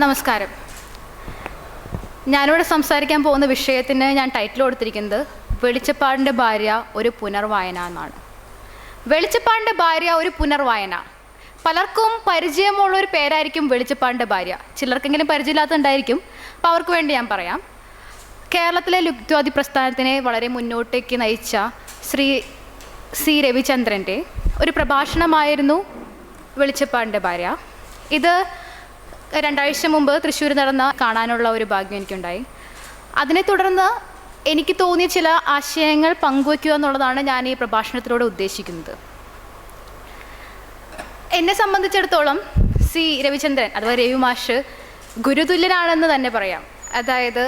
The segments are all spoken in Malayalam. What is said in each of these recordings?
നമസ്കാരം. ഞാനിവിടെ സംസാരിക്കാൻ പോകുന്ന വിഷയത്തിന് ഞാൻ ടൈറ്റിൽ കൊടുത്തിരിക്കുന്നത് വെളിച്ചപ്പാടിൻ്റെ ഭാര്യ ഒരു പുനർവായന എന്നാണ്. വെളിച്ചപ്പാടിൻ്റെ ഭാര്യ ഒരു പുനർവായന. പലർക്കും പരിചയമുള്ളൊരു പേരായിരിക്കും വെളിച്ചപ്പാടിൻ്റെ ഭാര്യ. ചിലർക്കെങ്കിലും പരിചയമില്ലാത്തതുണ്ടായിരിക്കും. അപ്പോൾ അവർക്ക് വേണ്ടി ഞാൻ പറയാം. കേരളത്തിലെ യുക്തിവാദി പ്രസ്ഥാനത്തിനെ വളരെ മുന്നോട്ടേക്ക് നയിച്ച ശ്രീ സി രവിചന്ദ്രൻ്റെ ഒരു പ്രഭാഷണമായിരുന്നു വെളിച്ചപ്പാടിൻ്റെ ഭാര്യ. ഇത് 2 ആഴ്ച മുമ്പ് തൃശ്ശൂർ നടന്ന കാണാനുള്ള ഒരു ഭാഗ്യം എനിക്കുണ്ടായി. അതിനെ തുടർന്ന് എനിക്ക് തോന്നിയ ചില ആശയങ്ങൾ പങ്കുവയ്ക്കുക എന്നുള്ളതാണ് ഞാൻ ഈ പ്രഭാഷണത്തിലൂടെ ഉദ്ദേശിക്കുന്നത്. എന്നെ സംബന്ധിച്ചിടത്തോളം സി രവിചന്ദ്രൻ അഥവാ രവി മാഷ് ഗുരുതുല്യനാണെന്ന് തന്നെ പറയാം. അതായത്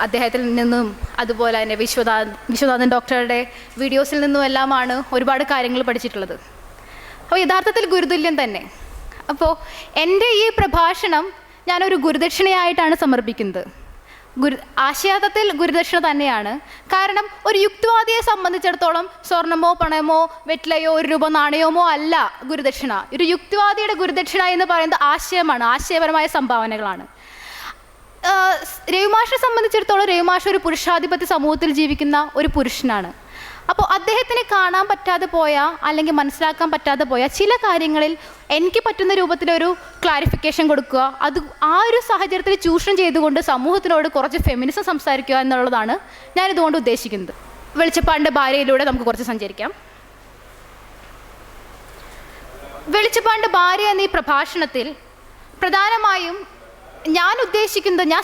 അദ്ദേഹത്തിൽ നിന്നും അതുപോലെ തന്നെ വിശ്വനാഥൻ ഡോക്ടറുടെ വീഡിയോസിൽ നിന്നും എല്ലാമാണ് ഒരുപാട് കാര്യങ്ങൾ പഠിച്ചിട്ടുള്ളത്. അപ്പോൾ യഥാർത്ഥത്തിൽ ഗുരുതുല്യൻ തന്നെ. അപ്പോൾ എൻ്റെ ഈ പ്രഭാഷണം ഞാനൊരു ഗുരുദക്ഷിണയായിട്ടാണ് സമർപ്പിക്കുന്നത്. ആശയാർത്ഥത്തിൽ ഗുരുദക്ഷിണ തന്നെയാണ്. കാരണം ഒരു യുക്തിവാദിയെ സംബന്ധിച്ചിടത്തോളം സ്വർണമോ പണമോ വെറ്റിലയോ 1 രൂപ നാണയമോ അല്ല ഗുരുദക്ഷിണ. ഒരു യുക്തിവാദിയുടെ ഗുരുദക്ഷിണ എന്ന് പറയുന്നത് ആശയമാണ്, ആശയപരമായ സംഭാവനകളാണ്. രവിമാഷിനെ സംബന്ധിച്ചിടത്തോളം രവിമാഷ് ഒരു പുരുഷാധിപത്യ സമൂഹത്തിൽ ജീവിക്കുന്ന ഒരു പുരുഷനാണ്. അപ്പോൾ അദ്ദേഹത്തിന് കാണാൻ പറ്റാതെ പോയ അല്ലെങ്കിൽ മനസ്സിലാക്കാൻ പറ്റാതെ പോയ ചില കാര്യങ്ങളിൽ എനിക്ക് പറ്റുന്ന രൂപത്തിലൊരു ക്ലാരിഫിക്കേഷൻ കൊടുക്കുക, അത് ആ ഒരു സാഹചര്യത്തിൽ ചൂഷണം ചെയ്തുകൊണ്ട് സമൂഹത്തിനോട് കുറച്ച് ഫെമിനിസം സംസാരിക്കുക എന്നുള്ളതാണ് ഞാനിതുകൊണ്ട് ഉദ്ദേശിക്കുന്നത്. വെളിച്ചപ്പാടിൻ്റെ ഭാര്യയിലൂടെ നമുക്ക് കുറച്ച് സഞ്ചരിക്കാം. വെളിച്ചപ്പാടിൻ്റെ ഭാര്യ എന്ന ഈ പ്രഭാഷണത്തിൽ പ്രധാനമായും ഞാൻ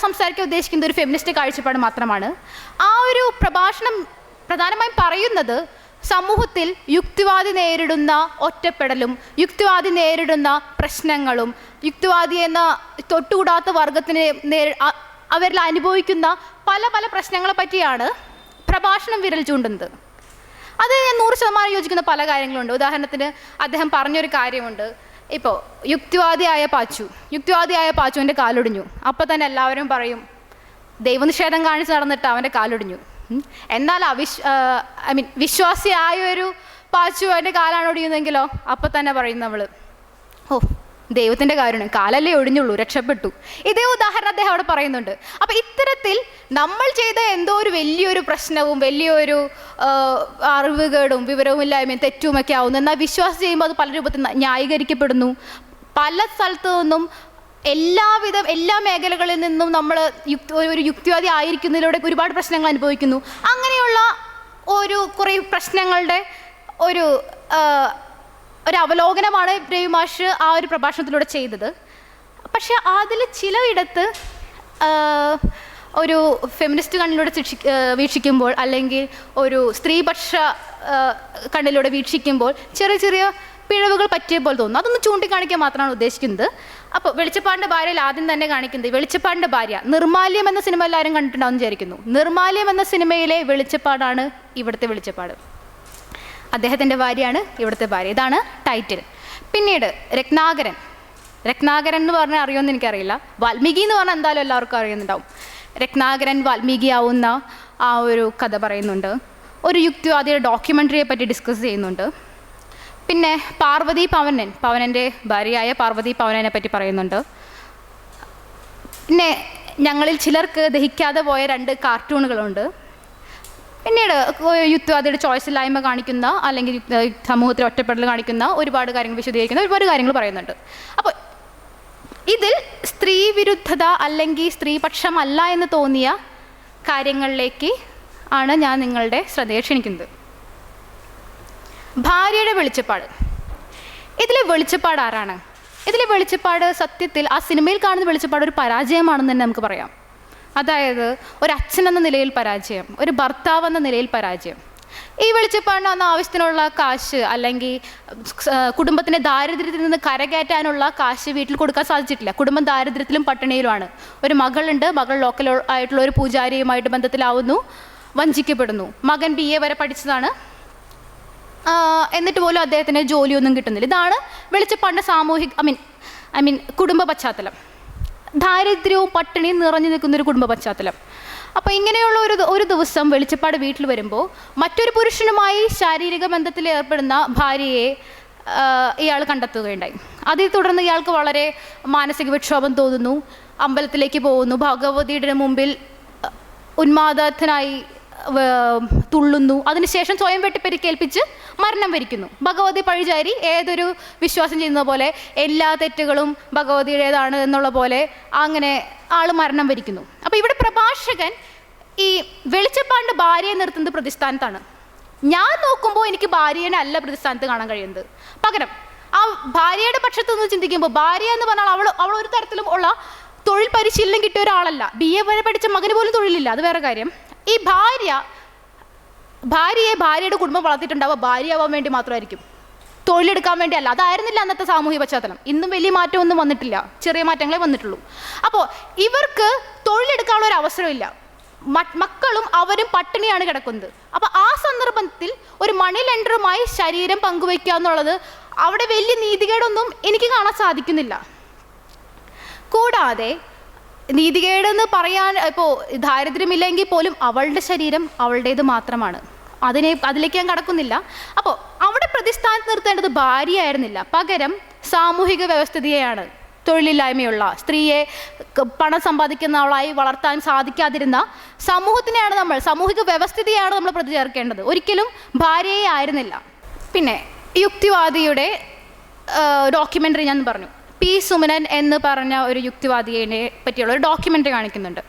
സംസാരിക്കാൻ ഉദ്ദേശിക്കുന്നത് ഒരു ഫെമിനിസ്റ്റ് കാഴ്ചപ്പാട് മാത്രമാണ്. ആ ഒരു പ്രഭാഷണം പ്രധാനമായും പറയുന്നത് സമൂഹത്തിൽ യുക്തിവാദി നേരിടുന്ന ഒറ്റപ്പെടലും യുക്തിവാദി നേരിടുന്ന പ്രശ്നങ്ങളും യുക്തിവാദി എന്ന തൊട്ടുകൂടാത്ത വർഗത്തിന് അവരിൽ അനുഭവിക്കുന്ന പല പല പ്രശ്നങ്ങളെ പറ്റിയാണ് പ്രഭാഷണം വിരൽ ചൂണ്ടുന്നത്. അത് ഞാൻ 100% യോജിക്കുന്ന പല കാര്യങ്ങളുണ്ട്. ഉദാഹരണത്തിന് അദ്ദേഹം പറഞ്ഞൊരു കാര്യമുണ്ട്. ഇപ്പോൾ യുക്തിവാദിയായ പാച്ചുവിൻ്റെ കാലൊടിഞ്ഞു. അപ്പോൾ തന്നെ എല്ലാവരും പറയും ദൈവനിഷേധം കാണിച്ച് നടന്നിട്ട് അവൻ്റെ കാലൊടിഞ്ഞു. എന്നാൽ വിശ്വാസിയായൊരു പാച്ചു അവൻ്റെ കാലാണ് ഒടിയുന്നെങ്കിലോ അപ്പോൾ തന്നെ പറയും നമ്മൾ, ഓ ദൈവത്തിൻ്റെ കാരുണ്യം, കാലല്ലേ ഒടിഞ്ഞുള്ളൂ, രക്ഷപ്പെട്ടു. ഇതേ ഉദാഹരണം അദ്ദേഹം അവിടെ പറയുന്നുണ്ട്. അപ്പോൾ ഇത്തരത്തിൽ നമ്മൾ ചെയ്ത എന്തോ ഒരു വലിയൊരു പ്രശ്നവും വലിയൊരു അറിവുകേടും വിവരവുമില്ലായ്മയും തെറ്റുമൊക്കെ ആവുന്നു. എന്നാൽ വിശ്വാസം ചെയ്യുമ്പോൾ അത് പല രൂപത്തിൽ ന്യായീകരിക്കപ്പെടുന്നു. പല സ്ഥലത്തു നിന്നും എല്ലാ മേഖലകളിൽ നിന്നും നമ്മൾ ഒരു യുക്തിവാദി ആയിരിക്കുന്നതിലൂടെ ഒരുപാട് പ്രശ്നങ്ങൾ അനുഭവിക്കുന്നു. അങ്ങനെയുള്ള കുറേ പ്രശ്നങ്ങളുടെ ഒരു അവലോകനമാണ് രവി മാഷ് ആ ഒരു പ്രഭാഷണത്തിലൂടെ ചെയ്തത്. പക്ഷെ അതിൽ ചിലയിടത്ത് ഒരു ഫെമിനിസ്റ്റ് കണ്ണിലൂടെ വീക്ഷിക്കുമ്പോൾ അല്ലെങ്കിൽ ഒരു സ്ത്രീപക്ഷ കണ്ണിലൂടെ വീക്ഷിക്കുമ്പോൾ ചെറിയ ചെറിയ പിഴവുകൾ പറ്റിയ പോലെ തോന്നുന്നു. അതൊന്ന് ചൂണ്ടിക്കാണിക്കാൻ മാത്രമാണ് ഉദ്ദേശിക്കുന്നത്. അപ്പോൾ വെളിച്ചപ്പാടിൻ്റെ ഭാര്യയിൽ ആദ്യം തന്നെ കാണിക്കുന്നത് വെളിച്ചപ്പാടിൻ്റെ ഭാര്യ. നിർമാല്യം എന്ന സിനിമ എല്ലാവരും കണ്ടിട്ടുണ്ടാവും വിചാരിക്കുന്നു. നിർമാല്യം എന്ന സിനിമയിലെ വെളിച്ചപ്പാടാണ് ഇവിടുത്തെ വെളിച്ചപ്പാട്. അദ്ദേഹത്തിൻ്റെ ഭാര്യയാണ് ഇവിടുത്തെ ഭാര്യ. ഇതാണ് ടൈറ്റിൽ. പിന്നീട് രത്നാകരൻ എന്ന് പറഞ്ഞാൽ അറിയുമെന്ന് എനിക്കറിയില്ല. വാൽമീകി എന്ന് പറഞ്ഞാൽ എന്തായാലും എല്ലാവർക്കും അറിയുന്നുണ്ടാവും. രത്നാകരൻ വാൽമീകി ആവുന്ന ആ ഒരു കഥ പറയുന്നുണ്ട്. ഒരു യുക്തിവാദിയുടെ ഡോക്യുമെൻ്ററിയെ പറ്റി ഡിസ്കസ് ചെയ്യുന്നുണ്ട്. പിന്നെ പവനൻ്റെ ഭാര്യയായ പാർവതി പവനനെ പറ്റി പറയുന്നുണ്ട്. പിന്നെ ഞങ്ങളിൽ ചിലർക്ക് ദഹിക്കാതെ പോയ 2 കാർട്ടൂണുകളുണ്ട്. പിന്നീട് യുക്തിവാദിയുടെ ചോയ്സ് ഇല്ലായ്മ കാണിക്കുന്ന അല്ലെങ്കിൽ സമൂഹത്തിൽ ഒറ്റപ്പെടൽ കാണിക്കുന്ന ഒരുപാട് കാര്യങ്ങൾ വിശദീകരിക്കുന്ന ഒരുപാട് കാര്യങ്ങൾ പറയുന്നുണ്ട്. അപ്പോൾ ഇതിൽ സ്ത്രീ വിരുദ്ധത അല്ലെങ്കിൽ സ്ത്രീപക്ഷമല്ല എന്ന് തോന്നിയ കാര്യങ്ങളിലേക്ക് ആണ് ഞാൻ നിങ്ങളുടെ ശ്രദ്ധയെ ക്ഷണിക്കുന്നത്. ഭാര്യയുടെ വെളിച്ചപ്പാട്. ഇതിലെ വെളിച്ചപ്പാട് ആരാണ്? ഇതിലെ വെളിച്ചപ്പാട് സത്യത്തിൽ ആ സിനിമയിൽ കാണുന്ന വെളിച്ചപ്പാട് ഒരു പരാജയമാണെന്ന് തന്നെ നമുക്ക് പറയാം. അതായത് ഒരു അച്ഛൻ എന്ന നിലയിൽ പരാജയം, ഒരു ഭർത്താവ് എന്ന നിലയിൽ പരാജയം. ഈ വെളിച്ചപ്പാടിന് അന്ന് ആവശ്യത്തിനുള്ള കാശ് അല്ലെങ്കിൽ കുടുംബത്തിൻ്റെ ദാരിദ്ര്യത്തിൽ നിന്ന് കരകയറ്റാനുള്ള കാശ് വീട്ടിൽ കൊടുക്കാൻ സാധിച്ചിട്ടില്ല. കുടുംബം ദാരിദ്ര്യത്തിലും പട്ടിണിയിലുമാണ്. ഒരു മകളുണ്ട്. മകൾ ലോക്കൽ ആയിട്ടുള്ള ഒരു പൂജാരിയുമായിട്ട് ബന്ധത്തിലാവുന്നു, വഞ്ചിക്കപ്പെടുന്നു. മകൻ BA വരെ പഠിച്ചതാണ്. എന്നിട്ട് പോലും അദ്ദേഹത്തിന് ജോലിയൊന്നും കിട്ടുന്നില്ല. ഇതാണ് വെളിച്ചപ്പാടിൻ്റെ കുടുംബ പശ്ചാത്തലം. ദാരിദ്ര്യവും പട്ടിണിയും നിറഞ്ഞു നിൽക്കുന്നൊരു കുടുംബ പശ്ചാത്തലം. അപ്പോൾ ഇങ്ങനെയുള്ള ഒരു ദിവസം വെളിച്ചപ്പാട് വീട്ടിൽ വരുമ്പോൾ മറ്റൊരു പുരുഷനുമായി ശാരീരിക ബന്ധത്തിൽ ഏർപ്പെടുന്ന ഭാര്യയെ ഇയാൾ കണ്ടെത്തുകയുണ്ടായി. അതിൽ തുടർന്ന് ഇയാൾക്ക് വളരെ മാനസിക വിക്ഷോഭം തോന്നുന്നു. അമ്പലത്തിലേക്ക് പോകുന്നു, ഭഗവതിയുടെ മുമ്പിൽ ഉന്മാദത്തിനായി തുള്ളുന്നു, അതിനുശേഷം സ്വയം വെട്ടിപ്പരിക്കേൽപ്പിച്ച് മരണം വരിക്കുന്നു. ഭഗവതി പഴിചാരി ഏതൊരു വിശ്വാസം ചെയ്യുന്ന പോലെ എല്ലാ തെറ്റുകളും ഭഗവതിയുടേതാണ് എന്നുള്ള പോലെ അങ്ങനെ ആൾ മരണം വരിക്കുന്നു. അപ്പോൾ ഇവിടെ പ്രഭാഷകൻ ഈ വെളിച്ചപ്പാടിൻ്റെ ഭാര്യയെ നിർത്തുന്നത് പ്രതിസ്ഥാനത്താണ്. ഞാൻ നോക്കുമ്പോൾ എനിക്ക് ഭാര്യനെ അല്ല പ്രതിസ്ഥാനത്ത് കാണാൻ കഴിയുന്നത്. പകരം ആ ഭാര്യയുടെ പക്ഷത്ത് നിന്ന് ചിന്തിക്കുമ്പോൾ ഭാര്യ എന്ന് പറഞ്ഞാൽ അവൾ ഒരു തരത്തിലും ഉള്ള തൊഴിൽ പരിശീലനം കിട്ടിയ ഒരാളല്ല. BA വരെ പഠിച്ച മകന് പോലും തൊഴിലില്ല, അത് വേറെ കാര്യം. ഈ ഭാര്യയെ ഭാര്യയുടെ കുടുംബം വളർത്തിയിട്ടുണ്ടാവുക ഭാര്യയാവാൻ വേണ്ടി മാത്രമായിരിക്കും, തൊഴിലെടുക്കാൻ വേണ്ടിയല്ല. അതായിരുന്നില്ല അന്നത്തെ സാമൂഹിക പശ്ചാത്തലം. ഇന്നും വലിയ മാറ്റമൊന്നും വന്നിട്ടില്ല, ചെറിയ മാറ്റങ്ങളെ വന്നിട്ടുള്ളൂ. അപ്പോൾ ഇവർക്ക് തൊഴിലെടുക്കാനുള്ള ഒരു അവസരമില്ല. മക്കളും അവരും പട്ടിണിയാണ് കിടക്കുന്നത്. അപ്പോൾ ആ സന്ദർഭത്തിൽ ഒരു മണി ലെൻഡറുമായി ശരീരം പങ്കുവയ്ക്കുക എന്നുള്ളത് അവിടെ വലിയ നീതികേടൊന്നും എനിക്ക് കാണാൻ സാധിക്കുന്നില്ല. കൂടാതെ നീതികേടെന്ന് പറയാൻ ഇപ്പോൾ ദാരിദ്ര്യമില്ലെങ്കിൽ പോലും അവളുടെ ശരീരം അവളുടേത് മാത്രമാണ്. അതിലേക്ക് ഞാൻ കടക്കുന്നില്ല. അപ്പോൾ അവിടെ പ്രതിസ്ഥാനത്ത് നിർത്തേണ്ടത് ഭാര്യയായിരുന്നില്ല, പകരം സാമൂഹിക വ്യവസ്ഥിതിയെയാണ്. തൊഴിലില്ലായ്മയുള്ള സ്ത്രീയെ പണം സമ്പാദിക്കുന്ന ആളായി വളർത്താൻ സാധിക്കാതിരുന്ന സാമൂഹിക വ്യവസ്ഥിതിയാണ് നമ്മൾ പ്രതി ചേർക്കേണ്ടത്, ഒരിക്കലും ഭാര്യയെ ആയിരുന്നില്ല. പിന്നെ യുക്തിവാദിയുടെ ഡോക്യുമെൻ്ററി ഞാൻ പറഞ്ഞു, പി സുമനൻ എന്ന് പറഞ്ഞ ഒരു യുക്തിവാദിയെ പറ്റിയുള്ള ഒരു ഡോക്യുമെൻ്ററി കാണിക്കുന്നുണ്ട്.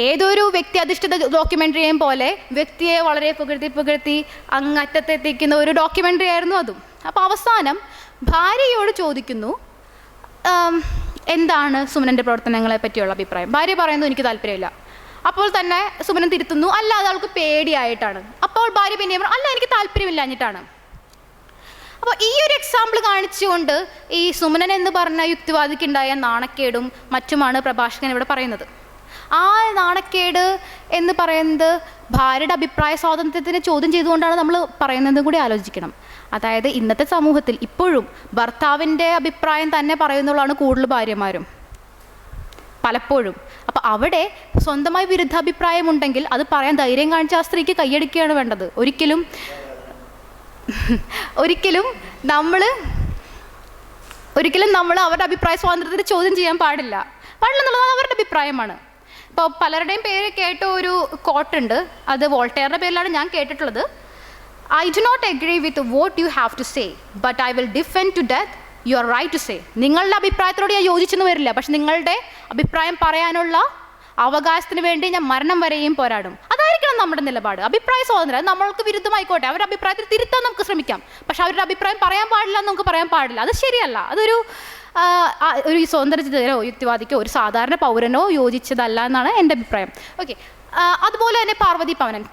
ഏതൊരു വ്യക്തി അധിഷ്ഠിത ഡോക്യുമെൻ്ററിയെയും പോലെ വ്യക്തിയെ വളരെ പുകഴ്ത്തി അങ്ങറ്റത്തെത്തിക്കുന്ന ഒരു ഡോക്യുമെൻ്ററി ആയിരുന്നു അതും. അപ്പോൾ അവസാനം ഭാര്യയോട് ചോദിക്കുന്നു, എന്താണ് സുമനൻ്റെ പ്രവർത്തനങ്ങളെ പറ്റിയുള്ള അഭിപ്രായം? ഭാര്യ പറയുന്നു, എനിക്ക് താല്പര്യമില്ല. അപ്പോൾ തന്നെ സുമനൻ തിരുത്തുന്നു, അല്ല അത് ആൾക്ക് പേടിയായിട്ടാണ്. അപ്പോൾ ഭാര്യ പിന്നെയും അല്ല എനിക്ക് താല്പര്യമില്ലാഞ്ഞിട്ടാണ്. അപ്പോൾ ഈ ഒരു എക്സാമ്പിൾ കാണിച്ചുകൊണ്ട് ഈ സുമനൻ എന്ന് പറഞ്ഞ യുക്തിവാദിക്കുണ്ടായ നാണക്കേടും മറ്റുമാണ് പ്രഭാഷകൻ ഇവിടെ പറയുന്നത്. ആ നാണക്കേട് എന്ന് പറയുന്നത് ഭാര്യയുടെ അഭിപ്രായ സ്വാതന്ത്ര്യത്തിനെ ചോദ്യം ചെയ്തുകൊണ്ടാണ് നമ്മൾ പറയുന്നതും കൂടി ആലോചിക്കണം. അതായത് ഇന്നത്തെ സമൂഹത്തിൽ ഇപ്പോഴും ഭർത്താവിൻ്റെ അഭിപ്രായം തന്നെ പറയുന്നതാണ് കൂടുതൽ ഭാര്യമാരും പലപ്പോഴും. അപ്പോൾ അവിടെ സ്വന്തമായി വിരുദ്ധാഭിപ്രായമുണ്ടെങ്കിൽ അത് പറയാൻ ധൈര്യം കാണിച്ച ആ സ്ത്രീക്ക് കൈയടിക്കുകയാണ് വേണ്ടത്. ഒരിക്കലും നമ്മൾ അവരുടെ അഭിപ്രായ സ്വാതന്ത്ര്യത്തിന് ചോദ്യം ചെയ്യാൻ പാടില്ല എന്നുള്ളത് അവരുടെ അഭിപ്രായമാണ്. ഇപ്പോൾ പലരുടെയും പേര് കേട്ട ഒരു കോട്ടുണ്ട്, അത് വോൾട്ടയറിൻ്റെ പേരിലാണ് ഞാൻ കേട്ടിട്ടുള്ളത്. I do not agree with what you have to say, but I will defend to death your right to say. നിങ്ങളുടെ അഭിപ്രായത്തോട് ഞാൻ യോജിച്ചെന്ന് വരില്ല, പക്ഷെ നിങ്ങളുടെ അഭിപ്രായം പറയാനുള്ള അവകാശത്തിന് വേണ്ടി ഞാൻ മരണം വരെയും പോരാടും. അതായിരിക്കണം നമ്മുടെ നിലപാട്. അഭിപ്രായ സ്വാതന്ത്ര്യം നമ്മൾക്ക് വിരുദ്ധമായിക്കോട്ടെ, അവരുടെ അഭിപ്രായത്തിൽ തിരുത്താൻ നമുക്ക് ശ്രമിക്കാം, പക്ഷെ അവരുടെ അഭിപ്രായം പറയാൻ പാടില്ല എന്ന് നമുക്ക് പറയാൻ പാടില്ല. അത് ശരിയല്ല. അതൊരു സ്വതന്ത്രചിന്തനോ യുക്തിവാദിക്കോ ഒരു സാധാരണ പൗരനോ യോജിച്ചതല്ല എന്നാണ് എൻ്റെ അഭിപ്രായം. ഓക്കെ. അതുപോലെ തന്നെ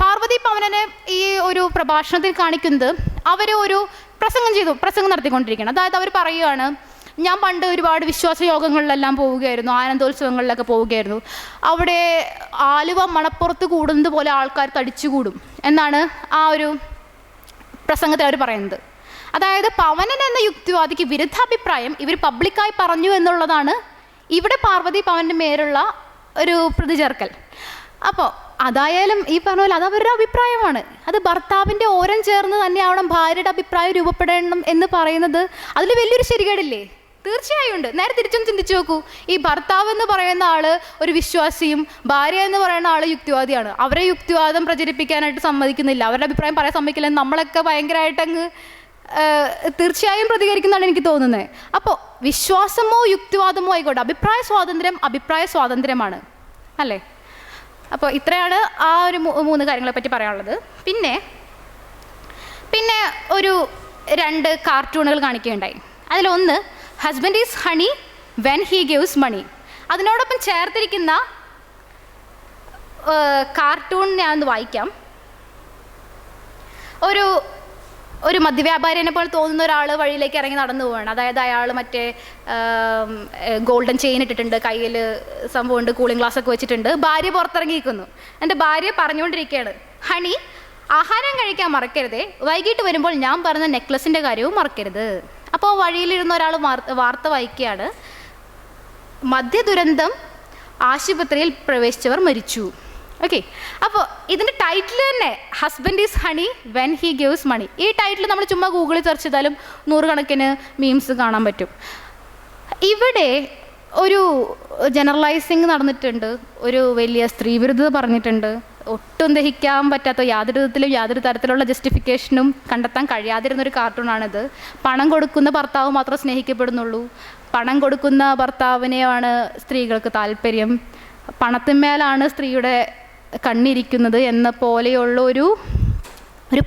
പാർവതി പവനനെ ഈ ഒരു പ്രഭാഷണത്തിൽ കാണിക്കുന്നത് ഒരു പ്രസംഗം നടത്തിക്കൊണ്ടിരിക്കുകയാണ്. അതായത് അവർ പറയുകയാണ്, ഞാൻ പണ്ട് ഒരുപാട് വിശ്വാസ യോഗങ്ങളിലെല്ലാം പോവുകയായിരുന്നു, ആനന്ദോത്സവങ്ങളിലൊക്കെ പോവുകയായിരുന്നു. അവിടെ ആലുവ മണപ്പുറത്ത് കൂടുന്നത് പോലെ ആൾക്കാർ തടിച്ചുകൂടും എന്നാണ് ആ ഒരു പ്രസംഗത്തിൽ അവർ പറയുന്നത്. അതായത് പവനൻ എന്ന യുക്തിവാദിക്ക് വിരുദ്ധാഭിപ്രായം ഇവർ പബ്ലിക്കായി പറഞ്ഞു എന്നുള്ളതാണ് ഇവിടെ പാർവതി പവൻ്റെ മേലുള്ള ഒരു പ്രതിചേർക്കൽ. അപ്പോൾ അതായാലും ഈ പറഞ്ഞ പോലെ അത് അവരുടെ അഭിപ്രായമാണ്. അത് ഭർത്താവിൻ്റെ ഓരം ചേർന്ന് തന്നെ ആവണം ഭാര്യയുടെ അഭിപ്രായം രൂപപ്പെടണം എന്ന് പറയുന്നത് അതിൽ വലിയൊരു ശരികേടില്ലേ? തീർച്ചയായും ഉണ്ട്. നേരെ തിരിച്ചൊന്ന് ചിന്തിച്ചു നോക്കൂ. ഈ ഭർത്താവ് എന്ന് പറയുന്ന ആൾ ഒരു വിശ്വാസിയും ഭാര്യ എന്ന് പറയുന്ന ആൾ യുക്തിവാദിയാണ്. അവരെ യുക്തിവാദം പ്രചരിപ്പിക്കാനായിട്ട് സമ്മതിക്കുന്നില്ല, അവരുടെ അഭിപ്രായം പറയാൻ സമ്മതിക്കില്ല. നമ്മളൊക്കെ ഭയങ്കരമായിട്ടങ്ങ് തീർച്ചയായും പ്രതികരിക്കുന്നതാണ് എനിക്ക് തോന്നുന്നത്. അപ്പോൾ വിശ്വാസമോ യുക്തിവാദമോ ആയിക്കോട്ടെ, അഭിപ്രായ സ്വാതന്ത്ര്യമാണ് അല്ലേ? അപ്പോൾ ഇത്രയാണ് ആ ഒരു 3 കാര്യങ്ങളെ പറ്റി പറയാനുള്ളത്. പിന്നെ ഒരു 2 കാർട്ടൂണുകൾ കാണിക്കുകയുണ്ടായി. അതിലൊന്ന് husband is honey when he gives money. അതിനോടൊപ്പം ചേർത്തിരിക്കുന്ന കാർട്ടൂൺ ഞാനൊന്ന് വായിക്കാം. ഒരു മദ്യവ്യാപാരിനെ പോലെ തോന്നുന്ന ഒരാൾ വഴിയിലേക്ക് ഇറങ്ങി നടന്നു പോവുകയാണ്. അതായത് അയാൾ മറ്റേ ഗോൾഡൻ ചെയിൻ ഇട്ടിട്ടുണ്ട്, കയ്യിൽ സംഭവമുണ്ട്, കൂളിംഗ് ഗ്ലാസ് ഒക്കെ വെച്ചിട്ടുണ്ട്. ഭാര്യ പുറത്തിറങ്ങിയിരിക്കുന്നു. എൻ്റെ ഭാര്യ പറഞ്ഞുകൊണ്ടിരിക്കുകയാണ്, ഹണി ആഹാരം കഴിക്കാൻ മറക്കരുതേ, വൈകിട്ട് വരുമ്പോൾ ഞാൻ പറഞ്ഞ നെക്ലസിൻ്റെ കാര്യവും മറക്കരുത്. അപ്പോൾ വഴിയിലിരുന്ന ഒരാൾ വാർത്ത വായിക്കുകയാണ്, മദ്യദുരന്തം, ആശുപത്രിയിൽ പ്രവേശിച്ചവർ മരിച്ചു. ഓക്കെ. അപ്പോൾ ഇതിൻ്റെ ടൈറ്റിൽ തന്നെ husband is honey when he gives money. ഈ ടൈറ്റിൽ നമ്മൾ ചുമ്മാ ഗൂഗിളിൽ സെർച്ച് ചെയ്താലും 100 കണക്കിന് മീംസ് കാണാൻ പറ്റും. ഇവിടെ ഒരു ജനറലൈസിങ് നടന്നിട്ടുണ്ട്, ഒരു വലിയ സ്ത്രീവിരുദ്ധത പറഞ്ഞിട്ടുണ്ട്, ഒട്ടും ദഹിക്കാൻ പറ്റാത്ത യാതൊരു വിധത്തിലും യാതൊരു തരത്തിലുള്ള ജസ്റ്റിഫിക്കേഷനും കണ്ടെത്താൻ കഴിയാതിരുന്നൊരു കാർട്ടൂണാണിത്. പണം കൊടുക്കുന്ന ഭർത്താവ് മാത്രം സ്നേഹിക്കപ്പെടുന്നുള്ളൂ, പണം കൊടുക്കുന്ന ഭർത്താവിനെയാണ് സ്ത്രീകൾക്ക് താല്പര്യം, പണത്തിന്മേലാണ് സ്ത്രീയുടെ കണ്ണിരിക്കുന്നത് എന്ന പോലെയുള്ള ഒരു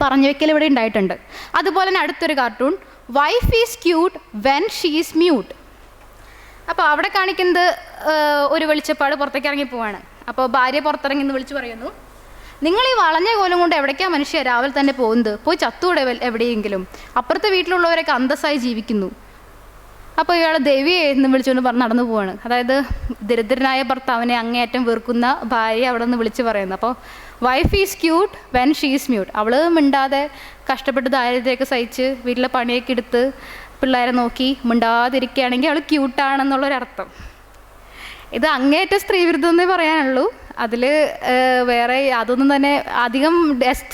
പറഞ്ഞു വയ്ക്കൽ ഇവിടെ ഉണ്ടായിട്ടുണ്ട്. അതുപോലെ തന്നെ അടുത്തൊരു cartoon, wife is cute when she is mute. അപ്പോൾ അവിടെ കാണിക്കുന്നത് ഒരു വെളിച്ചപ്പാട് പുറത്തേക്ക് ഇറങ്ങി പോവാണ്. അപ്പോൾ ഭാര്യ പുറത്തിറങ്ങി എന്ന് വിളിച്ച് പറയുന്നു, നിങ്ങൾ ഈ വളഞ്ഞ കോലം കൊണ്ട് എവിടേക്കാണ് മനുഷ്യ രാവിലെ തന്നെ പോകുന്നത്, പോയി ചത്തൂടെ എവിടെയെങ്കിലും, അപ്പുറത്തെ വീട്ടിലുള്ളവരൊക്കെ അന്തസ്സായി ജീവിക്കുന്നു. അപ്പോൾ ഇയാൾ ദേവിയെ എന്ന് വിളിച്ചുകൊണ്ട് നടന്നു പോവാണ്. അതായത് ദരിദ്രനായ ഭർത്താവിനെ അങ്ങേയറ്റം വെറുക്കുന്ന ഭാര്യ അവിടെ നിന്ന് വിളിച്ച് പറയുന്നു. അപ്പോൾ wife is cute when she is mute. അവൾ മിണ്ടാതെ കഷ്ടപ്പെട്ട് ദാരിദ്ര്യമൊക്കെ സഹിച്ച് വീട്ടിലെ പണിയൊക്കെ എടുത്ത് പിള്ളേരെ നോക്കി മിണ്ടാതിരിക്കുകയാണെങ്കിൽ അവൾ ക്യൂട്ടാണെന്നുള്ളൊരർത്ഥം. ഇത് അങ്ങേയറ്റം സ്ത്രീവിരുദ്ധം എന്നേ പറയാനുള്ളൂ. അതിൽ വേറെ അതൊന്നും തന്നെ അധികം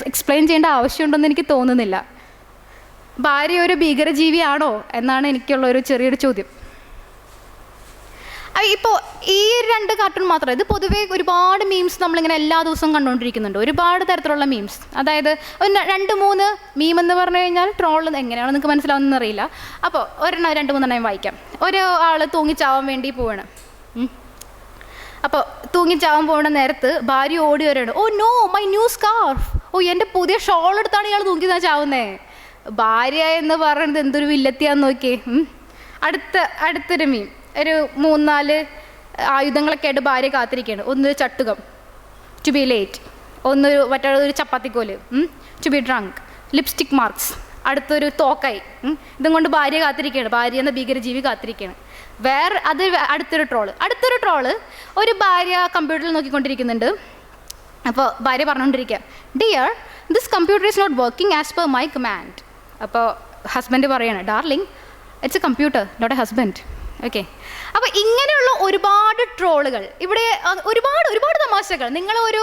എക്സ്പ്ലെയിൻ ചെയ്യേണ്ട ആവശ്യമുണ്ടെന്ന് എനിക്ക് തോന്നുന്നില്ല. ഭാര്യ ഒരു ഭീകരജീവിയാണോ എന്നാണ് എനിക്കുള്ളൊരു ചെറിയൊരു ചോദ്യം. ഇപ്പോൾ ഈ 2 കാർട്ടൂൺ മാത്രമല്ല, ഇത് പൊതുവേ ഒരുപാട് മീംസ് നമ്മളിങ്ങനെ എല്ലാ ദിവസവും കണ്ടുകൊണ്ടിരിക്കുന്നുണ്ട്, ഒരുപാട് തരത്തിലുള്ള മീംസ്. അതായത് 2-3 മീം എന്ന് പറഞ്ഞു കഴിഞ്ഞാൽ ട്രോൾ എങ്ങനെയാണോ നിങ്ങൾക്ക് മനസ്സിലാവുന്നതെന്ന് അറിയില്ല. അപ്പോൾ 2-3 വായിക്കാം. ഒരാൾ തൂങ്ങിച്ചാവാൻ വേണ്ടി പോവാണ്. അപ്പോൾ തൂങ്ങിച്ചാവാൻ പോകുന്ന നേരത്ത് ഭാര്യ ഓടി വരികയാണ്, oh no my new scarf, oh എൻ്റെ പുതിയ ഷോൾ എടുത്താണ് ഇയാൾ തൂങ്ങി ചാവുന്നേ. ഭാര്യ എന്ന് പറയുന്നത് എന്തൊരു വില്ലത്തിയാന്ന് നോക്കിയേ. അടുത്തൊരു മീം, ഒരു 3-4 ആയുധങ്ങളൊക്കെ ആയിട്ട് ഭാര്യ കാത്തിരിക്കുകയാണ്. ഒന്ന് ചട്ടുകം, ടു ബി ലേറ്റ്, മറ്റൊരു ചപ്പാത്തിക്കോല്, to be drunk, lipstick marks, അടുത്തൊരു തോക്കായി. ഇതും കൊണ്ട് ഭാര്യ കാത്തിരിക്കുകയാണ്, ഭാര്യ എന്ന ഭീകരജീവി കാത്തിരിക്കുകയാണ്. അടുത്തൊരു ട്രോള് ഒരു ഭാര്യ കമ്പ്യൂട്ടറിൽ നോക്കിക്കൊണ്ടിരിക്കുന്നുണ്ട്. അപ്പോൾ ഭാര്യ പറഞ്ഞുകൊണ്ടിരിക്കുക, dear this computer is not working as per my command. അപ്പോൾ ഹസ്ബൻഡ് പറയാണ്, darling it's a computer not a husband. Okay. അപ്പോൾ ഇങ്ങനെയുള്ള ഒരുപാട് ട്രോളുകൾ ഇവിടെ, ഒരുപാട് തമാശകൾ. നിങ്ങൾ ഒരു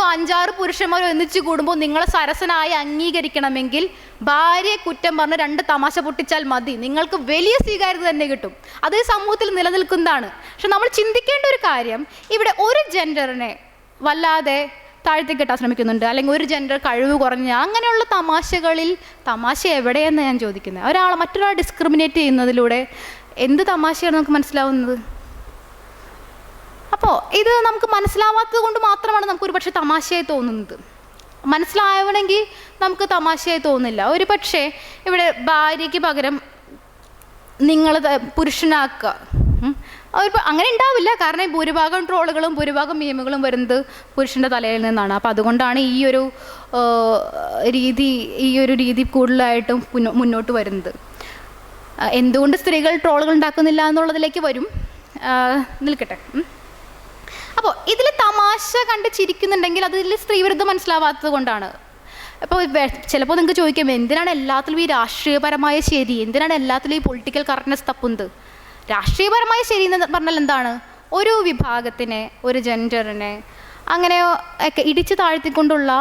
5-6 പുരുഷന്മാർ ഒന്നിച്ച് കൂടുമ്പോൾ നിങ്ങളെ സരസനായി അംഗീകരിക്കണമെങ്കിൽ ഭാര്യയെ കുറ്റം പറഞ്ഞ് 2 തമാശ പൊട്ടിച്ചാൽ മതി, നിങ്ങൾക്ക് വലിയ സ്വീകാര്യത തന്നെ കിട്ടും. അത് സമൂഹത്തിൽ നിലനിൽക്കുന്നതാണ്. പക്ഷെ നമ്മൾ ചിന്തിക്കേണ്ട ഒരു കാര്യം, ഇവിടെ ഒരു ജെൻഡറിനെ വല്ലാതെ താഴ്ത്തി കെട്ടാൻ ശ്രമിക്കുന്നുണ്ട്, അല്ലെങ്കിൽ ഒരു ജെൻഡർ കഴിവ് കുറഞ്ഞ അങ്ങനെയുള്ള തമാശ എവിടെയെന്ന് ഞാൻ ചോദിക്കുന്നത്. മറ്റൊരാളെ ഡിസ്ക്രിമിനേറ്റ് ചെയ്യുന്നതിലൂടെ എന്ത് തമാശയാണ് നമുക്ക് മനസ്സിലാവുന്നത്? അപ്പോൾ ഇത് നമുക്ക് മനസ്സിലാവാത്തത് കൊണ്ട് മാത്രമാണ് നമുക്ക് ഒരുപക്ഷെ തമാശയായി തോന്നുന്നത്. മനസ്സിലാവണമെങ്കിൽ നമുക്ക് തമാശയായി തോന്നില്ല. ഒരു പക്ഷേ ഇവിടെ ഭാര്യയ്ക്ക് പകരം നിങ്ങൾ പുരുഷനാക്കുക, അങ്ങനെ ഉണ്ടാവില്ല. കാരണം ഭൂരിഭാഗം ട്രോളുകളും ഭൂരിഭാഗം മീമുകളും വരുന്നത് പുരുഷൻ്റെ തലയിൽ നിന്നാണ്. അപ്പോൾ അതുകൊണ്ടാണ് ഈ ഒരു രീതി കൂടുതലായിട്ടും മുന്നോട്ട് വരുന്നത്. എന്തുകൊണ്ട് സ്ത്രീകൾ ട്രോളുകൾ ഉണ്ടാക്കുന്നില്ല എന്നുള്ളതിലേക്ക് വരും, നിൽക്കട്ടെ. അപ്പോൾ ഇതിൽ തമാശ കണ്ട് ചിരിക്കുന്നുണ്ടെങ്കിൽ അതിൽ സ്ത്രീവിരുദ്ധം മനസ്സിലാവാത്തത് കൊണ്ടാണ്. അപ്പോൾ ചിലപ്പോൾ നിങ്ങൾക്ക് ചോദിക്കാം, എന്തിനാണ് എല്ലാത്തിലും ഈ രാഷ്ട്രീയപരമായ ശരി, എന്തിനാണ് എല്ലാത്തിലും ഈ പൊളിറ്റിക്കൽ കറക്റ്റ്നെസ് തപ്പുന്നത്? രാഷ്ട്രീയപരമായ ശരി എന്ന് പറഞ്ഞാൽ എന്താണ്? ഒരു വിഭാഗത്തിനെ, ഒരു ജെൻഡറിനെ അങ്ങനെയോ ഒക്കെ ഇടിച്ചു താഴ്ത്തിക്കൊണ്ടുള്ള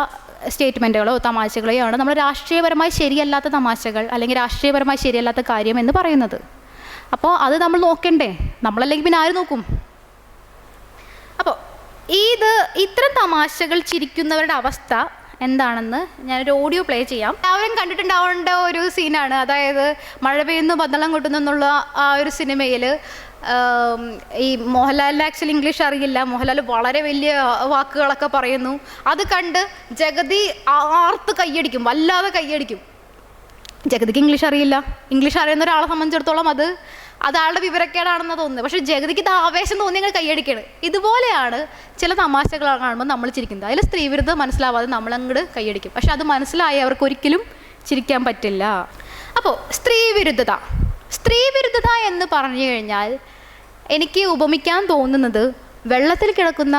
സ്റ്റേറ്റ്മെൻറ്റുകളോ തമാശകളെയാണ് നമ്മൾ രാഷ്ട്രീയപരമായി ശരിയല്ലാത്ത തമാശകൾ അല്ലെങ്കിൽ രാഷ്ട്രീയപരമായി ശരിയല്ലാത്ത കാര്യം എന്ന് പറയുന്നത്. അപ്പോൾ അത് നമ്മൾ നോക്കണ്ടേ? നമ്മളല്ലെങ്കിൽ പിന്നെ ആര് നോക്കും? അപ്പോൾ ഇത്തരം തമാശകൾ ചിരിക്കുന്നവരുടെ അവസ്ഥ എന്താണെന്ന് ഞാനൊരു ഓഡിയോ പ്ലേ ചെയ്യാം. എല്ലാവരും കണ്ടിട്ടുണ്ടാവേണ്ട ഒരു സീനാണ്. അതായത് മഴ പെയ്യുന്നു പന്തളം കൊട്ടുന്നു എന്നുള്ള ആ ഒരു സിനിമയിൽ ഈ മോഹൻലാലിന് ആക്ച്വലി ഇംഗ്ലീഷ് അറിയില്ല. മോഹൻലാൽ വളരെ വലിയ വാക്കുകളൊക്കെ പറയുന്നു. അത് കണ്ട് ജഗതി ആർത്ത് കയ്യടിക്കും, വല്ലാതെ കയ്യടിക്കും. ജഗതിക്ക് ഇംഗ്ലീഷ് അറിയില്ല. ഇംഗ്ലീഷ് അറിയുന്ന ഒരാളെ സംബന്ധിച്ചിടത്തോളം അത് ആളുടെ വിവരക്കേടാണെന്ന് തോന്നുന്നത്. പക്ഷേ ജഗതിക്ക് ഇത് ആവേശം തോന്നി ഞങ്ങൾ കൈയടിക്കണം. ഇതുപോലെയാണ് ചില തമാശകൾ കാണുമ്പോൾ നമ്മൾ ചിരിക്കുന്നത്. അതിൽ സ്ത്രീവിരുദ്ധം മനസ്സിലാവാതെ നമ്മളങ്ങോട്ട് കൈയടിക്കും. പക്ഷെ അത് മനസ്സിലായി അവർക്ക് ഒരിക്കലും ചിരിക്കാൻ പറ്റില്ല. അപ്പോൾ സ്ത്രീവിരുദ്ധത എന്ന് പറഞ്ഞു കഴിഞ്ഞാൽ എനിക്ക് ഉപമിക്കാൻ തോന്നുന്നത് വെള്ളത്തിൽ കിടക്കുന്ന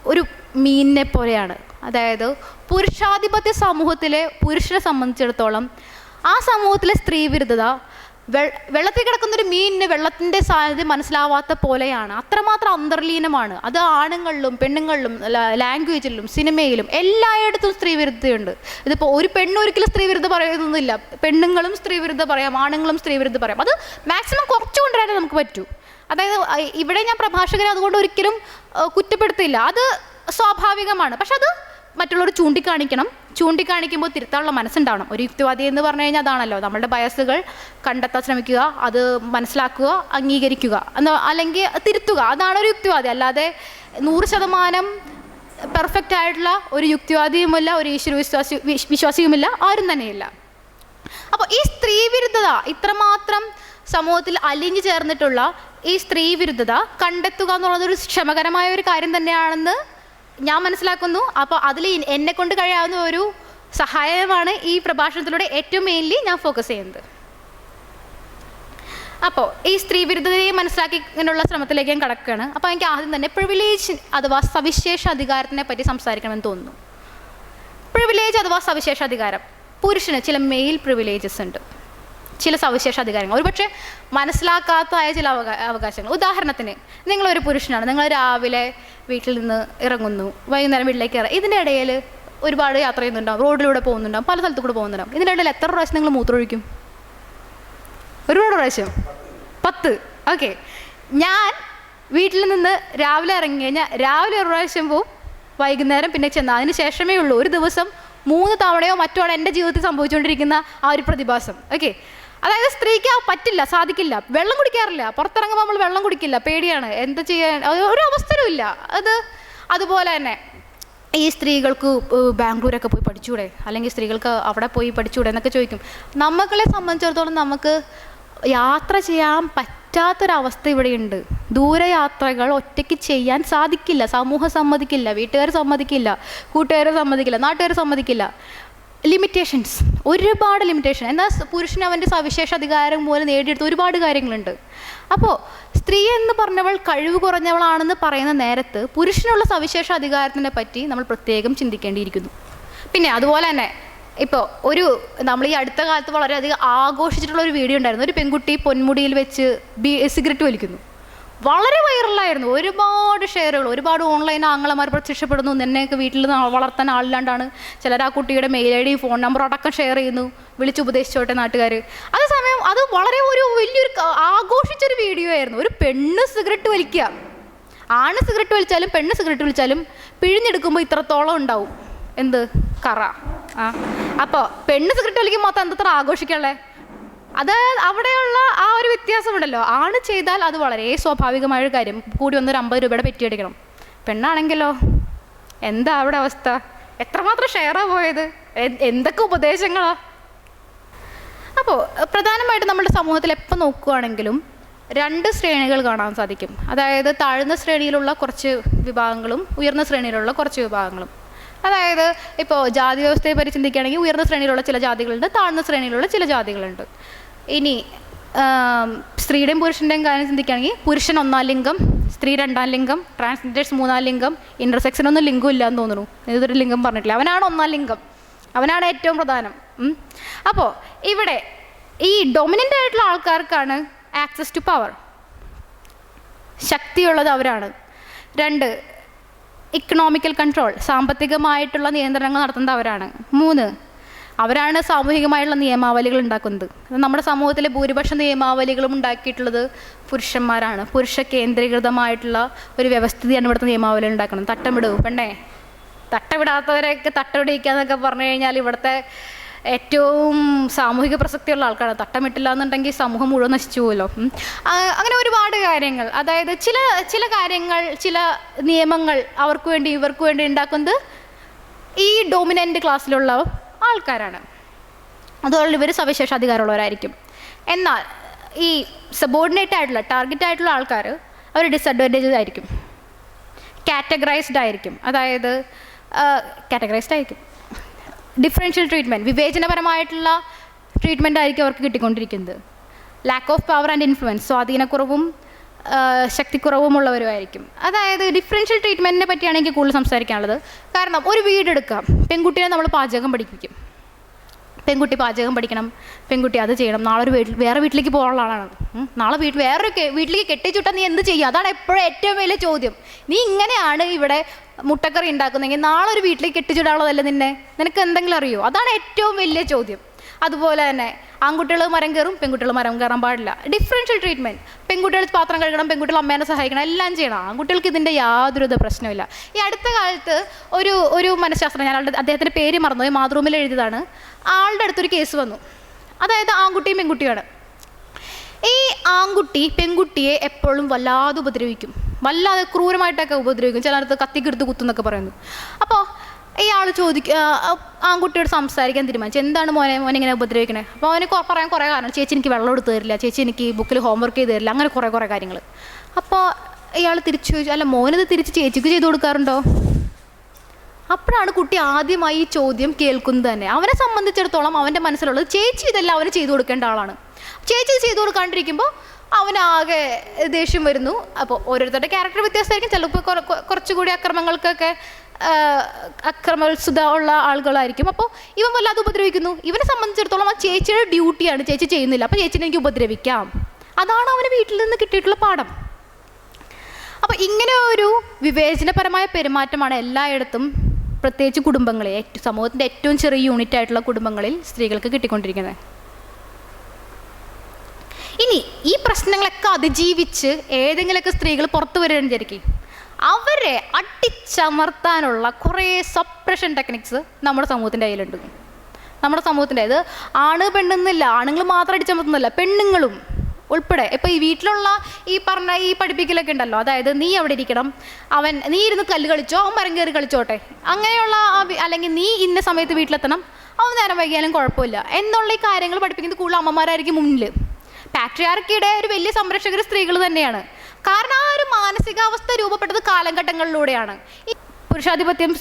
ഒരു മീനിനെ പോലെയാണ്. അതായത് പുരുഷാധിപത്യ സമൂഹത്തിലെ പുരുഷനെ സംബന്ധിച്ചിടത്തോളം ആ സമൂഹത്തിലെ സ്ത്രീവിരുദ്ധത വെള്ളത്തിൽ കിടക്കുന്നൊരു മീനിന് വെള്ളത്തിൻ്റെ സാന്നിധ്യം മനസ്സിലാവാത്ത പോലെയാണ്. അത്രമാത്രം അന്തർലീനമാണ്. അത് ആണുങ്ങളിലും പെണ്ണുങ്ങളിലും ലാംഗ്വേജിലും സിനിമയിലും എല്ലായിടത്തും സ്ത്രീവിരുദ്ധതയുണ്ട്. ഇതിപ്പോൾ ഒരു പെണ്ണൊരിക്കലും സ്ത്രീവിരുദ്ധ പറയുന്നൊന്നുമില്ല. പെണ്ണുങ്ങളും സ്ത്രീവിരുദ്ധ പറയാം, ആണുങ്ങളും സ്ത്രീവിരുദ്ധ പറയാം. അത് മാക്സിമം കുറച്ചു കൊണ്ടുവരാനേ നമുക്ക് പറ്റൂ. അതായത് ഇവിടെ ഞാൻ പ്രഭാഷകരെ അതുകൊണ്ട് ഒരിക്കലും കുറ്റപ്പെടുത്തില്ല, അത് സ്വാഭാവികമാണ്. പക്ഷെ അത് മറ്റുള്ളവർ ചൂണ്ടിക്കാണിക്കുമ്പോൾ തിരുത്താനുള്ള മനസ്സുണ്ടാവണം. ഒരു യുക്തിവാദി എന്ന് പറഞ്ഞു കഴിഞ്ഞാൽ അതാണല്ലോ, നമ്മളുടെ ബയസുകൾ കണ്ടെത്താൻ ശ്രമിക്കുക, അത് മനസ്സിലാക്കുക, അംഗീകരിക്കുക, അല്ലെങ്കിൽ തിരുത്തുക. അതാണ് ഒരു യുക്തിവാദി. അല്ലാതെ 100% പെർഫെക്റ്റ് ആയിട്ടുള്ള ഒരു യുക്തിവാദിയുമില്ല, ഒരു ഈശ്വര വിശ്വാസിയുമില്ല, ആരും തന്നെയില്ല. അപ്പോൾ ഈ സ്ത്രീ വിരുദ്ധത ഇത്രമാത്രം സമൂഹത്തിൽ അലിഞ്ഞു ചേർന്നിട്ടുള്ള ഈ സ്ത്രീ വിരുദ്ധത കണ്ടെത്തുക എന്നുള്ളതൊരു ക്ഷമകരമായ ഒരു കാര്യം തന്നെയാണെന്ന് ഞാൻ മനസ്സിലാക്കുന്നു. അപ്പോൾ അതിൽ എന്നെ കൊണ്ട് കഴിയാവുന്ന ഒരു സഹായമാണ് ഈ പ്രഭാഷണത്തിലൂടെ ഏറ്റവും മെയിൻലി ഞാൻ ഫോക്കസ് ചെയ്യുന്നത്. അപ്പോൾ ഈ സ്ത്രീ വിരുദ്ധതയെ മനസ്സിലാക്കിയുള്ള ശ്രമത്തിലേക്ക് ഞാൻ കടക്കുകയാണ്. അപ്പോൾ എനിക്ക് ആദ്യം തന്നെ പ്രിവിലേജ് അഥവാ സവിശേഷ അധികാരത്തിനെ പറ്റി സംസാരിക്കണമെന്ന് തോന്നുന്നു. പ്രിവിലേജ് അഥവാ സവിശേഷ അധികാരം, പുരുഷന് ചില മെയിൽ പ്രിവിലേജസ് ഉണ്ട്, ചില സവിശേഷ അധികാരങ്ങൾ, ഒരുപക്ഷെ മനസ്സിലാക്കാത്തതായ ചില അവകാശങ്ങൾ. ഉദാഹരണത്തിന്, നിങ്ങളൊരു പുരുഷനാണ്, നിങ്ങൾ രാവിലെ വീട്ടിൽ നിന്ന് ഇറങ്ങുന്നു, വൈകുന്നേരം വീട്ടിലേക്ക് ഇറങ്ങും. ഇതിൻ്റെ ഇടയിൽ ഒരുപാട് യാത്ര ചെയ്യുന്നുണ്ടാവും, റോഡിലൂടെ പോകുന്നുണ്ടാവും, പല സ്ഥലത്തു കൂടെ പോകുന്നുണ്ടാവും. ഇതിൻ്റെ ഇടയിൽ എത്ര പ്രാവശ്യം നിങ്ങൾ മൂത്രമൊഴിക്കും? ഒരുപാട് പ്രാവശ്യം, 10. ഓക്കെ, ഞാൻ വീട്ടിൽ നിന്ന് രാവിലെ ഇറങ്ങി കഴിഞ്ഞാൽ രാവിലെ ഒരു പ്രാവശ്യം പോവും, വൈകുന്നേരം പിന്നെ ചെന്നാൽ അതിന് ശേഷമേ ഉള്ളൂ ഒരു ദിവസം 3 തവണയോ മറ്റോ ആണ് എൻ്റെ ജീവിതത്തിൽ സംഭവിച്ചുകൊണ്ടിരിക്കുന്ന ആ ഒരു പ്രതിഭാസം. ഓക്കെ, അതായത് സ്ത്രീക്ക് പറ്റില്ല, സാധിക്കില്ല, വെള്ളം കുടിക്കാറില്ല, പുറത്തിറങ്ങുമ്പോൾ നമ്മൾ വെള്ളം കുടിക്കില്ല, പേടിയാണ്, എന്താ ചെയ്യാൻ, ഒരു അവസരമില്ല. അതുപോലെ തന്നെ ഈ സ്ത്രീകൾക്ക് ബാംഗ്ലൂരൊക്കെ പോയി പഠിച്ചുകൂടെ, അല്ലെങ്കിൽ സ്ത്രീകൾക്ക് അവിടെ പോയി പഠിച്ചുകൂടെ എന്നൊക്കെ ചോദിക്കും. നമ്മളെ സംബന്ധിച്ചിടത്തോളം നമുക്ക് യാത്ര ചെയ്യാൻ പറ്റാത്തൊരവസ്ഥ ഇവിടെയുണ്ട്. ദൂരയാത്രകൾ ഒറ്റയ്ക്ക് ചെയ്യാൻ സാധിക്കില്ല, സമൂഹം സമ്മതിക്കില്ല, വീട്ടുകാർ സമ്മതിക്കില്ല, കൂട്ടുകാർ സമ്മതിക്കില്ല, നാട്ടുകാർ സമ്മതിക്കില്ല. ലിമിറ്റേഷൻസ്, ഒരുപാട് ലിമിറ്റേഷൻ. എന്നാൽ പുരുഷന് അവൻ്റെ സവിശേഷ അധികാരം പോലെ നേടിയെടുത്ത ഒരുപാട് കാര്യങ്ങളുണ്ട്. അപ്പോൾ സ്ത്രീ എന്ന് പറഞ്ഞവൾ കഴിവ് കുറഞ്ഞവളാണെന്ന് പറയുന്ന നേരത്ത് പുരുഷനുള്ള സവിശേഷ അധികാരത്തിനെ പറ്റി നമ്മൾ പ്രത്യേകം ചിന്തിക്കേണ്ടിയിരിക്കുന്നു. പിന്നെ അതുപോലെ തന്നെ ഇപ്പോൾ നമ്മൾ ഈ അടുത്ത കാലത്ത് വളരെയധികം ആഘോഷിച്ചിട്ടുള്ള ഒരു വീഡിയോ ഉണ്ടായിരുന്നു. ഒരു പെൺകുട്ടി പൊന്മുടിയിൽ വെച്ച് സിഗരറ്റ് വലിക്കുന്നു. വളരെ വൈറലായിരുന്നു, ഒരുപാട് ഷെയറുകൾ, ഒരുപാട് ഓൺലൈൻ ആങ്ങളമാർ പ്രത്യക്ഷപ്പെടുന്നു. എന്നെയൊക്കെ വീട്ടിൽ വളർത്താൻ ആളില്ലാണ്ടാണ്, ചിലർ ആ കുട്ടിയുടെ mail I D phone number അടക്കം ഷെയർ ചെയ്യുന്നു, വിളിച്ചുപദേശിച്ചോട്ടെ നാട്ടുകാർ. അതേസമയം അത് വളരെ വലിയൊരു ആഘോഷിച്ചൊരു വീഡിയോ ആയിരുന്നു. ഒരു പെണ്ണ് സിഗരറ്റ് വലിക്കുക, ആണ് സിഗരറ്റ് വലിച്ചാലും പെണ്ണ് സിഗരറ്റ് വലിച്ചാലും പിഴിഞ്ഞെടുക്കുമ്പോൾ ഇത്രത്തോളം ഉണ്ടാവും എന്ത് കറ. അപ്പോൾ പെണ്ണ് സിഗരറ്റ് വലിക്കുമ്പോൾ മാത്രം എന്തത്ര ആഘോഷിക്കാനുള്ളത്? അത് അവിടെയുള്ള ആ ഒരു വ്യത്യാസമുണ്ടല്ലോ. ആണ് ചെയ്താൽ അത് വളരെ സ്വാഭാവികമായൊരു കാര്യം, കൂടി വന്നൊരു 50 രൂപയുടെ പെറ്റി അടിക്കണം. പെണ്ണാണെങ്കിലോ എന്താ അവിടെ അവസ്ഥ? എത്രമാത്രം ഷെയറാ പോയത്, എന്തൊക്കെ ഉപദേശങ്ങളാ. അപ്പോൾ പ്രധാനമായിട്ടും നമ്മുടെ സമൂഹത്തിൽ എപ്പോൾ നോക്കുകയാണെങ്കിലും 2 ശ്രേണികൾ കാണാൻ സാധിക്കും. അതായത് താഴ്ന്ന ശ്രേണിയിലുള്ള കുറച്ച് വിഭാഗങ്ങളും ഉയർന്ന ശ്രേണിയിലുള്ള കുറച്ച് വിഭാഗങ്ങളും. അതായത് ഇപ്പോൾ ജാതി വ്യവസ്ഥയെ പറ്റി ചിന്തിക്കുകയാണെങ്കിൽ ഉയർന്ന ശ്രേണിയിലുള്ള ചില ജാതികളുണ്ട്, താഴ്ന്ന ശ്രേണിയിലുള്ള ചില ജാതികളുണ്ട്. ഇനി സ്ത്രീയുടെയും പുരുഷൻ്റെയും കാര്യം ചിന്തിക്കുകയാണെങ്കിൽ പുരുഷൻ 1-ാം ലിംഗം, സ്ത്രീ 2-ാം ലിംഗം, ട്രാൻസ്ജെൻഡേഴ്സ് 3-ാം ലിംഗം, ഇൻ്റർസെക്ഷനൊന്നും ലിംഗം ഇല്ലയെന്ന് തോന്നുന്നു, ഇതൊരു ലിംഗം പറഞ്ഞിട്ടില്ല. അവനാണ് 1-ാം ലിംഗം, അവനാണ് ഏറ്റവും പ്രധാനം. അപ്പോൾ ഇവിടെ ഈ ഡൊമിനൻ്റ് ആയിട്ടുള്ള ആൾക്കാർക്കാണ് ആക്സസ് ടു പവർ, ശക്തിയുള്ളത് അവരാണ്. 2, ഇക്കണോമിക്കൽ കൺട്രോൾ, സാമ്പത്തികമായിട്ടുള്ള നിയന്ത്രണങ്ങൾ നടത്തുന്നത് അവരാണ്. 3, അവരാണ് സാമൂഹികമായിട്ടുള്ള നിയമാവലികൾ ഉണ്ടാക്കുന്നത്. നമ്മുടെ സമൂഹത്തിലെ ഭൂരിപക്ഷ നിയമാവലികളും ഉണ്ടാക്കിയിട്ടുള്ളത് പുരുഷന്മാരാണ്. പുരുഷ കേന്ദ്രീകൃതമായിട്ടുള്ള ഒരു വ്യവസ്ഥിതിയാണ് ഇവിടുത്തെ നിയമാവലികൾ ഉണ്ടാക്കുന്നത്. തട്ടം വിടൂ പെണ്ണേ, തട്ടവിടാത്തവരെയൊക്കെ തട്ടവിടിക്കുക എന്നൊക്കെ പറഞ്ഞു കഴിഞ്ഞാൽ ഇവിടുത്തെ ഏറ്റവും സാമൂഹിക പ്രസക്തിയുള്ള ആൾക്കാരാണ്. തട്ടമിട്ടില്ല എന്നുണ്ടെങ്കിൽ സമൂഹം മുഴുവൻ നശിച്ചു പോകുമല്ലോ. അങ്ങനെ ഒരുപാട് കാര്യങ്ങൾ, അതായത് ചില കാര്യങ്ങൾ, ചില നിയമങ്ങൾ അവർക്ക് വേണ്ടി ഇവർക്ക് വേണ്ടി ഉണ്ടാക്കുന്നത് ഈ ഡോമിനൻ്റ് ക്ലാസ്സിലുള്ള ആൾക്കാരാണ്. അതുകൊണ്ട് ഇവർ സവിശേഷ അധികാരമുള്ളവരായിരിക്കും. എന്നാൽ ഈ സബോർഡിനേറ്റ് ആയിട്ടുള്ള ടാർഗറ്റ് ആയിട്ടുള്ള ആൾക്കാർ അവർ ഡിസഡ്വാൻറ്റേജസ് ആയിരിക്കും, കാറ്റഗറൈസ്ഡ് ആയിരിക്കും. അതായത് കാറ്റഗറൈസ്ഡ് ആയിരിക്കും, ഡിഫറൻഷ്യൽ ട്രീറ്റ്മെൻറ്റ്, വിവേചനപരമായിട്ടുള്ള ട്രീറ്റ്മെൻ്റ് ആയിരിക്കും അവർക്ക് കിട്ടിക്കൊണ്ടിരിക്കുന്നത്. Lack of power and influence, സ്വാധീനക്കുറവും ശക്തിക്കുറവുമുള്ളവരുമായിരിക്കും. അതായത് ഡിഫറൻഷ്യൽ ട്രീറ്റ്മെൻറ്റിനെ പറ്റിയാണ് എനിക്ക് കൂടുതൽ സംസാരിക്കാനുള്ളത്. കാരണം ഒരു വീടെടുക്കാം, പെൺകുട്ടിയെ നമ്മൾ പാചകം പഠിപ്പിക്കും, പെൺകുട്ടി പാചകം പഠിക്കണം, പെൺകുട്ടി അത് ചെയ്യണം, നാളെ വേറെ വീട്ടിലേക്ക് പോകാനുള്ള ആളാണ്, നാളെ വേറൊരു വീട്ടിലേക്ക് കെട്ടിച്ചുട്ടാൽ നീ എന്ത് ചെയ്യും? അതാണ് എപ്പോഴും ഏറ്റവും വലിയ ചോദ്യം. നീ ഇങ്ങനെയാണ് ഇവിടെ മുട്ടക്കറി ഉണ്ടാക്കുന്നതെങ്കിൽ നാളെ ഒരു വീട്ടിലേക്ക് കെട്ടിച്ചുടാനുള്ളതല്ലേ നിനക്ക് എന്തെങ്കിലും അറിയോ? അതാണ് ഏറ്റവും വലിയ ചോദ്യം. അതുപോലെ തന്നെ ആൺകുട്ടികൾ മരം കയറും, പെൺകുട്ടികൾ മരം കയറാൻ പാടില്ല. Differential treatment. പെൺകുട്ടികൾ പാത്രം കഴുകണം, പെൺകുട്ടികൾ അമ്മേനെ സഹായിക്കണം, എല്ലാം ചെയ്യണം. ആൺകുട്ടികൾക്ക് ഇതിൻ്റെ യാതൊരു പ്രശ്നമില്ല. ഈ അടുത്ത കാലത്ത് ഒരു മനഃശാസ്ത്രം, ഞാൻ അദ്ദേഹത്തിൻ്റെ പേര് മറന്നുപോയി, മാതൃഭൂമിയിൽ എഴുതിയതാണ്. ആളുടെ അടുത്തൊരു കേസ് വന്നു. അതായത് ആൺകുട്ടിയും പെൺകുട്ടിയാണ്. ഈ ആൺകുട്ടി പെൺകുട്ടിയെ എപ്പോഴും വല്ലാതെ ഉപദ്രവിക്കും, വല്ലാതെ ക്രൂരമായിട്ടൊക്കെ ഉപദ്രവിക്കും. ചിലടത്ത് കത്തിക്കെടുത്ത് കുത്തുന്നൊക്കെ പറയുന്നു. അപ്പോൾ ഇയാൾ ആൺകുട്ടിയോട് സംസാരിക്കാൻ തീരുമാനിച്ചു, എന്താണ് മോനെ ഇങ്ങനെ ഉപദ്രവിക്കണേ? അപ്പോൾ അവന് പറയാൻ കുറേ കാരണം, ചേച്ചി എനിക്ക് വെള്ളം എടുത്ത് തരില്ല, ചേച്ചി എനിക്ക് ബുക്കിൽ ഹോംവർക്ക് ചെയ്ത് തരില്ല, അങ്ങനെ കുറേ കാര്യങ്ങൾ. അപ്പോൾ ഇയാൾ തിരിച്ചു ചോദിച്ചു, അല്ല മോനത് തിരിച്ച് ചേച്ചിക്ക് ചെയ്ത് കൊടുക്കാറുണ്ടോ? അപ്പോഴാണ് കുട്ടി ആദ്യമായി ഈ ചോദ്യം കേൾക്കുന്നത് തന്നെ. അവനെ സംബന്ധിച്ചിടത്തോളം അവൻ്റെ മനസ്സിലുള്ളത് ചേച്ചി ഇതെല്ലാം അവന് ചെയ്തു കൊടുക്കേണ്ട ആളാണ്. ചേച്ചി ചെയ്തു കൊടുക്കാണ്ടിരിക്കുമ്പോൾ അവനാകെ ദേഷ്യം വരുന്നു. അപ്പോൾ ഓരോരുത്തരുടെ ക്യാരക്ടർ വ്യത്യാസമായിരിക്കും. ചിലപ്പോൾ കുറച്ചുകൂടി അക്രമോത്സുത ഉള്ള ആളുകളായിരിക്കും. അപ്പോൾ ഇവൻ വല്ലാതെ ഉപദ്രവിക്കുന്നു. ഇവനെ സംബന്ധിച്ചിടത്തോളം ആ ചേച്ചിയുടെ ഡ്യൂട്ടിയാണ്, ചേച്ചി ചെയ്യുന്നില്ല, അപ്പോൾ ചേച്ചിനെ എനിക്ക് ഉപദ്രവിക്കാം. അതാണ് അവന് വീട്ടിൽ നിന്ന് കിട്ടിയിട്ടുള്ള പാഠം. അപ്പോൾ ഇങ്ങനെ ഒരു വിവേചനപരമായ പെരുമാറ്റമാണ് എല്ലായിടത്തും, പ്രത്യേകിച്ച് കുടുംബങ്ങളെ, സമൂഹത്തിൻ്റെ ഏറ്റവും ചെറിയ യൂണിറ്റ് ആയിട്ടുള്ള കുടുംബങ്ങളിൽ സ്ത്രീകൾക്ക് കിട്ടിക്കൊണ്ടിരിക്കുന്നത്. ഇനി ഈ പ്രശ്നങ്ങളൊക്കെ അതിജീവിച്ച് ഏതെങ്കിലുമൊക്കെ സ്ത്രീകൾ പുറത്തു വരികയെന്ന് വിചാരിക്കും, അവരെ അടിച്ചമർത്താനുള്ള കുറേ സപ്രഷൻ ടെക്നിക്സ് നമ്മുടെ സമൂഹത്തിൻ്റെ കയ്യിലുണ്ട്. നമ്മുടെ സമൂഹത്തിൻ്റെ ഇത് ആണ് പെണ്ണെന്നില്ല, ആണുങ്ങൾ മാത്രം അടിച്ചമർത്തുന്നില്ല, പെണ്ണുങ്ങളും ഉൾപ്പെടെ. ഇപ്പോൾ ഈ വീട്ടിലുള്ള ഈ പഠിപ്പിക്കലൊക്കെ ഉണ്ടല്ലോ, അതായത് നീ അവിടെ ഇരിക്കണം, നീ ഇരുന്ന് കല്ല് കളിച്ചോ, അവൻ മരം കയറി കളിച്ചോട്ടെ, അങ്ങനെയുള്ള, അല്ലെങ്കിൽ നീ ഇന്ന സമയത്ത് വീട്ടിലെത്തണം, അവൻ നേരം വൈകിയാലും കുഴപ്പമില്ല എന്നുള്ള ഈ കാര്യങ്ങൾ പഠിപ്പിക്കുന്നത് കൂടുതൽ അമ്മമാരായിരിക്കും മുന്നിൽ. പാട്രിയാർക്കിയുടെ ഒരു വലിയ സംരക്ഷകർ സ്ത്രീകൾ തന്നെയാണ്. കാരണം ആ ഒരു മാനസികാവസ്ഥ രൂപപ്പെട്ടത് കാലഘട്ടങ്ങളിലൂടെയാണ്. ഈ പുരുഷാധിപത്യം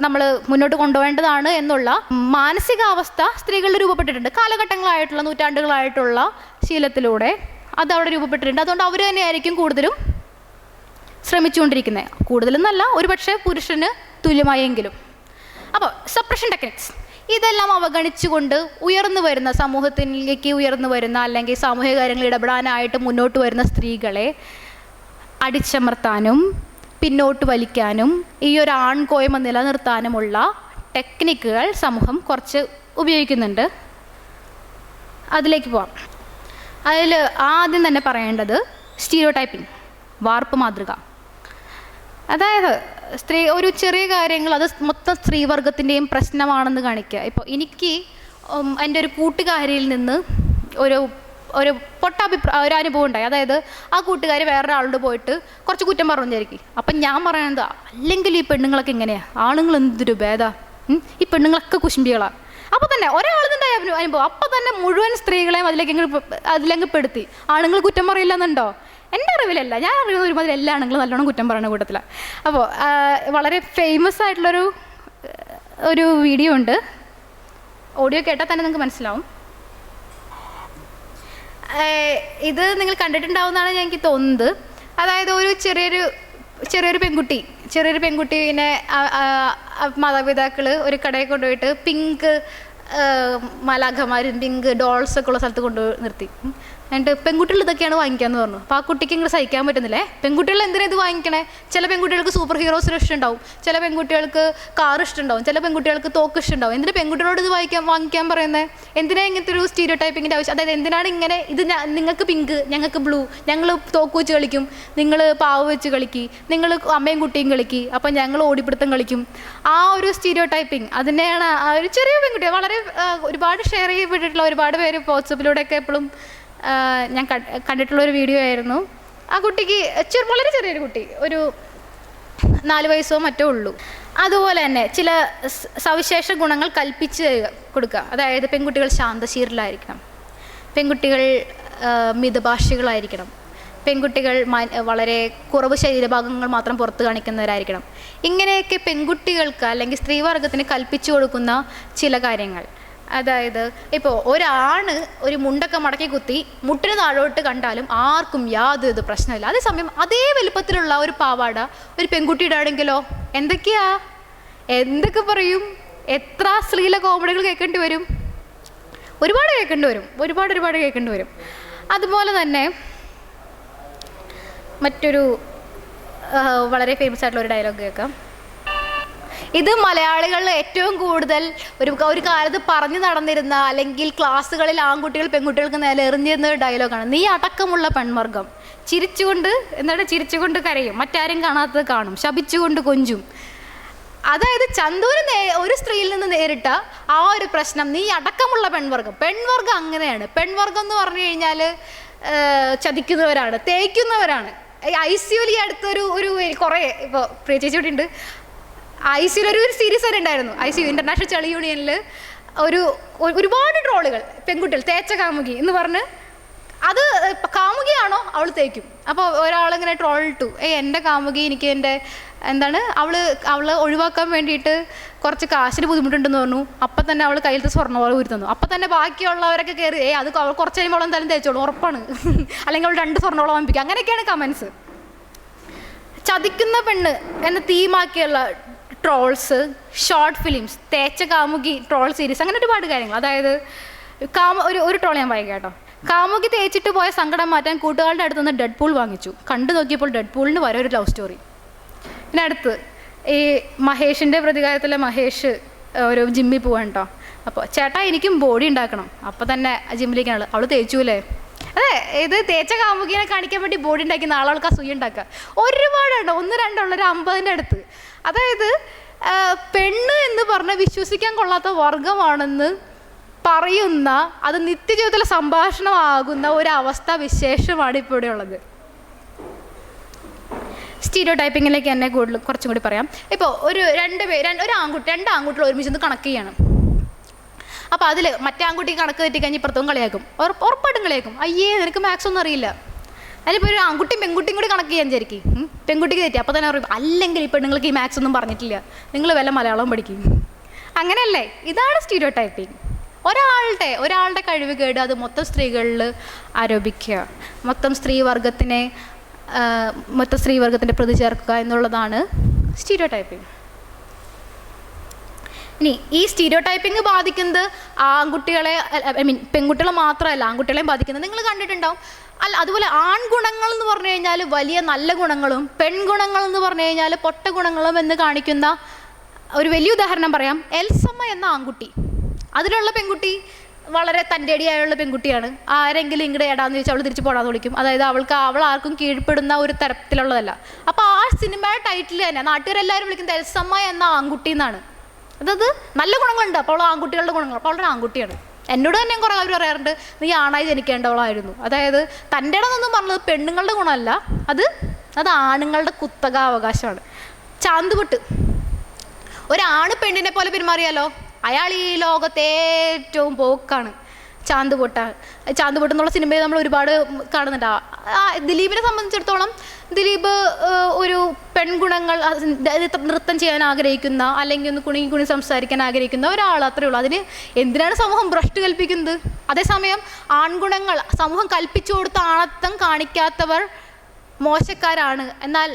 നമ്മൾ മുന്നോട്ട് കൊണ്ടുപോകേണ്ടതാണ് എന്നുള്ള മാനസികാവസ്ഥ സ്ത്രീകളിൽ രൂപപ്പെട്ടിട്ടുണ്ട്. കാലഘട്ടങ്ങളായിട്ടുള്ള, നൂറ്റാണ്ടുകളായിട്ടുള്ള ശീലത്തിലൂടെ അതവിടെ രൂപപ്പെട്ടിട്ടുണ്ട്. അതുകൊണ്ട് അവർ തന്നെയായിരിക്കും കൂടുതലും ശ്രമിച്ചുകൊണ്ടിരിക്കുന്നത്. കൂടുതലെന്നല്ല, ഒരു പക്ഷേ പുരുഷന് തുല്യമായെങ്കിലും. അപ്പോൾ സപ്രഷൻ ടെക്നിക്സ് ഇതെല്ലാം അവഗണിച്ചുകൊണ്ട് ഉയർന്നു വരുന്ന, സമൂഹത്തിലേക്ക് ഉയർന്നു വരുന്ന, അല്ലെങ്കിൽ സാമൂഹിക കാര്യങ്ങളിൽ ഇടപെടാനായിട്ട് മുന്നോട്ട് വരുന്ന സ്ത്രീകളെ അടിച്ചമർത്താനും പിന്നോട്ട് വലിക്കാനും ഈ ഒരു ആൺകോയ്മ നിലനിർത്താനുമുള്ള ടെക്നിക്കുകൾ സമൂഹം കുറച്ച് ഉപയോഗിക്കുന്നുണ്ട്. അതിലേക്ക് പോവാം. അതിൽ ആദ്യം തന്നെ പറയേണ്ടത് സ്റ്റീരിയോടൈപ്പിംഗ്, വാർപ്പ് മാതൃക. അതായത് ഒരു ചെറിയ കാര്യങ്ങൾ അത് മൊത്തം സ്ത്രീവർഗത്തിൻ്റെയും പ്രശ്നമാണെന്ന് കാണിക്കുക. ഇപ്പോൾ എനിക്ക് എൻ്റെ ഒരു കൂട്ടുകാരിയിൽ നിന്ന് ഒരു ഒരു അനുഭവം ഉണ്ടായി. അതായത് ആ കൂട്ടുകാരി വേറൊരാളോട് പോയിട്ട് കുറച്ച് കുറ്റം പറഞ്ഞിരിക്കും. അപ്പം ഞാൻ പറയുന്നത്, അല്ലെങ്കിൽ ഈ പെണ്ണുങ്ങളൊക്കെ ഇങ്ങനെയാണ്, ആണുങ്ങൾ എന്തൊരു ഭേദാ, ഈ പെണ്ണുങ്ങളൊക്കെ കുശുംബികളാണ്. അപ്പോൾ തന്നെ ഒരാളിതുണ്ടായ അനുഭവം അപ്പം തന്നെ മുഴുവൻ സ്ത്രീകളെയും അതിലേക്ക് പെടുത്തി. ആണുങ്ങൾ കുറ്റം പറയില്ല എന്നുണ്ടോ? എൻ്റെ അറിവിലല്ല, ഞാൻ അറിയുന്ന ഒരുമാതിരി എല്ലാ ആണുങ്ങളും നല്ലോണം കുറ്റം പറയുന്ന കൂട്ടത്തിലാണ്. അപ്പോൾ വളരെ ഫേമസ് ആയിട്ടുള്ളൊരു വീഡിയോ ഉണ്ട്, ഓഡിയോ കേട്ടാൽ തന്നെ നിങ്ങൾക്ക് മനസ്സിലാവും. ഇത് നിങ്ങൾ കണ്ടിട്ടുണ്ടാവുമെന്നാണ് എനിക്ക് തോന്നുന്നത്. അതായത് ഒരു ചെറിയൊരു പെൺകുട്ടീനെ മാതാപിതാക്കൾ ഒരു കടയിൽ കൊണ്ടുപോയിട്ട് പിങ്ക് മാലാഖമാരും പിങ്ക് ഡോൾസൊക്കെ ഉള്ള സ്ഥലത്ത് കൊണ്ടുപോയി നിർത്തി. എന്നിട്ട് പെൺകുട്ടികൾ ഇതൊക്കെയാണ് വാങ്ങിക്കാമെന്ന് പറഞ്ഞു. അപ്പോൾ ആ കുട്ടിക്ക് ഇങ്ങനെ സഹിക്കാൻ പറ്റുന്നില്ലേ, പെൺകുട്ടികൾ എന്തിനാ ഇത് വാങ്ങിക്കണേ? ചില പെൺകുട്ടികൾക്ക് സൂപ്പർ ഹീറോസിന് ഇഷ്ടമുണ്ടാവും, ചില പെൺകുട്ടികൾക്ക് കാർ ഇഷ്ടമുണ്ടാവും, ചില പെൺകുട്ടികൾക്ക് തോക്ക് ഇഷ്ടമുണ്ടാവും. എന്തിനാ പെൺകുട്ടികളോട് ഇത് വാങ്ങിക്കാൻ പറയുന്നത്? എന്തിനാ ഇങ്ങനത്തെ ഒരു സ്റ്റീരിയോ ടൈപ്പിങ്ങിൻ്റെ ആവശ്യം? അതായത് എന്തിനാണ് ഇങ്ങനെ ഇത് നിങ്ങൾക്ക് പിങ്ക്, ഞങ്ങൾക്ക് ബ്ലൂ, ഞങ്ങൾ തോക്ക് വെച്ച് കളിക്കും, നിങ്ങൾ പാവ് വെച്ച് കളിക്കി, നിങ്ങൾ അമ്മയും കുട്ടിയും കളിക്കി, അപ്പം ഞങ്ങൾ ഓടിപ്പിടുത്തം കളിക്കും. ആ ഒരു സ്റ്റീരിയോ ടൈപ്പിംഗ് അതിനെയാണ് ആ ഒരു ചെറിയ പെൺകുട്ടി വളരെ ഒരുപാട് ഷെയർ ചെയ്യപ്പെട്ടിട്ടുള്ള ഒരുപാട് പേര് വാട്സപ്പിലൂടെയൊക്കെ എപ്പോഴും ഞാൻ കണ്ടിട്ടുള്ളൊരു വീഡിയോ ആയിരുന്നു. ആ കുട്ടിക്ക് വളരെ ചെറിയൊരു കുട്ടി, ഒരു 4 വയസ്സോ മറ്റോ ഉള്ളൂ. അതുപോലെ തന്നെ ചില സവിശേഷ ഗുണങ്ങൾ കൽപ്പിച്ച് കൊടുക്കുക. അതായത് പെൺകുട്ടികൾ ശാന്തശീലരായിരിക്കണം, പെൺകുട്ടികൾ മിതഭാഷികളായിരിക്കണം, പെൺകുട്ടികൾ വളരെ കുറവ് ശരീരഭാഗങ്ങൾ മാത്രം പുറത്ത് കാണിക്കുന്നവരായിരിക്കണം. ഇങ്ങനെയൊക്കെ പെൺകുട്ടികൾക്ക് അല്ലെങ്കിൽ സ്ത്രീവർഗത്തിന് കൽപ്പിച്ചു കൊടുക്കുന്ന ചില കാര്യങ്ങൾ. അതായത് ഇപ്പോൾ ഒരാണ് ഒരു മുണ്ടൊക്കെ മടക്കി കുത്തി മുട്ടിന് താഴോട്ട് കണ്ടാലും ആർക്കും യാതൊരു പ്രശ്നമില്ല. അതേസമയം അതേ വലുപ്പത്തിലുള്ള ഒരു പാവാട ഒരു പെൺകുട്ടിയുടെ ആണെങ്കിലോ എന്തൊക്കെ പറയും? എത്ര ശ്ലീല കോമഡികൾ കേൾക്കേണ്ടി വരും? ഒരുപാട് കേൾക്കേണ്ടി വരും. അതുപോലെ തന്നെ മറ്റൊരു വളരെ ഫേമസ് ആയിട്ടുള്ള ഒരു ഡയലോഗ് കേൾക്കാം. ഇത് മലയാളികളിൽ ഏറ്റവും കൂടുതൽ ഒരു കാലത്ത് പറഞ്ഞു നടന്നിരുന്ന, അല്ലെങ്കിൽ ക്ലാസ്സുകളിൽ ആൺകുട്ടികൾ പെൺകുട്ടികൾക്ക് നേരെ എറിഞ്ഞിരുന്ന ഒരു ഡയലോഗാണ്, നീ അടക്കമുള്ള പെൺവർഗം. ചിരിച്ചുകൊണ്ട് കരയും, മറ്റാരും കാണാത്തത് കാണും, ശപിച്ചുകൊണ്ട് കൊഞ്ചും. അതായത് ചന്തുവിന് ഒരു സ്ത്രീയിൽ നിന്ന് നേരിട്ട ആ ഒരു പ്രശ്നം, നീ അടക്കമുള്ള പെൺവർഗം അങ്ങനെയാണ്. പെൺവർഗം എന്ന് പറഞ്ഞു കഴിഞ്ഞാൽ ചതിക്കുന്നവരാണ്, തേക്കുന്നവരാണ്. ICUവിൽ ഈ അടുത്തൊരു കുറേ ഇപ്പോൾ പ്രിയ ചേച്ചി ഇവിടെ ഉണ്ട്, ICUവിൽ ഒരു സീരീസ് വരെ ഉണ്ടായിരുന്നു. ICU ഇന്റർനാഷണൽ ചളി യൂണിയനിൽ ഒരുപാട് ട്രോളുകൾ, പെൺകുട്ടികൾ തേച്ച കാമുകി എന്ന് പറഞ്ഞ്, അത് കാമുകിയാണോ അവൾ തേക്കും. അപ്പോൾ ഒരാളിങ്ങനെ ട്രോൾ ഇട്ടു, എൻ്റെ കാമുകി എനിക്ക് അവള് ഒഴിവാക്കാൻ വേണ്ടിയിട്ട് കുറച്ച് കാശിന് ബുദ്ധിമുട്ടുണ്ടെന്ന് പറഞ്ഞു. അപ്പം തന്നെ അവൾ കയ്യിലത്തെ സ്വർണ്ണ ഊരി തന്നു. അപ്പം തന്നെ ബാക്കിയുള്ളവരൊക്കെ കയറി അത് അവൾ കുറച്ച് കഴിയുമ്പോൾ എന്തായാലും തേച്ചോളൂ, ഉറപ്പാണ്, അല്ലെങ്കിൽ അവൾ 2 സ്വർണ്ണോളം വാങ്ങിപ്പിക്കുക. അങ്ങനെയൊക്കെയാണ് കമൻസ്. ചതിക്കുന്ന പെണ്ണ് എന്ന തീമാക്കിയുള്ള ട്രോൾസ്, ഷോർട്ട് ഫിലിംസ്, തേച്ച കാമുകി ട്രോൾ സീരീസ്, അങ്ങനെ ഒരുപാട് കാര്യങ്ങൾ. അതായത് ഒരു ട്രോൾ ഞാൻ വായിക്കാം കേട്ടോ. കാമുകി തേച്ചിട്ട് പോയ സങ്കടം മാറ്റാൻ കൂട്ടുകാരുടെ അടുത്ത് നിന്ന് ഡെഡ്പൂൾ വാങ്ങിച്ചു. കണ്ടു നോക്കിയപ്പോൾ ഡെഡ്പൂളിന് വരെ ഒരു ലവ് സ്റ്റോറി. പിന്നെ അടുത്ത് ഈ മഹേഷിൻ്റെ പ്രതികാരത്തിലെ മഹേഷ് ഒരു ജിമ്മിൽ പോവാൻ കേട്ടോ. അപ്പോൾ ചേട്ടാ എനിക്കും ബോഡി ഉണ്ടാക്കണം. അപ്പോൾ തന്നെ ജിമ്മിലേക്കാണ് അവൾ തേച്ചൂലേ. അതെ, ഇത് തേച്ച കാമുകിനെ കാണിക്കാൻ വേണ്ടി ബോഡി ഉണ്ടാക്കി നാളെ അവൾക്ക് അസൂയ ഉണ്ടാക്കുക. ഒരുപാടുണ്ടോ, 1, 2 ഉള്ള ഒരു 50ൻ്റെ അടുത്ത്. അതായത് പെണ്ണ് എന്ന് പറഞ്ഞാൽ വിശ്വസിക്കാൻ കൊള്ളാത്ത വർഗമാണെന്ന് പറയുന്ന, അത് നിത്യജീവിതത്തിലെ സംഭാഷണമാകുന്ന ഒരു അവസ്ഥ വിശേഷമാണ് ഇപ്പോൾ ഇവിടെ ഉള്ളത്. സ്റ്റീരിയോ ടൈപ്പിങ്ങിലേക്ക് എന്നെ കുറച്ചും കൂടി പറയാം. ഇപ്പോൾ ഒരു രണ്ട് ആൺകുട്ടികൾ ഒരുമിച്ച് നിന്ന് കണക്ക് ചെയ്യണം. അപ്പോൾ അതിൽ മറ്റേ ആൺകുട്ടി കണക്ക് തെറ്റിക്കഴിഞ്ഞ് ഇപ്പുറത്തും കളിയാക്കും, ഉറപ്പായിട്ടും കളിയാക്കും. അയ്യേ നിനക്ക് മാത്സ് ഒന്നും അറിയില്ല. അതിനിപ്പോൾ ഒരു ആൺകുട്ടിയും പെൺകുട്ടിയും കൂടി കണക്ക് ചെയ്യാൻ വിചാരിക്കും, പെൺകുട്ടിക്ക് തെറ്റി. അപ്പോൾ തന്നെ പറയും, അല്ലെങ്കിൽ ഈ പെണ്ണുങ്ങൾക്ക് ഈ മാത്സ് ഒന്നും പറഞ്ഞിട്ടില്ല, നിങ്ങൾ വല്ല മലയാളം പഠിക്കും. അങ്ങനെയല്ലേ? ഇതാണ് സ്റ്റീരിയോ ടൈപ്പിങ്. ഒരാളുടെ കഴിവ് കേട് അത് മൊത്തം സ്ത്രീകളിൽ ആരോപിക്കുക, മൊത്തം സ്ത്രീവർഗത്തിൻ്റെ പ്രതി ചേർക്കുക എന്നുള്ളതാണ് സ്റ്റീരിയോ ടൈപ്പിംഗ്. ഇനി ഈ സ്റ്റീരിയോ ടൈപ്പിംഗ് ബാധിക്കുന്നത് ആൺകുട്ടികളെ, പെൺകുട്ടികളെ മാത്രമല്ല, ആൺകുട്ടികളെയും ബാധിക്കുന്നത് നിങ്ങൾ കണ്ടിട്ടുണ്ടാവും. അതുപോലെ ആൺഗുണങ്ങൾ എന്ന് പറഞ്ഞു കഴിഞ്ഞാൽ വലിയ നല്ല ഗുണങ്ങളും, പെൺഗുണങ്ങൾ എന്ന് പറഞ്ഞു കഴിഞ്ഞാൽ പൊട്ട ഗുണങ്ങളും എന്ന് കാണിക്കുന്ന ഒരു വലിയ ഉദാഹരണം പറയാം. എൽസമ്മ എന്ന ആൺകുട്ടി, അതിലുള്ള പെൺകുട്ടി വളരെ തൻ്റെടിയായുള്ള പെൺകുട്ടിയാണ്. ആരെങ്കിലും ഇങ്ങോട്ട് ഏടാന്ന് ചോദിച്ചാൽ അവൾ തിരിച്ച് പോടാന്ന് വിളിക്കും. അതായത് അവൾ ആർക്കും കീഴ്പ്പെടുന്ന ഒരു തരത്തിലുള്ളതല്ല. അപ്പോൾ ആ സിനിമയുടെ ടൈറ്റിൽ തന്നെ നാട്ടുകാരെല്ലാവരും വിളിക്കുന്നത് എൽസമ്മ എന്ന ആൺകുട്ടി എന്നാണ്. അതായത് നല്ല ഗുണങ്ങളുണ്ട്, അപ്പോൾ ആൺകുട്ടികളുടെ ഗുണങ്ങൾ. അപ്പോൾ അവളൊരു ആൺകുട്ടിയാണ്. എന്നോട് തന്നെ കുറേ അവർ പറയാറുണ്ട്, നീ ആണായി ജനിക്കേണ്ടവളായിരുന്നു. അതായത് തൻ്റെ ഇടമെന്നൊന്നും പറഞ്ഞത് പെണ്ണുങ്ങളുടെ ഗുണമല്ല, അത് ആണുങ്ങളുടെ കുത്തകാവകാശമാണ്. ചാന്തുപൊട്ട്, ഒരാണ് പെണ്ണിനെ പോലെ പെരുമാറിയാലോ അയാൾ ഈ ലോകത്തെ ഏറ്റവും പോക്കാണ്. ചാന്തുപൊട്ട് എന്നുള്ള സിനിമയിൽ നമ്മൾ ഒരുപാട് കാണുന്നുണ്ട്. ദിലീപിനെ സംബന്ധിച്ചിടത്തോളം ദിലീപ് ഒരു പെൺഗുണങ്ങൾ, നൃത്തം ചെയ്യാൻ ആഗ്രഹിക്കുന്ന, അല്ലെങ്കിൽ ഒന്ന് കുണി സംസാരിക്കാൻ ആഗ്രഹിക്കുന്ന ഒരാൾ, അത്രയേ ഉള്ളൂ. അതിന് എന്തിനാണ് സമൂഹം ഭ്രഷ്ട് കൽപ്പിക്കുന്നത്? അതേസമയം ആൺഗുണങ്ങൾ സമൂഹം കൽപ്പിച്ചു കൊടുത്ത ആണത്തം കാണിക്കാത്തവർ മോശക്കാരാണ്. എന്നാൽ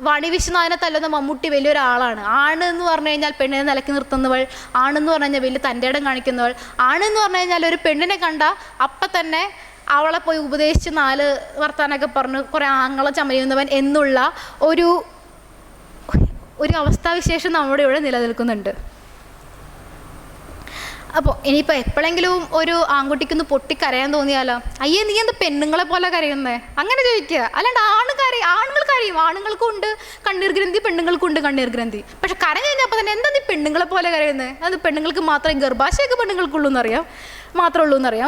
വാണി വിശ്വനാഥനെ തല്ലുന്ന മമ്മൂട്ടി വലിയൊരാളാണ്. ആണ് എന്ന് പറഞ്ഞു കഴിഞ്ഞാൽ പെണ്ണിനെ നിലക്കി നിർത്തുന്നവൾ, ആണെന്ന് പറഞ്ഞു കഴിഞ്ഞാൽ വലിയ തൻ്റെ ഇടം കാണിക്കുന്നവൾ, ആണെന്ന് പറഞ്ഞു കഴിഞ്ഞാൽ ഒരു പെണ്ണിനെ കണ്ട അപ്പം തന്നെ അവളെ പോയി ഉപദേശിച്ച് 4 വർത്താനൊക്കെ പറഞ്ഞ് കുറേ ആങ്ങളെ ചമയുന്നവൻ എന്നുള്ള ഒരു അവസ്ഥാവിശേഷം നമ്മുടെ ഇവിടെ നിലനിൽക്കുന്നുണ്ട്. അപ്പോൾ ഇനിയിപ്പോൾ എപ്പോഴെങ്കിലും ഒരു ആൺകുട്ടിക്കൊന്ന് പൊട്ടിക്കരയാൻ തോന്നിയാലോ, അയ്യേ നീ എന്ത് പെണ്ണുങ്ങളെ പോലെ കരയുന്നേ, അങ്ങനെ ചോദിക്കുക. അല്ലാണ്ട് ആണുങ്ങൾ കരയും, ആണുങ്ങൾക്കും ഉണ്ട് കണ്ണീർ ഗ്രന്ഥി, പെണ്ണുങ്ങൾക്കും ഉണ്ട് കണ്ണീർ ഗ്രന്ഥി. പക്ഷെ കരഞ്ഞു കഴിഞ്ഞപ്പോൾ തന്നെ എന്താ നീ പെണ്ണുങ്ങളെ പോലെ കരയുന്നത്? അത് പെണ്ണുങ്ങൾക്ക് മാത്രമേ, ഗർഭാശയൊക്കെ പെണ്ണുങ്ങൾക്കുള്ളൂ എന്നറിയാം,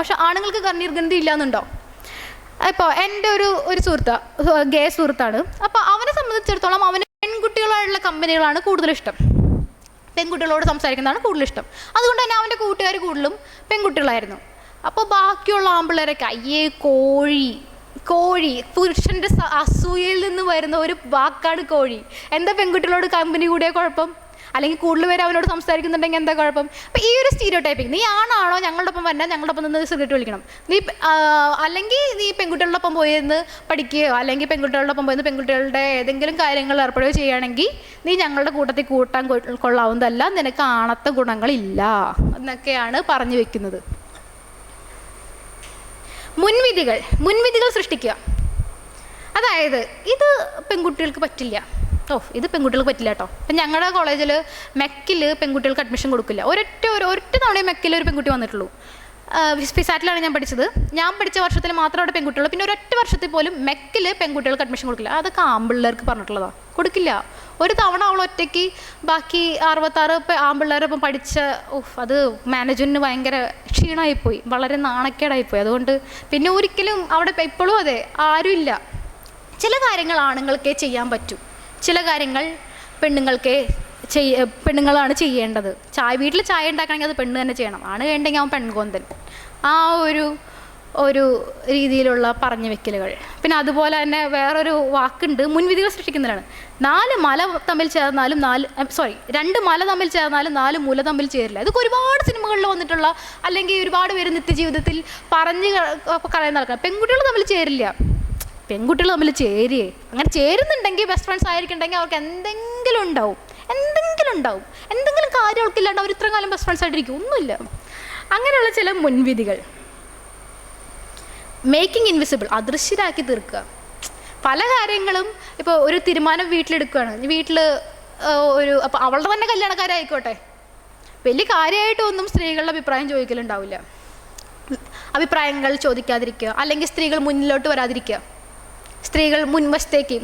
പക്ഷെ ആണുങ്ങൾക്ക് കണ്ണീർ ഗ്രന്ഥി ഇല്ലയെന്നുണ്ടോ? ഇപ്പോൾ എൻ്റെ ഒരു ഗേ സുഹൃത്താണ്. അപ്പോൾ അവനെ സംബന്ധിച്ചിടത്തോളം അവന് പെൺകുട്ടികളായിട്ടുള്ള കമ്പനികളാണ് കൂടുതലിഷ്ടം, പെൺകുട്ടികളോട് സംസാരിക്കുന്നതാണ് കൂടുതലിഷ്ടം. അതുകൊണ്ട് തന്നെ അവൻ്റെ കൂട്ടുകാർ കൂടുതലും പെൺകുട്ടികളായിരുന്നു. അപ്പോൾ ബാക്കിയുള്ള ആൺപിള്ളേരൊക്കെ അയ്യേ കോഴി പുരുഷൻ്റെ അസൂയയിൽ നിന്ന് വരുന്ന ഒരു വാക്കാണ് കോഴി. എന്താ പെൺകുട്ടികളോട് കമ്പനി കൂടിയ കുഴപ്പം? അല്ലെങ്കിൽ കൂടുതൽ പേര് അവനോട് സംസാരിക്കുന്നുണ്ടെങ്കിൽ എന്താ കുഴപ്പം? അപ്പോൾ ഈ ഒരു സ്റ്റീരിയോ ടൈപ്പിംഗ്, നീ ആണാണോ ഞങ്ങളുടെ ഒപ്പം വരണം, ഞങ്ങളുടെ ഒപ്പം നിന്ന് സിഗരറ്റ് വലിക്കണം, അല്ലെങ്കിൽ നീ പെൺകുട്ടികളുടെ ഒപ്പം പോയിരുന്ന് പഠിക്കുകയോ അല്ലെങ്കിൽ പെൺകുട്ടികളുടെ ഒപ്പം പോയിരുന്ന് പെൺകുട്ടികളുടെ ഏതെങ്കിലും കാര്യങ്ങൾ ഏർപ്പെടുകയോ ചെയ്യുകയാണെങ്കിൽ നീ ഞങ്ങളുടെ കൂട്ടത്തിൽ കൂട്ടാൻ കൊള്ളാവുന്നതല്ല, നിനക്ക് ആണത്ത ഗുണങ്ങളില്ല എന്നൊക്കെയാണ് പറഞ്ഞു വെക്കുന്നത്. മുൻവിധികൾ സൃഷ്ടിക്കുക. അതായത് ഇത് പെൺകുട്ടികൾക്ക് പറ്റില്ല, ഇത് പെൺകുട്ടികൾക്ക് പറ്റില്ല കേട്ടോ. ഇപ്പം ഞങ്ങളുടെ കോളേജിൽ മെക്കിൽ പെൺകുട്ടികൾക്ക് അഡ്മിഷൻ കൊടുക്കില്ല. ഒരൊറ്റ തവണയും മെക്കിൽ ഒരു പെൺകുട്ടി വന്നിട്ടുള്ളൂ. ഫിസാറ്റിലാണ് ഞാൻ പഠിച്ചത്. ഞാൻ പഠിച്ച വർഷത്തിൽ മാത്രം അവിടെ പെൺകുട്ടികൾ, പിന്നെ ഒരൊറ്റ വർഷത്തിൽ പോലും മെക്കിൽ പെൺകുട്ടികൾക്ക് അഡ്മിഷൻ കൊടുക്കില്ല. അതൊക്കെ ആമ്പിള്ളേർക്ക് പറഞ്ഞിട്ടുള്ളതാണ്, കൊടുക്കില്ല. ഒരു തവണ അവൾ ഒറ്റയ്ക്ക് ബാക്കി 66 ആമ്പിള്ളേരൊപ്പം പഠിച്ച അത് മാനേജ്മെൻറ്റിന് ഭയങ്കര ക്ഷീണമായിപ്പോയി, വളരെ നാണക്കേടായിപ്പോയി. അതുകൊണ്ട് പിന്നെ ഒരിക്കലും അവിടെ ഇപ്പോഴും അതെ ആരുമില്ല. ചില കാര്യങ്ങൾ ആണുങ്ങൾക്കേ ചെയ്യാൻ പറ്റൂ, ചില കാര്യങ്ങൾ പെണ്ണുങ്ങളാണ് ചെയ്യേണ്ടത്. വീട്ടിൽ ചായ ഉണ്ടാക്കണമെങ്കിൽ അത് പെണ്ണ് തന്നെ ചെയ്യണം. ആണ് വേണ്ടെങ്കിൽ അവൻ പെൺകൊന്തൻ. ആ ഒരു രീതിയിലുള്ള പറഞ്ഞു വെക്കലുകൾ. പിന്നെ അതുപോലെ തന്നെ വേറൊരു വാക്കുണ്ട്, മുൻവിധികൾ സൃഷ്ടിക്കുന്നതിലാണ്. 2 മല തമ്മിൽ ചേർന്നാലും 4 മൂല തമ്മിൽ ചേരില്ല. ഇതൊക്കെ ഒരുപാട് സിനിമകളിൽ വന്നിട്ടുള്ള, അല്ലെങ്കിൽ ഒരുപാട് പേര് നിത്യജീവിതത്തിൽ പറഞ്ഞു കളയുന്ന ആൾക്കാർ. പെൺകുട്ടികൾ തമ്മിൽ ചേരില്ല. പെൺകുട്ടികൾ തമ്മിൽ ചേരുകയെ, അങ്ങനെ ചേരുന്നുണ്ടെങ്കിൽ ബെസ്റ്റ് ഫ്രണ്ട്സ് ആയിരിക്കുന്നുണ്ടെങ്കിൽ അവർക്ക് എന്തെങ്കിലും ഉണ്ടാവും. എന്തെങ്കിലും കാര്യം അവൾക്കില്ലാണ്ട് അവർ ഇത്രയും കാലം ബെസ്റ്റ് ഫ്രണ്ട്സ് ആയിട്ടിരിക്കും, ഒന്നുമില്ല. അങ്ങനെയുള്ള ചില മുൻവിധികൾ. മേക്കിംഗ് ഇൻവിസിബിൾ, അദൃശ്യരാക്കി തീർക്കുക. പല കാര്യങ്ങളും ഇപ്പോൾ ഒരു തീരുമാനം വീട്ടിലെടുക്കുകയാണ്, വീട്ടിൽ അപ്പോൾ അവളുടെ തന്നെ കല്യാണക്കാരായിക്കോട്ടെ, വലിയ കാര്യമായിട്ടൊന്നും സ്ത്രീകളുടെ അഭിപ്രായം ചോദിക്കലുണ്ടാവില്ല. അഭിപ്രായങ്ങൾ ചോദിക്കാതിരിക്കുക, അല്ലെങ്കിൽ സ്ത്രീകൾ മുന്നിലോട്ട് വരാതിരിക്കുക, സ്ത്രീകൾ മുൻവശത്തേക്ക്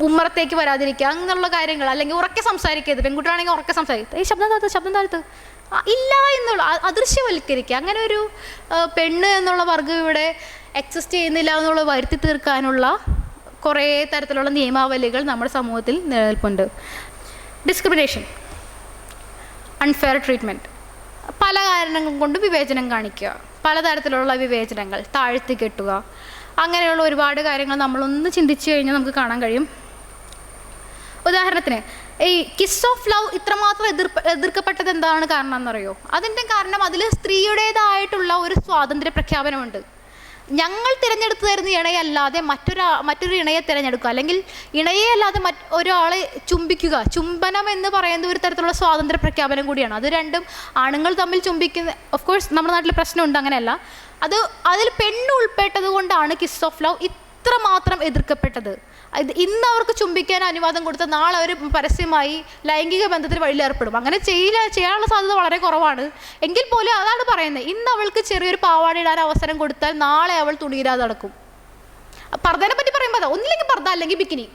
ഉമ്മറത്തേക്ക് വരാതിരിക്കുക, അങ്ങനെയുള്ള കാര്യങ്ങൾ. അല്ലെങ്കിൽ ഉറക്കെ സംസാരിക്കരുത്, പെൺകുട്ടികളാണെങ്കിൽ ഉറക്കെ സംസാരിക്കുക, ശബ്ദം താഴ്ത്ത് ഇല്ല എന്നുള്ള അദൃശ്യവൽക്കരിക്കുക. അങ്ങനെ ഒരു പെണ്ണ് എന്നുള്ള വർഗ്ഗം ഇവിടെ എക്സിസ്റ്റ് ചെയ്യുന്നില്ല എന്നുള്ള വരുത്തി തീർക്കാനുള്ള കുറേ തരത്തിലുള്ള നിയമാവലികൾ നമ്മുടെ സമൂഹത്തിൽ നിലനിൽപ്പുണ്ട്. ഡിസ്ക്രിമിനേഷൻ, അൺഫെയർ ട്രീറ്റ്മെൻറ്റ്, പല കാരണങ്ങൾ കൊണ്ട് വിവേചനം കാണിക്കുക, പലതരത്തിലുള്ള വിവേചനങ്ങൾ, താഴ്ത്തി കെട്ടുക, അങ്ങനെയുള്ള ഒരുപാട് കാര്യങ്ങൾ നമ്മളൊന്ന് ചിന്തിച്ചു കഴിഞ്ഞാൽ നമുക്ക് കാണാൻ കഴിയും. ഉദാഹരണത്തിന് ഈ കിസ് ഓഫ് ലവ് ഇത്രമാത്രം എതിർക്കപ്പെട്ടത് എന്താണ് കാരണം എന്നറിയോ? അതിൻ്റെ കാരണം അതിൽ സ്ത്രീയുടേതായിട്ടുള്ള ഒരു സ്വാതന്ത്ര്യ പ്രഖ്യാപനമുണ്ട്. ഞങ്ങൾ തിരഞ്ഞെടുത്തു തരുന്ന ഇണയല്ലാതെ മറ്റൊരു ഇണയെ തിരഞ്ഞെടുക്കുക, അല്ലെങ്കിൽ ഇണയെ അല്ലാതെ ഒരാളെ ചുംബിക്കുക, ചുംബനം എന്ന് പറയുന്ന ഒരു തരത്തിലുള്ള സ്വാതന്ത്ര്യ പ്രഖ്യാപനം കൂടിയാണ്. അത് രണ്ടും ആണുങ്ങൾ തമ്മിൽ ചുംബിക്കുന്ന, ഓഫ് കോഴ്സ് നമ്മുടെ നാട്ടിൽ പ്രശ്നമുണ്ട്, അങ്ങനെയല്ല. അതിൽ പെണ്ണ് ഉൾപ്പെട്ടത് കൊണ്ടാണ് കിസ് ഓഫ് ലവ് ഇത്രമാത്രം എതിർക്കപ്പെട്ടത്. ഇന്ന് അവർക്ക് ചുംബിക്കാൻ അനുവാദം കൊടുത്ത നാളെ അവർ പരസ്യമായി ലൈംഗിക ബന്ധത്തിൽ വഴിയിലേർപ്പെടും. അങ്ങനെ ചെയ്യാനുള്ള സാധ്യത വളരെ കുറവാണ്. എങ്കിൽ പോലും അതാണ് പറയുന്നത്, ഇന്ന് അവൾക്ക് ചെറിയൊരു പാവാട ഇടാൻ അവസരം കൊടുത്താൽ നാളെ അവൾ തുണിയിടാതെ നടക്കും. പർദ്ദനെ പറ്റി പറയുമ്പോൾ ഒന്നില്ലെങ്കിൽ പർദ്ദ അല്ലെങ്കിൽ ബിക്കിനി.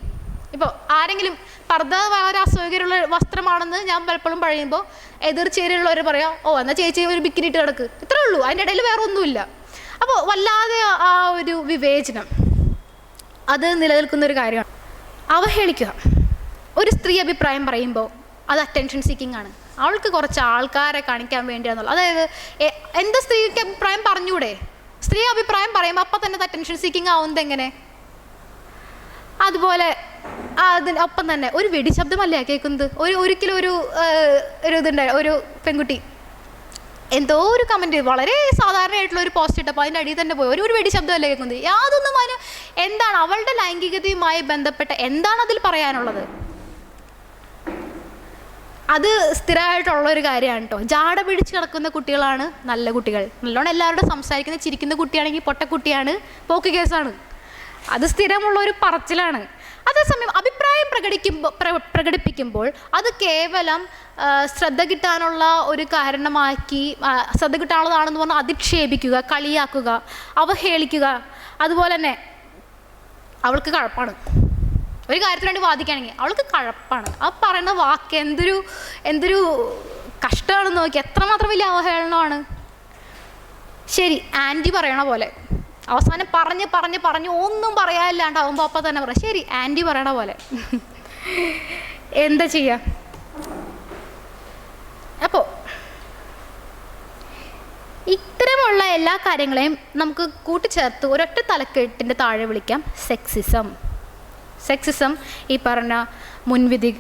ഇപ്പോൾ ആരെങ്കിലും പർദ്ദ വളരെ അസൗകര്യമുള്ള വസ്ത്രമാണെന്ന് ഞാൻ പലപ്പോഴും പറയുമ്പോൾ എതിർ ചേരിയുള്ളവർ പറയാം, എന്നാൽ ചേച്ചി ഒരു ബിക്കിനി ഇട്ട് കിടക്ക്, ഇത്രേ ഉള്ളൂ, അതിൻ്റെ ഇടയിൽ വേറെ ഒന്നുമില്ല. അപ്പോൾ വല്ലാതെ ആ ഒരു വിവേചനം അത് നിലനിൽക്കുന്നൊരു കാര്യമാണ്. അവഹേളിക്കുക, ഒരു സ്ത്രീ അഭിപ്രായം പറയുമ്പോൾ അത് അറ്റൻഷൻ സീക്കിംഗ് ആണ്. അവൾക്ക് കുറച്ച് ആൾക്കാരെ കാണിക്കാൻ വേണ്ടിയാണെന്നുള്ളത്. അതായത് എന്താ സ്ത്രീക്ക് അഭിപ്രായം പറഞ്ഞൂടെ? സ്ത്രീ അഭിപ്രായം പറയുമ്പോൾ അപ്പം തന്നെ അറ്റൻഷൻ സീക്കിംഗ് ആവുന്നത് എങ്ങനെ? അതുപോലെ അതിനൊപ്പം തന്നെ ഒരു വെടിശബ്ദമല്ലേ കേൾക്കുന്നത്. ഒരിക്കലും ഒരു ഇതുണ്ടായി, ഒരു പെൺകുട്ടി എന്തോ ഒരു കമൻറ്റ് വളരെ സാധാരണയായിട്ടുള്ള ഒരു പോസ്റ്റ് ഇട്ടപ്പോൾ അതിൻ്റെ അടിയിൽ തന്നെ പോയി ഒരു വെടിശബ്ദമല്ലേ കേൾക്കുന്നത്. യാതൊന്നും എന്താണ് അവളുടെ ലൈംഗികതയുമായി ബന്ധപ്പെട്ട എന്താണ് അതിൽ പറയാനുള്ളത്? അത് സ്ഥിരമായിട്ടുള്ളൊരു കാര്യമാണ് കേട്ടോ. ജാട പിടിച്ച് കിടക്കുന്ന കുട്ടികളാണ് നല്ല കുട്ടികൾ. നല്ലോണം എല്ലാവരോടും സംസാരിക്കുന്ന ചിരിക്കുന്ന കുട്ടിയാണെങ്കിൽ പൊട്ടക്കുട്ടിയാണ്, പോക്ക് കേസാണ്. അത് സ്ഥിരമുള്ളൊരു പറച്ചിലാണ്. അതേസമയം അഭിപ്രായം പ്രകടിപ്പിക്കുമ്പോൾ അത് കേവലം ശ്രദ്ധ കിട്ടാനുള്ള ഒരു കാരണമാക്കി, ശ്രദ്ധ കിട്ടാനുള്ളതാണെന്ന് പറഞ്ഞാൽ അധിക്ഷേപിക്കുക, കളിയാക്കുക, അവഹേളിക്കുക. അതുപോലെ തന്നെ അവൾക്ക് കഴപ്പാണ്, ഒരു കാര്യത്തിന് വേണ്ടി വാദിക്കുകയാണെങ്കിൽ അവൾക്ക് കഴപ്പാണ്. ആ പറയുന്ന വാക്ക് എന്തൊരു കഷ്ടമാണെന്ന് നോക്കി, എത്രമാത്രം വലിയ അവഹേളനമാണ്. ശരി, ആൻറ്റി പറയണ പോലെ അവസാനം പറഞ്ഞ് ഒന്നും പറയാനില്ലാണ്ടാവുമ്പോൾ അപ്പം തന്നെ പറയാം, ശരി ആൻറ്റി പറയണ പോലെ. എന്താ ചെയ്യുക? അപ്പോൾ ഇത്തരമുള്ള എല്ലാ കാര്യങ്ങളെയും നമുക്ക് കൂട്ടിച്ചേർത്ത് ഒരൊറ്റ തലക്കെട്ടിൻ്റെ താഴെ വിളിക്കാം സെക്സിസം. ഈ പറഞ്ഞ മുൻവിധി,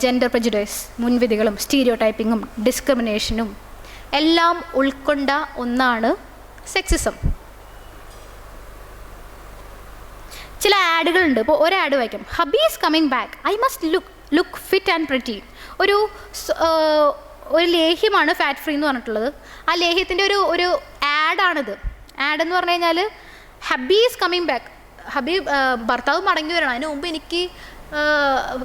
ജെൻഡർ പ്രെജുഡൈസ്, മുൻവിധികളും സ്റ്റീരിയോ ടൈപ്പിങ്ങും ഡിസ്ക്രിമിനേഷനും എല്ലാം ഉൾക്കൊണ്ട ഒന്നാണ് സെക്സിസം. ചില ആഡുകളുണ്ട്. ഇപ്പോൾ ഒരു ആഡ് വായിക്കാം, hubby is coming back, I must look fit and pretty. ഒരു ലേഹ്യമാണ് ഫാറ്റ് ഫ്രീ എന്ന് പറഞ്ഞിട്ടുള്ളത്. ആ ലേഹ്യത്തിൻ്റെ ഒരു ആഡാണിത്. ആഡെന്ന് പറഞ്ഞു കഴിഞ്ഞാൽ ഹബി ഈസ് കമ്മിങ് ബാക്ക്, ഭർത്താവ് മടങ്ങി വരണം, അതിന് മുമ്പ് എനിക്ക്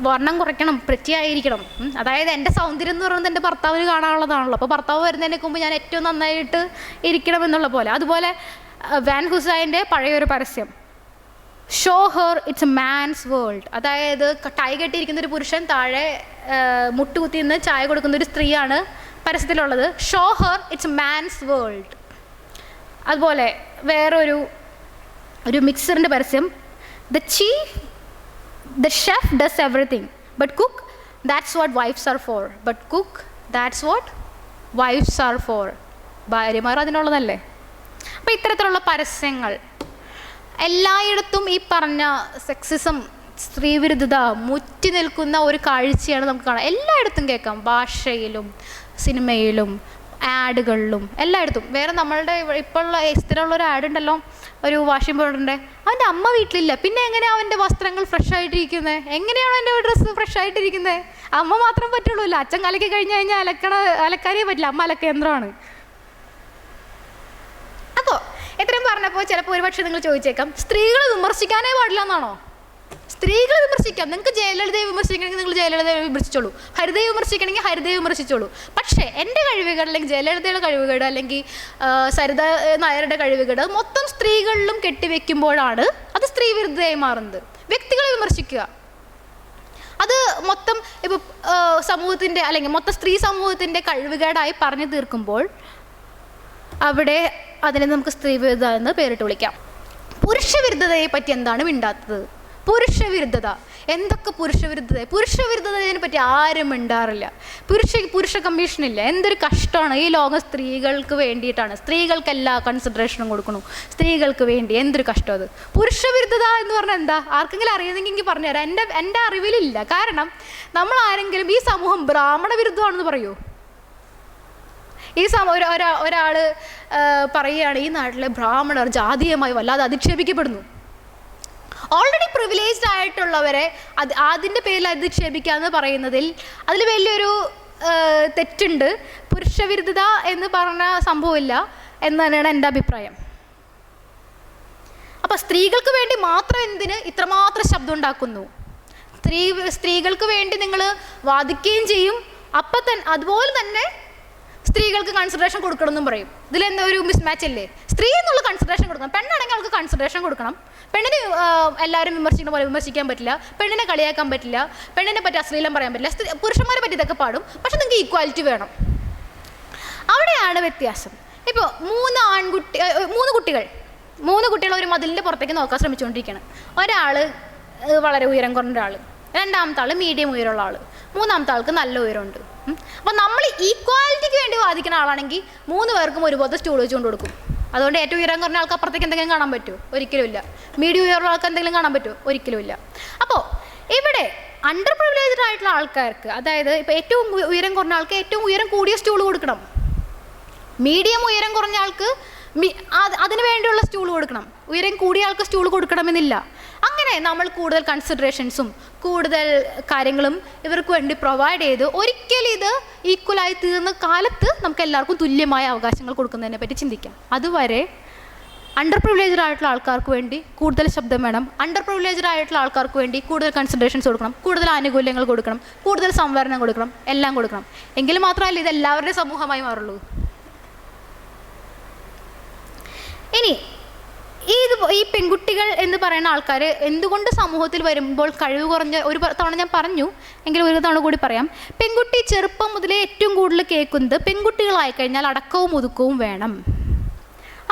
വർണ്ണം കുറയ്ക്കണം, പ്രത്യായിരിക്കണം. അതായത് എൻ്റെ സൗന്ദര്യം എന്ന് പറയുന്നത് എൻ്റെ ഭർത്താവിന് കാണാനുള്ളതാണല്ലോ. അപ്പോൾ ഭർത്താവ് വരുന്നതിന് മുമ്പ് ഞാൻ ഏറ്റവും നന്നായിട്ട് ഇരിക്കണം എന്നുള്ള പോലെ. അതുപോലെ വാൻ ഹുസൈൻ്റെ പഴയൊരു പരസ്യം, show her it's a man's world. അതായത് ടൈ കെട്ടിയിരിക്കുന്ന ഒരു പുരുഷൻ താഴെ മുട്ടുകുത്തി നിന്ന് ചായ കൊടുക്കുന്ന ഒരു സ്ത്രീയാണ് പരസ്യത്തിലുള്ളത്. Show her it's a man's world. അതുപോലെ വേറൊരു മിക്സറിൻ്റെ പരസ്യം, The chef does everything, but cook, that's what wives are for. But cook, that's what wives are for. ഭാര്യമാർ അതിനുള്ളതല്ലേ. അപ്പോൾ ഇത്തരത്തിലുള്ള പരസ്യങ്ങൾ എല്ലായിടത്തും ഈ പറഞ്ഞ സെക്സിസം, സ്ത്രീവിരുദ്ധത മുറ്റി നിൽക്കുന്ന ഒരു കാഴ്ചയാണ് നമുക്ക് കാണാം. എല്ലായിടത്തും കേൾക്കാം, ഭാഷയിലും സിനിമയിലും ആഡുകളിലും എല്ലായിടത്തും. വേറെ നമ്മളുടെ ഇപ്പോഴുള്ള സ്ഥിരമുള്ള ഒരു ആഡ് ഉണ്ടല്ലോ, ഒരു വാഷിംഗ് പൗഡറിൻ്റെ. അവൻ്റെ അമ്മ വീട്ടിലില്ല, പിന്നെ എങ്ങനെയാണ് അവൻ്റെ വസ്ത്രങ്ങൾ ഫ്രഷ് ആയിട്ടിരിക്കുന്നത്? എങ്ങനെയാണ് അവൻ്റെ ഡ്രസ്സ് ഫ്രഷ് ആയിട്ടിരിക്കുന്നത്? അമ്മ മാത്രം പറ്റുള്ളൂ. അച്ഛൻ കലക്കി കഴിഞ്ഞ് കഴിഞ്ഞാൽ അലക്കാനേ പറ്റില്ല, അമ്മ അലക്കയന്ത്രമാണ്. അപ്പോൾ ഇത്രയും പറഞ്ഞപ്പോൾ ചിലപ്പോൾ ഒരുപക്ഷെ നിങ്ങൾ ചോദിച്ചേക്കാം, സ്ത്രീകളെ വിമർശിക്കാനേ പാടില്ല എന്നാണോ? സ്ത്രീകളെ വിമർശിക്കാം. നിങ്ങൾക്ക് ജയലളിതയെ വിമർശിക്കണമെങ്കിൽ നിങ്ങൾ ജയലളിതയെ വിമർശിച്ചോളൂ, ഹരിതയെ വിമർശിക്കണമെങ്കിൽ ഹരിതയെ വിമർശിച്ചോളൂ. പക്ഷേ എൻ്റെ കഴിവുകേട് അല്ലെങ്കിൽ ജയലളിതയുടെ കഴിവുകേട് അല്ലെങ്കിൽ സരിത നായരുടെ കഴിവുകേട് മൊത്തം സ്ത്രീകളിലും കെട്ടിവെക്കുമ്പോഴാണ് അത് സ്ത്രീവിരുദ്ധതയായി മാറുന്നത്. വ്യക്തികളെ വിമർശിക്കുക, അത് മൊത്തം ഇപ്പോൾ സമൂഹത്തിൻ്റെ അല്ലെങ്കിൽ മൊത്തം സ്ത്രീ സമൂഹത്തിൻ്റെ കഴിവുകേടായി പറഞ്ഞു തീർക്കുമ്പോൾ അവിടെ അതിനെ നമുക്ക് സ്ത്രീവിരുദ്ധത എന്ന് പേരിട്ട് വിളിക്കാം. പുരുഷവിരുദ്ധതയെ പറ്റി എന്താണ് മിണ്ടാത്തത്? പുരുഷവിരുദ്ധത, എന്തൊക്കെ പുരുഷവിരുദ്ധതയെ പറ്റി ആരും മിണ്ടാറില്ല. പുരുഷ കമ്മീഷനില്ല. എന്തൊരു കഷ്ടമാണ്. ഈ ലോകം സ്ത്രീകൾക്ക് വേണ്ടിയിട്ടാണ്, സ്ത്രീകൾക്ക് എല്ലാ കൺസിഡറേഷനും കൊടുക്കണു, സ്ത്രീകൾക്ക് വേണ്ടി. എന്തൊരു കഷ്ടം അത്. പുരുഷവിരുദ്ധത എന്ന് പറഞ്ഞാൽ എന്താ? ആർക്കെങ്കിലും അറിയുന്നെങ്കിൽ എനിക്ക് പറഞ്ഞുതരാം. എൻ്റെ അറിവിലില്ല. കാരണം നമ്മൾ ആരെങ്കിലും ഈ സമൂഹം ബ്രാഹ്മണ വിരുദ്ധമാണെന്ന് പറയുമോ? ഈ ഒരാൾ പറയുകയാണ് ഈ നാട്ടിലെ ബ്രാഹ്മണർ ജാതീയമായി വല്ലാതെ അധിക്ഷേപിക്കപ്പെടുന്നു. ഓൾറെഡി പ്രിവിലേജ്ഡ് ആയിട്ടുള്ളവരെ അതിൻ്റെ പേരിൽ അധിക്ഷേപിക്കുക എന്ന് പറയുന്നതിൽ അതിൽ വലിയൊരു തെറ്റുണ്ട്. പുരുഷവിരുദ്ധത എന്ന് പറഞ്ഞ സംഭവമില്ല എന്ന് തന്നെയാണ് എൻ്റെ അഭിപ്രായം. അപ്പം സ്ത്രീകൾക്ക് വേണ്ടി മാത്രം എന്തിന് ഇത്രമാത്രം ശബ്ദം ഉണ്ടാക്കുന്നു? സ്ത്രീകൾക്ക് വേണ്ടി നിങ്ങൾ വാദിക്കുകയും ചെയ്യും, അപ്പം തന്നെ അതുപോലെ തന്നെ സ്ത്രീകൾക്ക് കൺസിഡറേഷൻ കൊടുക്കണമെന്നും പറയും. ഇതിലെന്താ ഒരു മിസ്മാച്ച് അല്ലേ? സ്ത്രീ എന്നുള്ള കൺസിഡറേഷൻ കൊടുക്കണം, പെണ്ണാണെങ്കിൽ അവൾക്ക് കൺസിഡറേഷൻ കൊടുക്കണം. പെണ്ണിനെ എല്ലാവരും വിമർശിക്കുന്ന പോലെ വിമർശിക്കാൻ പറ്റില്ല, പെണ്ണിനെ കളിയാക്കാൻ പറ്റില്ല, പെണ്ണിനെ പറ്റി അശ്ലീലം പറയാൻ പറ്റില്ല. പുരുഷന്മാരെ പറ്റി ഇതൊക്കെ പാടും, പക്ഷെ നിങ്ങൾക്ക് ഈക്വാലിറ്റി വേണം. അവിടെയാണ് വ്യത്യാസം. ഇപ്പോൾ മൂന്ന് കുട്ടികൾ ഒരു മതിലിൻ്റെ പുറത്തേക്ക് നോക്കാൻ ശ്രമിച്ചുകൊണ്ടിരിക്കുകയാണ്. ഒരാൾ വളരെ ഉയരം കുറഞ്ഞ ഒരാൾ, രണ്ടാമത്തെ ആൾ മീഡിയം ഉയരമുള്ള ആൾ, മൂന്നാമത്തെ ആൾക്ക് നല്ല ഉയരമുണ്ട്. അപ്പോൾ നമ്മൾ ഈക്വാലിറ്റിക്ക് വേണ്ടി വാദിക്കുന്ന ആളാണെങ്കിൽ 3 പേർക്കും ഒരുപോലത്തെ സ്റ്റൂൾ വെച്ചുകൊണ്ട് കൊടുക്കും. അതുകൊണ്ട് ഏറ്റവും ഉയരം കുറഞ്ഞ ആൾക്ക് അപ്പുറത്തേക്ക് എന്തെങ്കിലും കാണാൻ പറ്റുമോ? ഒരിക്കലും ഇല്ല. മീഡിയം ഉയർന്ന ആൾക്ക് എന്തെങ്കിലും കാണാൻ പറ്റുമോ? ഒരിക്കലും ഇല്ല. അപ്പോൾ ഇവിടെ അണ്ടർ പ്രിവിലേജ്ഡ് ആയിട്ടുള്ള ആൾക്കാർക്ക്, അതായത് ഇപ്പോൾ ഏറ്റവും ഉയരം കുറഞ്ഞ ആൾക്ക് ഏറ്റവും ഉയരം കൂടിയ സ്റ്റൂൾ കൊടുക്കണം, മീഡിയം ഉയരം കുറഞ്ഞ ആൾക്ക് അതിന് വേണ്ടിയുള്ള സ്റ്റൂൾ കൊടുക്കണം, ഉയരം കൂടിയ ആൾക്ക് സ്റ്റൂൾ കൊടുക്കണമെന്നില്ല. അങ്ങനെ നമ്മൾ കൂടുതൽ കൺസിഡറേഷൻസും കൂടുതൽ കാര്യങ്ങളും ഇവർക്ക് വേണ്ടി പ്രൊവൈഡ് ചെയ്ത് ഒരിക്കലും ഇത് ഈക്വലായി തീർന്ന കാലത്ത് നമുക്ക് എല്ലാവർക്കും തുല്യമായ അവകാശങ്ങൾ കൊടുക്കുന്നതിനെ പറ്റി ചിന്തിക്കാം. അതുവരെ അണ്ടർ പ്രിവിലേജ്ഡ് ആയിട്ടുള്ള ആൾക്കാർക്ക് വേണ്ടി കൂടുതൽ ശബ്ദം വേണം, അണ്ടർ പ്രിവിലേജ്ഡ് ആയിട്ടുള്ള ആൾക്കാർക്ക് വേണ്ടി കൂടുതൽ കൺസിഡറേഷൻസ് കൊടുക്കണം, കൂടുതൽ ആനുകൂല്യങ്ങൾ കൊടുക്കണം, കൂടുതൽ സംവരണം കൊടുക്കണം, എല്ലാം കൊടുക്കണം. എങ്കിൽ മാത്രമല്ല ഇത് എല്ലാവരുടെയും സമൂഹമായി മാറുള്ളൂ. ഇനി ഈ പെൺകുട്ടികൾ എന്ന് പറയുന്ന ആൾക്കാർ എന്തുകൊണ്ട് സമൂഹത്തിൽ വരുമ്പോൾ കഴിവ് കുറഞ്ഞ, ഒരു തവണ ഞാൻ പറഞ്ഞു എങ്കിലും ഒരു തവണ കൂടി പറയാം. പെൺകുട്ടി ചെറുപ്പം മുതലേ ഏറ്റവും കൂടുതൽ കേൾക്കുന്നത് പെൺകുട്ടികളായി കഴിഞ്ഞാൽ അടക്കവും ഒതുക്കവും വേണം.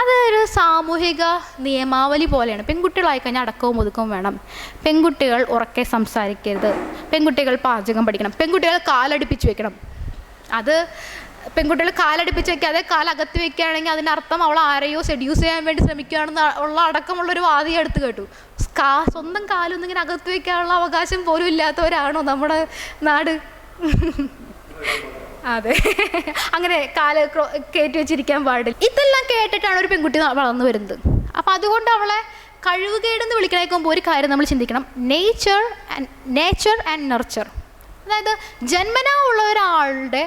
അതൊരു സാമൂഹിക നിയമാവലി പോലെയാണ്. പെൺകുട്ടികളായി കഴിഞ്ഞാൽ അടക്കവും ഒതുക്കവും വേണം, പെൺകുട്ടികൾ ഉറക്കെ സംസാരിക്കരുത്, പെൺകുട്ടികൾ പാചകം പഠിക്കണം, പെൺകുട്ടികൾ കാലടുപ്പിച്ച് വെക്കണം. അത് പെൺകുട്ടികൾ കാലടുപ്പിച്ച് വെക്കാതെ കാലകത്ത് വെക്കുകയാണെങ്കിൽ അതിൻ്റെ അർത്ഥം അവൾ ആരെയോ സെഡ്യൂസ് ചെയ്യാൻ വേണ്ടി ശ്രമിക്കുകയാണെന്ന് ഉള്ള അടക്കമുള്ളൊരു വാദിയെ എടുത്ത് കേട്ടു. സ്വന്തം കാലൊന്നും ഇങ്ങനെ അകത്ത് വെക്കാനുള്ള അവകാശം പോലും ഇല്ലാത്തവരാണോ നമ്മുടെ നാട്? അതെ, അങ്ങനെ കാല് കയറ്റി വെച്ചിരിക്കാൻ പാടില്ല. ഇതെല്ലാം കേട്ടിട്ടാണ് ഒരു പെൺകുട്ടി വളർന്നു വരുന്നത്. അപ്പം അതുകൊണ്ട് അവളെ കഴിവുകേടെന്ന് വിളിക്കണേക്കുമ്പോൾ ഒരു കാര്യം നമ്മൾ ചിന്തിക്കണം, നേച്ചർ ആൻഡ് നർച്ചർ. അതായത് ജന്മനാ ഉള്ള ഒരാളുടെ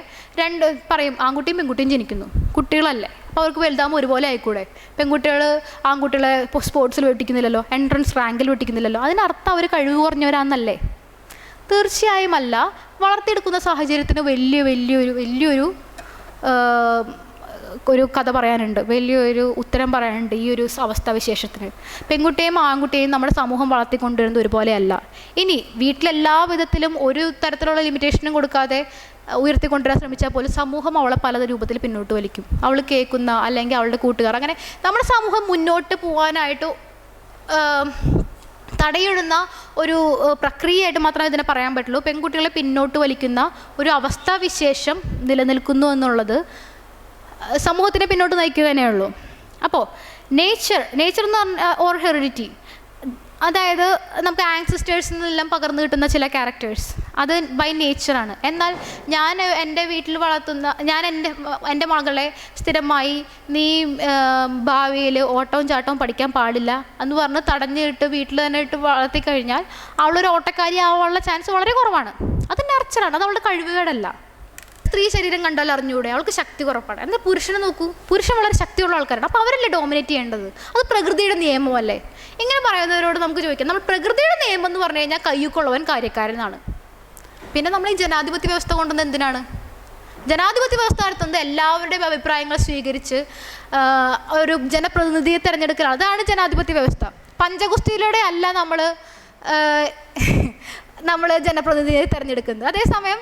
പറയും ആൺകുട്ടിയും പെൺകുട്ടിയും ജനിക്കുന്നു, കുട്ടികളല്ലേ, അപ്പോൾ അവർക്ക് വലുതാകുമ്പോൾ ഒരുപോലെ ആയിക്കൂടെ? പെൺകുട്ടികൾ ആൺകുട്ടികളെ സ്പോർട്സിൽ വെട്ടിക്കുന്നില്ലല്ലോ, എൻട്രൻസ് റാങ്കിൽ വെട്ടിക്കുന്നില്ലല്ലോ, അതിനർത്ഥം അവർ കഴിവ് കുറഞ്ഞവരാണെന്നല്ലേ? തീർച്ചയായും അല്ല. വളർത്തിയെടുക്കുന്ന സാഹചര്യത്തിന് വലിയൊരു ഒരു കഥ പറയാനുണ്ട്, വലിയൊരു ഉത്തരം പറയാനുണ്ട് ഈ ഒരു അവസ്ഥാവിശേഷത്തിന്. പെൺകുട്ടിയെയും ആൺകുട്ടിയെയും നമ്മുടെ സമൂഹം വളർത്തിക്കൊണ്ടുവരുന്നത് ഒരുപോലെയല്ല. ഇനി വീട്ടിലെല്ലാ വിധത്തിലും ഒരു തരത്തിലുള്ള ലിമിറ്റേഷനും കൊടുക്കാതെ ഉയർത്തിക്കൊണ്ടുവരാൻ ശ്രമിച്ചാൽ പോലും സമൂഹം അവളെ പല രൂപത്തിൽ പിന്നോട്ട് വലിക്കും. അവൾ കേൾക്കുന്ന അല്ലെങ്കിൽ അവളുടെ കൂട്ടുകാർ, അങ്ങനെ നമ്മുടെ സമൂഹം മുന്നോട്ട് പോകാനായിട്ട് തടയിടുന്ന ഒരു പ്രക്രിയയായിട്ട് മാത്രമേ ഇതിനെ പറയാൻ പറ്റുള്ളൂ. പെൺകുട്ടികളെ പിന്നോട്ട് വലിക്കുന്ന ഒരു അവസ്ഥാവിശേഷം നിലനിൽക്കുന്നു എന്നുള്ളത് സമൂഹത്തിനെ പിന്നോട്ട് നയിക്കുക തന്നെയുള്ളൂ. അപ്പോൾ നേച്ചർ എന്ന് പറഞ്ഞ ഓർ ഹെറിഡിറ്റി, അതായത് നമുക്ക് ആൻസിസ്റ്റേഴ്സിൽ നിന്നെല്ലാം പകർന്നു കിട്ടുന്ന ചില ക്യാരക്ടേഴ്സ്, അത് ബൈ നേച്ചറാണ്. എന്നാൽ ഞാൻ എൻ്റെ വീട്ടിൽ വളർത്തുന്ന, ഞാൻ എൻ്റെ മകളെ സ്ഥിരമായി നീ ഭാവിയിൽ ഓട്ടവും ചാട്ടവും പഠിക്കാൻ പാടില്ല എന്ന് പറഞ്ഞ് തടഞ്ഞിട്ട് വീട്ടിൽ തന്നെ ഇട്ട് വളർത്തിക്കഴിഞ്ഞാൽ അവളൊരു ഓട്ടക്കാരി ആവാനുള്ള ചാൻസ് വളരെ കുറവാണ്. അത് നേച്ചറാണ്, അത് അവളുടെ കഴിവുകേടല്ല. സ്ത്രീ ശരീരം കണ്ടാൽ അറിഞ്ഞൂടെ, അവൾക്ക് ശക്തി കുറവാണ്. എന്നാൽ പുരുഷനെ നോക്കൂ, പുരുഷൻ വളരെ ശക്തിയുള്ള ആൾക്കാരാണ്. അപ്പോൾ അവരല്ലേ ഡോമിനേറ്റ് ചെയ്യേണ്ടത്? അത് പ്രകൃതിയുടെ നിയമമല്ലേ? ഇങ്ങനെ പറയുന്നവരോട് നമുക്ക് ചോദിക്കാം, നമ്മൾ പ്രകൃതിയുടെ നിയമം എന്ന് പറഞ്ഞു കഴിഞ്ഞാൽ കയ്യൂക്കുള്ളവൻ കാര്യക്കാരനാണ്. പിന്നെ നമ്മൾ ഈ ജനാധിപത്യ വ്യവസ്ഥ കൊണ്ടുവന്നത് എന്തിനാണ്? ജനാധിപത്യ വ്യവസ്ഥ നടത്തുന്നത് എല്ലാവരുടെയും അഭിപ്രായങ്ങൾ സ്വീകരിച്ച് ഒരു ജനപ്രതിനിധിയെ തിരഞ്ഞെടുക്കലാണ്. അതാണ് ജനാധിപത്യ വ്യവസ്ഥ. പഞ്ചഗുസ്തിയിലൂടെ അല്ല നമ്മൾ ജനപ്രതിനിധിയെ തിരഞ്ഞെടുക്കുന്നത്. അതേസമയം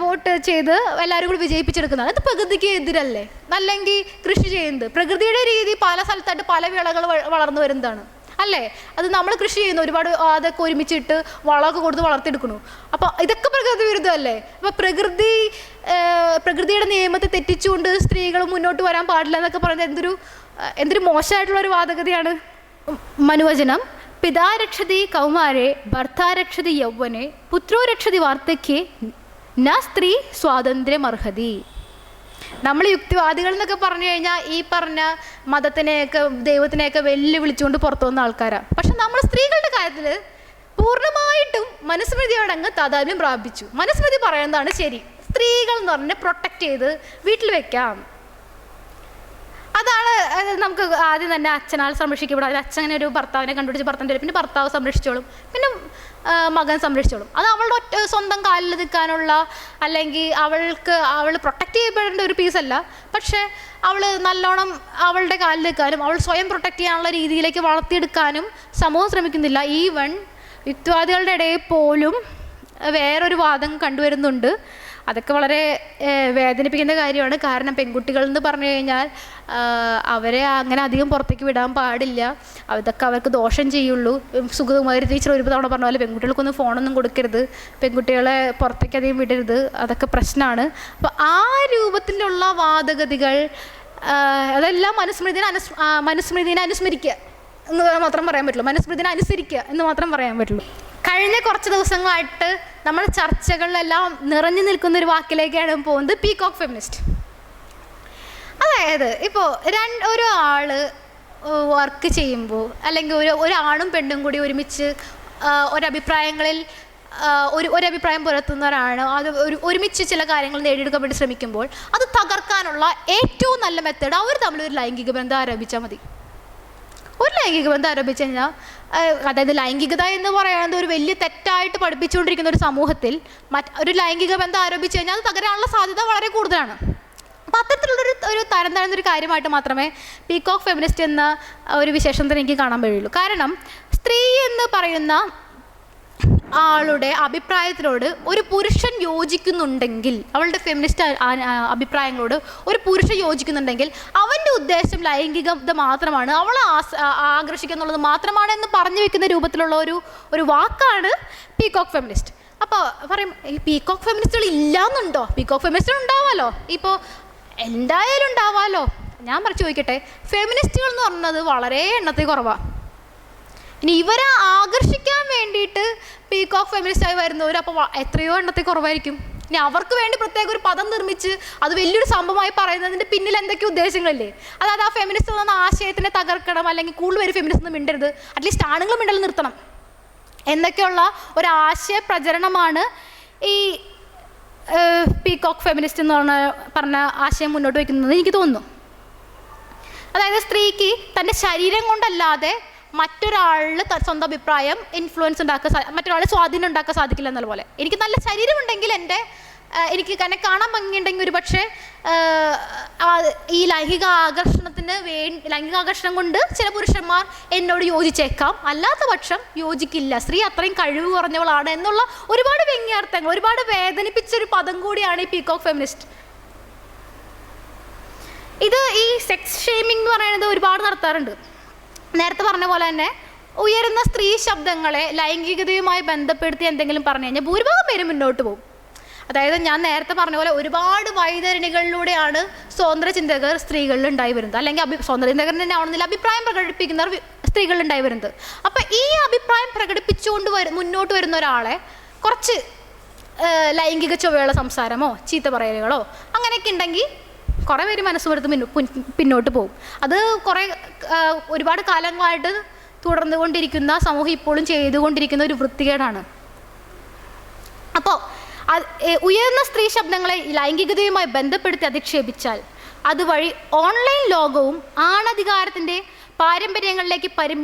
വോട്ട് ചെയ്ത് എല്ലാവരും കൂടി വിജയിപ്പിച്ചെടുക്കുന്നതാണ്. ഇത് പ്രകൃതിക്ക് എതിരല്ലേ? അല്ലെങ്കിൽ കൃഷി ചെയ്യുന്നത് പ്രകൃതിയുടെ രീതി, പല സ്ഥലത്തായിട്ട് പല വിളകൾ വളർന്നു വരുന്നതാണ് അല്ലേ? അത് നമ്മൾ കൃഷി ചെയ്യുന്നു, ഒരുപാട് അതൊക്കെ ഒരുമിച്ചിട്ട് വളമൊക്കെ കൊടുത്ത് വളർത്തിയെടുക്കുന്നു. അപ്പോൾ ഇതൊക്കെ പ്രകൃതി വിരുദ്ധമല്ലേ? അപ്പോൾ പ്രകൃതിയുടെ നിയമത്തെ തെറ്റിച്ചുകൊണ്ട് സ്ത്രീകൾ മുന്നോട്ട് വരാൻ പാടില്ല എന്നൊക്കെ പറയുന്നത് എന്തൊരു മോശമായിട്ടുള്ളൊരു വാദഗതിയാണ്. മനുവചനം: പിതാ രക്ഷതി കൗമാരെ ഭർത്താ രക്ഷതി യൗവനെ പുത്രോ രക്ഷതി വാർദ്ധക്യേ ന സ്ത്രീ സ്വാതന്ത്ര്യമർഹതി. നമ്മൾ യുക്തിവാദികൾ എന്നൊക്കെ പറഞ്ഞു കഴിഞ്ഞാൽ ഈ പറഞ്ഞ മതത്തിനെയൊക്കെ ദൈവത്തിനെയൊക്കെ വെല്ലുവിളിച്ചുകൊണ്ട് പുറത്തു വന്ന ആൾക്കാരാണ്. പക്ഷെ നമ്മൾ സ്ത്രീകളുടെ കാര്യത്തിൽ പൂർണ്ണമായിട്ടും മനുസ്മൃതിയോടങ്ങ് താതാത്മ്യം പ്രാപിച്ചു. മനുസ്മൃതി പറയുന്നതാണ് ശരി. സ്ത്രീകൾ എന്ന് പറഞ്ഞാൽ പ്രൊട്ടക്റ്റ് ചെയ്ത് വീട്ടിൽ വെക്കാം. അതാണ് നമുക്ക് ആദ്യം തന്നെ അച്ഛനാൽ സംരക്ഷിക്കപ്പെടും. അച്ഛനെ ഒരു ഭർത്താവിനെ കണ്ടുപിടിച്ച് ഭർത്താവിൻ്റെ, പിന്നെ ഭർത്താവ് സംരക്ഷിച്ചോളും, പിന്നെ മകൻ സംരക്ഷിച്ചോളും. അത് അവളുടെ സ്വന്തം കാലിൽ നിൽക്കാനുള്ള, അല്ലെങ്കിൽ അവൾ പ്രൊട്ടക്റ്റ് ചെയ്യപ്പെടേണ്ട ഒരു പീസല്ല. പക്ഷേ അവൾ നല്ലോണം അവളുടെ കാലിൽ നിൽക്കാനും അവൾ സ്വയം പ്രൊട്ടക്റ്റ് ചെയ്യാനുള്ള രീതിയിലേക്ക് വളർത്തിയെടുക്കാനും സമൂഹം ശ്രമിക്കുന്നില്ല. ഈവൻ യുക്തിവാദികളുടെ ഇടയിൽ പോലും വേറൊരു വാദം കണ്ടുവരുന്നുണ്ട്. അതൊക്കെ വളരെ വേദനിപ്പിക്കുന്ന കാര്യമാണ്. കാരണം പെൺകുട്ടികൾ എന്ന് പറഞ്ഞു കഴിഞ്ഞാൽ അവരെ അങ്ങനെ അധികം പുറത്തേക്ക് വിടാൻ പാടില്ല. അതൊക്കെ അവർക്ക് ദോഷം ചെയ്യുള്ളൂ. സുഗതകുമാരി ടീച്ചർ ഒരു തവണ പറഞ്ഞ പോലെ പെൺകുട്ടികൾക്കൊന്നും ഫോണൊന്നും കൊടുക്കരുത്, പെൺകുട്ടികളെ പുറത്തേക്ക് അധികം വിടരുത്, അതൊക്കെ പ്രശ്നമാണ്. അപ്പോൾ ആ രൂപത്തിലുള്ള വാദഗതികൾ അതെല്ലാം മനുസ്മൃതിനെ അനുസ്മരിക്കുക എന്ന് മാത്രം പറയാൻ പറ്റുള്ളൂ. മനുസ്മൃതിനെ അനുസരിക്കുക എന്ന് മാത്രം പറയാൻ പറ്റുള്ളൂ. കഴിഞ്ഞ കുറച്ച് ദിവസങ്ങളായിട്ട് നമ്മുടെ ചർച്ചകളിലെല്ലാം നിറഞ്ഞു നിൽക്കുന്ന ഒരു വാക്കിലേക്കാണ് പോകുന്നത്, പീകോക്ക് ഫെമിനിസ്റ്റ്. അതായത് ഇപ്പോൾ ഒരാൾ വർക്ക് ചെയ്യുമ്പോൾ, അല്ലെങ്കിൽ ഒരാണും പെണ്ണും കൂടി ഒരുമിച്ച് ഒരഭിപ്രായം പുലർത്തുന്നവരാണ്, അത് ഒരുമിച്ച് ചില കാര്യങ്ങൾ നേടിയെടുക്കാൻ വേണ്ടി ശ്രമിക്കുമ്പോൾ അത് തകർക്കാനുള്ള ഏറ്റവും നല്ല മെത്തേഡ് അവർ തമ്മിൽ ഒരു ലൈംഗിക ബന്ധം ആരംഭിച്ചാൽ മതി. ഒരു ലൈംഗിക ബന്ധം ആരംഭിച്ചു കഴിഞ്ഞാൽ, അതായത് ലൈംഗികത എന്ന് പറയുന്നത് ഒരു വലിയ തെറ്റായിട്ട് പഠിപ്പിച്ചുകൊണ്ടിരിക്കുന്ന ഒരു സമൂഹത്തിൽ ഒരു ലൈംഗിക ബന്ധം ആരംഭിച്ചു കഴിഞ്ഞാൽ അത് തകരാനുള്ള സാധ്യത വളരെ കൂടുതലാണ്. അപ്പോൾ അത്തരത്തിലുള്ളൊരു തരം താഴ്ന്നൊരു കാര്യമായിട്ട് മാത്രമേ പീകോക്ക് ഫെമിനിസ്റ്റ് എന്ന ഒരു വിശേഷണത്തിന് എനിക്ക് കാണാൻ കഴിയുള്ളൂ. കാരണം സ്ത്രീ എന്ന് പറയുന്ന ആളുടെ അഭിപ്രായത്തിനോട് ഒരു പുരുഷൻ യോജിക്കുന്നുണ്ടെങ്കിൽ, അവളുടെ ഫെമിനിസ്റ്റ് അഭിപ്രായങ്ങളോട് ഒരു പുരുഷൻ യോജിക്കുന്നുണ്ടെങ്കിൽ അവൻ്റെ ഉദ്ദേശം ലൈംഗികത മാത്രമാണ്, അവളെ ആകർഷിക്കുക എന്നുള്ളത് മാത്രമാണ് എന്ന് പറഞ്ഞു വെക്കുന്ന രൂപത്തിലുള്ള ഒരു വാക്കാണ് പീകോക്ക് ഫെമിനിസ്റ്റ്. അപ്പോൾ പറയും, ഈ പീകോക്ക് ഫെമിനിസ്റ്റുകൾ ഇല്ലാന്നുണ്ടോ? പീകോക്ക് ഫെമിനിസ്റ്റുകൾ ഉണ്ടാവാമല്ലോ, ഇപ്പോൾ എന്തായാലും ഉണ്ടാവാമല്ലോ. ഞാൻ പറഞ്ഞു ചോദിക്കട്ടെ, ഫെമിനിസ്റ്റുകൾ എന്ന് പറഞ്ഞത് വളരെ എണ്ണത്തിൽ കുറവാണ്. ഇനി ഇവരെ ആകർഷിക്കാൻ വേണ്ടിയിട്ട് പീകോക്ക് ഫെമിനിസ്റ്റായി വരുന്നവർ അപ്പോൾ എത്രയോ എണ്ണത്തിൽ കുറവായിരിക്കും. ഇനി അവർക്ക് വേണ്ടി പ്രത്യേക ഒരു പദം നിർമ്മിച്ച് അത് വലിയൊരു സംഭവമായി പറയുന്നതിൻ്റെ പിന്നിൽ എന്തൊക്കെ ഉദ്ദേശങ്ങളില്ലേ? അതായത് ആ ഫെമിനിസ്റ്റ് എന്ന ആശയത്തിനെ തകർക്കണം, അല്ലെങ്കിൽ കൂടുതൽ പേര് ഫെമിനിസ്റ്റ് മിണ്ടരുത്, അറ്റ്ലീസ്റ്റ് ആണുങ്ങൾ മിണ്ടൽ നിർത്തണം എന്നൊക്കെയുള്ള ഒരാശയ പ്രചരണമാണ് ഈ പീകോക്ക് ഫെമിനിസ്റ്റ് എന്ന് പറഞ്ഞ ആശയം മുന്നോട്ട് വയ്ക്കുന്നത് എനിക്ക് തോന്നുന്നു. അതായത് സ്ത്രീക്ക് തൻ്റെ ശരീരം കൊണ്ടല്ലാതെ മറ്റൊരാളിൽ സ്വന്തം അഭിപ്രായം ഇൻഫ്ലുവൻസ് മറ്റൊരാളെ സ്വാധീനം ഉണ്ടാക്കാൻ സാധിക്കില്ല എന്നുള്ള പോലെ. എനിക്ക് നല്ല ശരീരമുണ്ടെങ്കിൽ എനിക്ക് എന്നെ കാണാൻ ഭംഗിയുണ്ടെങ്കിൽ ഒരു പക്ഷേ ഈ ലൈംഗിക ആകർഷണം കൊണ്ട് ചില പുരുഷന്മാർ എന്നോട് യോജിച്ചേക്കാം, അല്ലാത്ത പക്ഷം യോജിക്കില്ല. സ്ത്രീ അത്രയും കഴിവ് കുറഞ്ഞവളാണ് എന്നുള്ള ഒരുപാട് വ്യംഗ്യാർത്ഥങ്ങൾ, ഒരുപാട് വേദനിപ്പിച്ചൊരു പദം കൂടിയാണ് ഈ പീകോക്ക് ഫെമിനിസ്റ്റ്. ഇത് ഈ സെക്സ് ഷെയ്മിംഗ് എന്ന് പറയുന്നത് ഒരുപാട് നടത്താറുണ്ട്. നേരത്തെ പറഞ്ഞ പോലെ തന്നെ ഉയരുന്ന സ്ത്രീ ശബ്ദങ്ങളെ ലൈംഗികതയുമായി ബന്ധപ്പെടുത്തി എന്തെങ്കിലും പറഞ്ഞു കഴിഞ്ഞാൽ ഭൂരിഭാഗം പേരും മുന്നോട്ട് പോകും. അതായത് ഞാൻ നേരത്തെ പറഞ്ഞ പോലെ ഒരുപാട് വൈതരണികളിലൂടെയാണ് സ്വതന്ത്ര ചിന്തകർ സ്ത്രീകളിൽ ഉണ്ടായി വരുന്നത്, അല്ലെങ്കിൽ സ്വതന്ത്ര ചിന്തകർ തന്നെ ആവണമെന്നില്ല, അഭിപ്രായം പ്രകടിപ്പിക്കുന്നവർ സ്ത്രീകളിൽ ഉണ്ടായി വരുന്നത്. അപ്പം ഈ അഭിപ്രായം പ്രകടിപ്പിച്ചുകൊണ്ട് മുന്നോട്ട് വരുന്ന ഒരാളെ കുറച്ച് ലൈംഗിക ചൊവ്വയുള്ള സംസാരമോ ചീത്ത പറയലുകളോ അങ്ങനെയൊക്കെ ഉണ്ടെങ്കിൽ കുറേ പേര് മനസ്സുമെടുത്ത് പിന്നോട്ട് പോകും. അത് ഒരുപാട് കാലങ്ങളായിട്ട് തുടർന്നുകൊണ്ടിരിക്കുന്ന, സമൂഹം ഇപ്പോഴും ചെയ്തുകൊണ്ടിരിക്കുന്ന ഒരു വൃത്തികേടാണ്. അപ്പോൾ ഉയർന്ന സ്ത്രീ ശബ്ദങ്ങളെ ലൈംഗികതയുമായി ബന്ധപ്പെടുത്തി അധിക്ഷേപിച്ചാൽ അതുവഴി ഓൺലൈൻ ലോകവും ആണധികാരത്തിൻ്റെ പാരമ്പര്യങ്ങളിലേക്ക്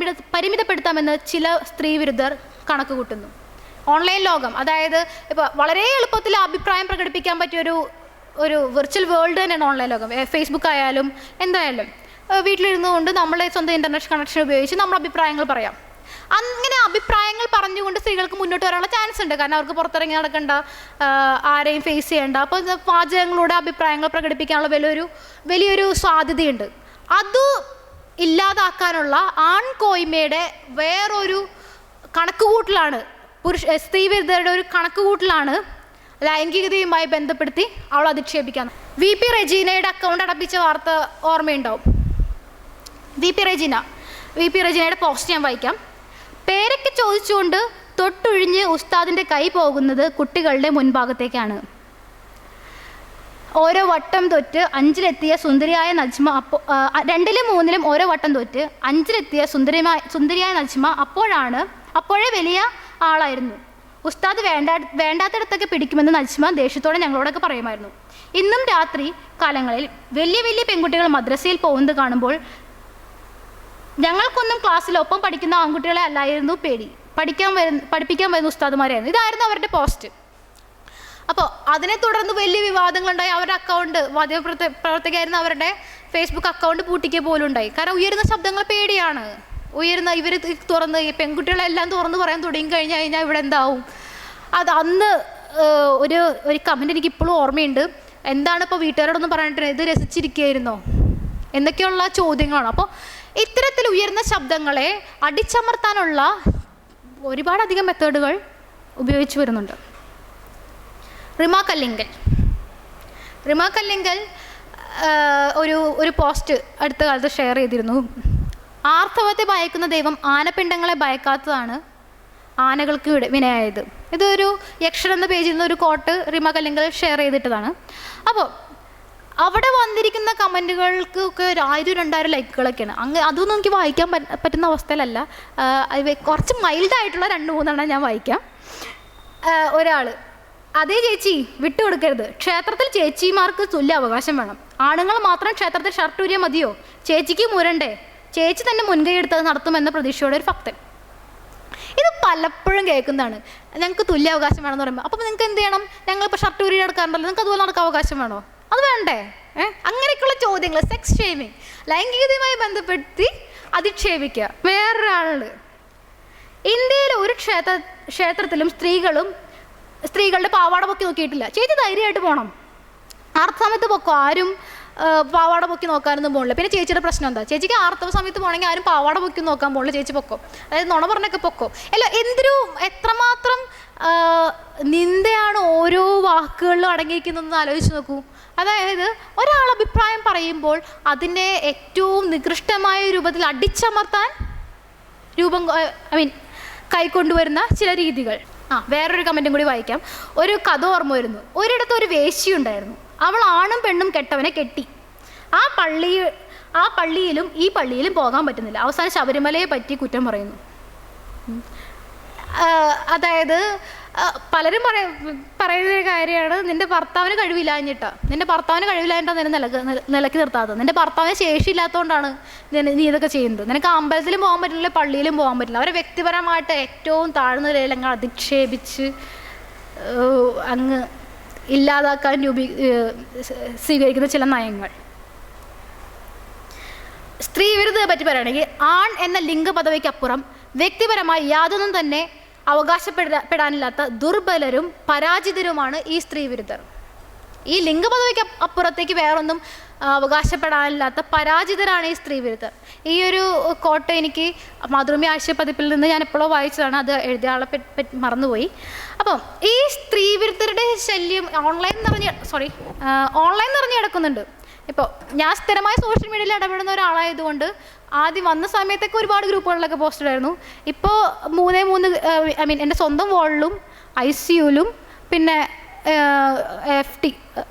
പരിമിതപ്പെടുത്താമെന്ന് ചില സ്ത്രീ വിരുദ്ധർ കണക്ക് കൂട്ടുന്നു. ഓൺലൈൻ ലോകം, അതായത് ഇപ്പോൾ വളരെ എളുപ്പത്തിൽ അഭിപ്രായം പ്രകടിപ്പിക്കാൻ പറ്റിയൊരു വിർച്വൽ വേൾഡ് തന്നെയാണ് ഓൺലൈൻ ലോകം. ഫേസ്ബുക്ക് ആയാലും എന്തായാലും വീട്ടിലിരുന്നു കൊണ്ട് നമ്മളെ സ്വന്തം ഇൻ്റർനെറ്റ് കണക്ഷൻ ഉപയോഗിച്ച് നമ്മുടെ അഭിപ്രായങ്ങൾ പറയാം. അങ്ങനെ അഭിപ്രായങ്ങൾ പറഞ്ഞുകൊണ്ട് സ്ത്രീകൾക്ക് മുന്നോട്ട് വരാനുള്ള ചാൻസ് ഉണ്ട്. കാരണം അവർക്ക് പുറത്തിറങ്ങി നടക്കേണ്ട, ആരെയും ഫേസ് ചെയ്യേണ്ട. അപ്പോൾ വാചകങ്ങളുടെ അഭിപ്രായങ്ങൾ പ്രകടിപ്പിക്കാനുള്ള വലിയൊരു സാധ്യതയുണ്ട്. അത് ഇല്ലാതാക്കാനുള്ള ആൺകോയ്മയുടെ വേറൊരു കണക്കുകൂട്ടലാണ്, സ്ത്രീ വിരുദ്ധരുടെ ഒരു കണക്കുകൂട്ടലാണ് ലൈംഗികതയുമായി ബന്ധപ്പെടുത്തി അവൾ അധിക്ഷേപിക്കാൻ. VP റെജീനയുടെ അക്കൗണ്ട് അടപ്പിച്ച വാർത്ത ഓർമ്മയുണ്ടാവും. VP റെജീനയുടെ പോസ്റ്റ് ഞാൻ വായിക്കാം. പേരൊക്കെ ചോദിച്ചുകൊണ്ട് തൊട്ടൊഴിഞ്ഞ് ഉസ്താദിൻ്റെ കൈ പോകുന്നത് കുട്ടികളുടെ മുൻഭാഗത്തേക്കാണ്. ഓരോ വട്ടം തൊറ്റ് 5-ലെത്തിയ സുന്ദരിയായ നജ്മ 2-ലും 3-ലും ഓരോ വട്ടം തൊറ്റ് 5-ലെത്തിയ സുന്ദരിയായ നജ്മ അപ്പോഴേ വലിയ ആളായിരുന്നു. ഉസ്താദ് വേണ്ടാത്തിടത്തൊക്കെ പിടിക്കുമെന്ന് നജ്മ ദേഷ്യത്തോടെ ഞങ്ങളോടൊക്കെ പറയുമായിരുന്നു. ഇന്നും രാത്രി കാലങ്ങളിൽ വലിയ വലിയ പെൺകുട്ടികൾ മദ്രസയിൽ പോകുന്നത് കാണുമ്പോൾ ഞങ്ങൾക്കൊന്നും ക്ലാസ്സിൽ ഒപ്പം പഠിക്കുന്ന ആൺകുട്ടികളെ അല്ലായിരുന്നു പേടി, പഠിപ്പിക്കാൻ വരുന്ന ഉസ്താദുമാരായിരുന്നു. ഇതായിരുന്നു അവരുടെ പോസ്റ്റ്. അപ്പോൾ അതിനെ തുടർന്ന് വലിയ വിവാദങ്ങളുണ്ടായി. അവരുടെ അക്കൗണ്ട്, മാധ്യമപ്രവർത്തകയായിരുന്ന അവരുടെ ഫേസ്ബുക്ക് അക്കൗണ്ട് പൂട്ടിക്കുക പോലും ഉണ്ടായി. കാരണം ഉയരുന്ന ശബ്ദങ്ങൾ പേടിയാണ്. ഇവർ തുറന്ന് ഈ പെൺകുട്ടികളെല്ലാം തുറന്ന് പറയാൻ തുടങ്ങി കഴിഞ്ഞാൽ ഇവിടെ എന്താവും. അത് അന്ന് ഒരു കമൻറ്റ് എനിക്ക് ഇപ്പോഴും ഓർമ്മയുണ്ട്. എന്താണ് ഇപ്പോൾ വീട്ടുകാരോടൊന്നും പറഞ്ഞിട്ട് ഇത് രസിച്ചിരിക്കുകയായിരുന്നോ എന്നൊക്കെയുള്ള ചോദ്യങ്ങളാണ്. അപ്പോൾ ഇത്തരത്തിൽ ഉയർന്ന ശബ്ദങ്ങളെ അടിച്ചമർത്താനുള്ള ഒരുപാടധികം മെത്തേഡുകൾ ഉപയോഗിച്ചു വരുന്നുണ്ട്. റിമ കല്ലിങ്കൽ ഒരു പോസ്റ്റ് അടുത്ത കാലത്ത് ഷെയർ ചെയ്തിരുന്നു. ആർത്തവത്തെ ഭയക്കുന്ന ദൈവം ആനപ്പിണ്ടങ്ങളെ ഭയക്കാത്തതാണ് ആനകൾക്ക് വിനയായത്. ഇതൊരു യക്ഷൻ എന്ന പേജിൽ നിന്ന് ഒരു കോട്ട് റിമ കല്ലിങ്കൽ ഷെയർ ചെയ്തിട്ടതാണ്. അപ്പോൾ അവിടെ വന്നിരിക്കുന്ന കമൻറ്റുകൾക്കൊക്കെ 1000-2000 ലൈക്കുകളൊക്കെയാണ്. അതൊന്നും എനിക്ക് വായിക്കാൻ പറ്റുന്ന അവസ്ഥയിലല്ല. കുറച്ച് മൈൽഡായിട്ടുള്ള 2-3 ഞാൻ വായിക്കാം. ഒരാൾ, അതേ ചേച്ചി വിട്ടുകൊടുക്കരുത്, ക്ഷേത്രത്തിൽ ചേച്ചിമാർക്ക് തുല്യ അവകാശം വേണം, ആണുങ്ങൾ മാത്രം ക്ഷേത്രത്തിൽ ഷർട്ട് ഊരിയാൽ മതിയോ, ചേച്ചിക്ക് മുരണ്ടേ, ചേച്ചി തന്നെ മുൻകൈ എടുത്തത് നടത്തുമെന്ന പ്രതീക്ഷയോടെ ഒരു ഭക്തൻ. ഇത് പലപ്പോഴും കേൾക്കുന്നതാണ്. ഞങ്ങൾക്ക് തുല്യ അവകാശം വേണമെന്ന് പറയുമ്പോൾ അപ്പോൾ നിങ്ങൾക്ക് എന്ത് ചെയ്യണം? ഞങ്ങളിപ്പോൾ ഷർട്ട് ഊരി നടക്കാറുണ്ടല്ലോ, നിങ്ങൾക്ക് അതുപോലെ നടക്കാൻ അവകാശം വേണോ? അത് വേണ്ടേ? അങ്ങനെയൊക്കെയുള്ള ചോദ്യങ്ങൾ, സെക്സ് ഷെയ്മിങ്, ലൈംഗികതയുമായി ബന്ധപ്പെടുത്തി അധിക്ഷേപിക്കുക. വേറൊരാളുണ്ട്, ഇന്ത്യയിലെ ഒരു ക്ഷേത്രത്തിലും സ്ത്രീകളുടെ പാവാട പൊക്കി നോക്കിയിട്ടില്ല, ചേച്ചി ധൈര്യമായിട്ട് പോകണം. ആർത്തവ സമയത്ത് പൊക്കോ, ആരും പാവാട പൊക്കി നോക്കാനൊന്നും പോകണില്ല. പിന്നെ ചേച്ചിയുടെ പ്രശ്നം എന്താ? ചേച്ചിക്ക് ആർത്തവ സമയത്ത് പോകണമെങ്കിൽ ആരും പാവാട പൊക്കി നോക്കാൻ പോകണില്ല, ചേച്ചി പൊക്കോ. അതായത് നുണ പറഞ്ഞൊക്കെ പൊക്കോ. അല്ല, എത്രമാത്രം നിന്ദയാണ് ഓരോ വാക്കുകളിലും അടങ്ങിയിരിക്കുന്നതെന്ന് ആലോചിച്ച് നോക്കൂ. അതായത് ഒരാൾ അഭിപ്രായം പറയുമ്പോൾ അതിനെ ഏറ്റവും നികൃഷ്ടമായ രൂപത്തിൽ അടിച്ചമർത്താൻ കൈക്കൊണ്ടുവരുന്ന ചില രീതികൾ. വേറൊരു കമൻറ്റും കൂടി വായിക്കാം. ഒരു കഥ ഓർമ്മ വരുന്നു. ഒരിടത്ത് ഒരു വേശ്യയുണ്ടായിരുന്നു. അവൾ ആണും പെണ്ണും കെട്ടവനെ കെട്ടി. ആ പള്ളിയിലും ഈ പള്ളിയിലും പോകാൻ പറ്റുന്നില്ല. അവസാനം ശബരിമലയെ പറ്റി കുറ്റം പറയുന്നു. അതായത് പലരും പറയുന്ന ഒരു കാര്യമാണ്, നിന്റെ ഭർത്താവിന് കഴിവില്ലാഞ്ഞിട്ടാ, നിന്റെ ഭർത്താവിന് കഴിവില്ലാഞ്ഞിട്ടാണ് നിന്നെ നിലക്ക് നിർത്താത്തത്, നിന്റെ ഭർത്താവിന് ശേഷിയില്ലാത്തതുകൊണ്ടാണ് നീ ഇതൊക്കെ ചെയ്യുന്നത്. നിനക്ക് അമ്പലത്തിലും പോകാൻ പറ്റില്ല, പള്ളിയിലും പോകാൻ പറ്റില്ല. അവരെ വ്യക്തിപരമായിട്ട് ഏറ്റവും താഴ്ന്ന നിലയിൽ അങ്ങ് അധിക്ഷേപിച്ച് അങ്ങ് ഇല്ലാതാക്കാൻ സ്വീകരിക്കുന്ന ചില നയങ്ങൾ. സ്ത്രീ വിരുദ്ധതയെ പറ്റി പറയുകയാണെങ്കിൽ, ആൺ എന്ന ലിംഗ പദവിക്കപ്പുറം വ്യക്തിപരമായി യാതൊന്നും തന്നെ അവകാശപ്പെടാനില്ലാത്ത ദുർബലരും പരാജിതരുമാണ് ഈ സ്ത്രീ വിരുദ്ധർ. ഈ ലിംഗപദവിക്ക് അപ്പുറത്തേക്ക് വേറൊന്നും അവകാശപ്പെടാനില്ലാത്ത പരാജിതരാണ് ഈ സ്ത്രീ വിരുദ്ധർ. ഈ ഒരു കോട്ട് എനിക്ക് മാതൃഭൂമി ആഴ്ച പതിപ്പിൽ നിന്ന് ഞാൻ എപ്പോഴോ വായിച്ചതാണ്, അത് എഴുതിയ ആളെ മറന്നുപോയി. അപ്പം ഈ സ്ത്രീ വിരുദ്ധരുടെ ശല്യം ഓൺലൈൻ നിറഞ്ഞു കിടക്കുന്നുണ്ട്. ഇപ്പോൾ ഞാൻ സ്ഥിരമായി സോഷ്യൽ മീഡിയയിൽ ഇടപെടുന്ന ഒരാളായതുകൊണ്ട് ആദ്യം വന്ന സമയത്തൊക്കെ ഒരുപാട് ഗ്രൂപ്പുകളിലൊക്കെ പോസ്റ്റ് ഇടായിരുന്നു. ഇപ്പോൾ 3 എൻ്റെ സ്വന്തം വാളിലും ICUലും പിന്നെ FT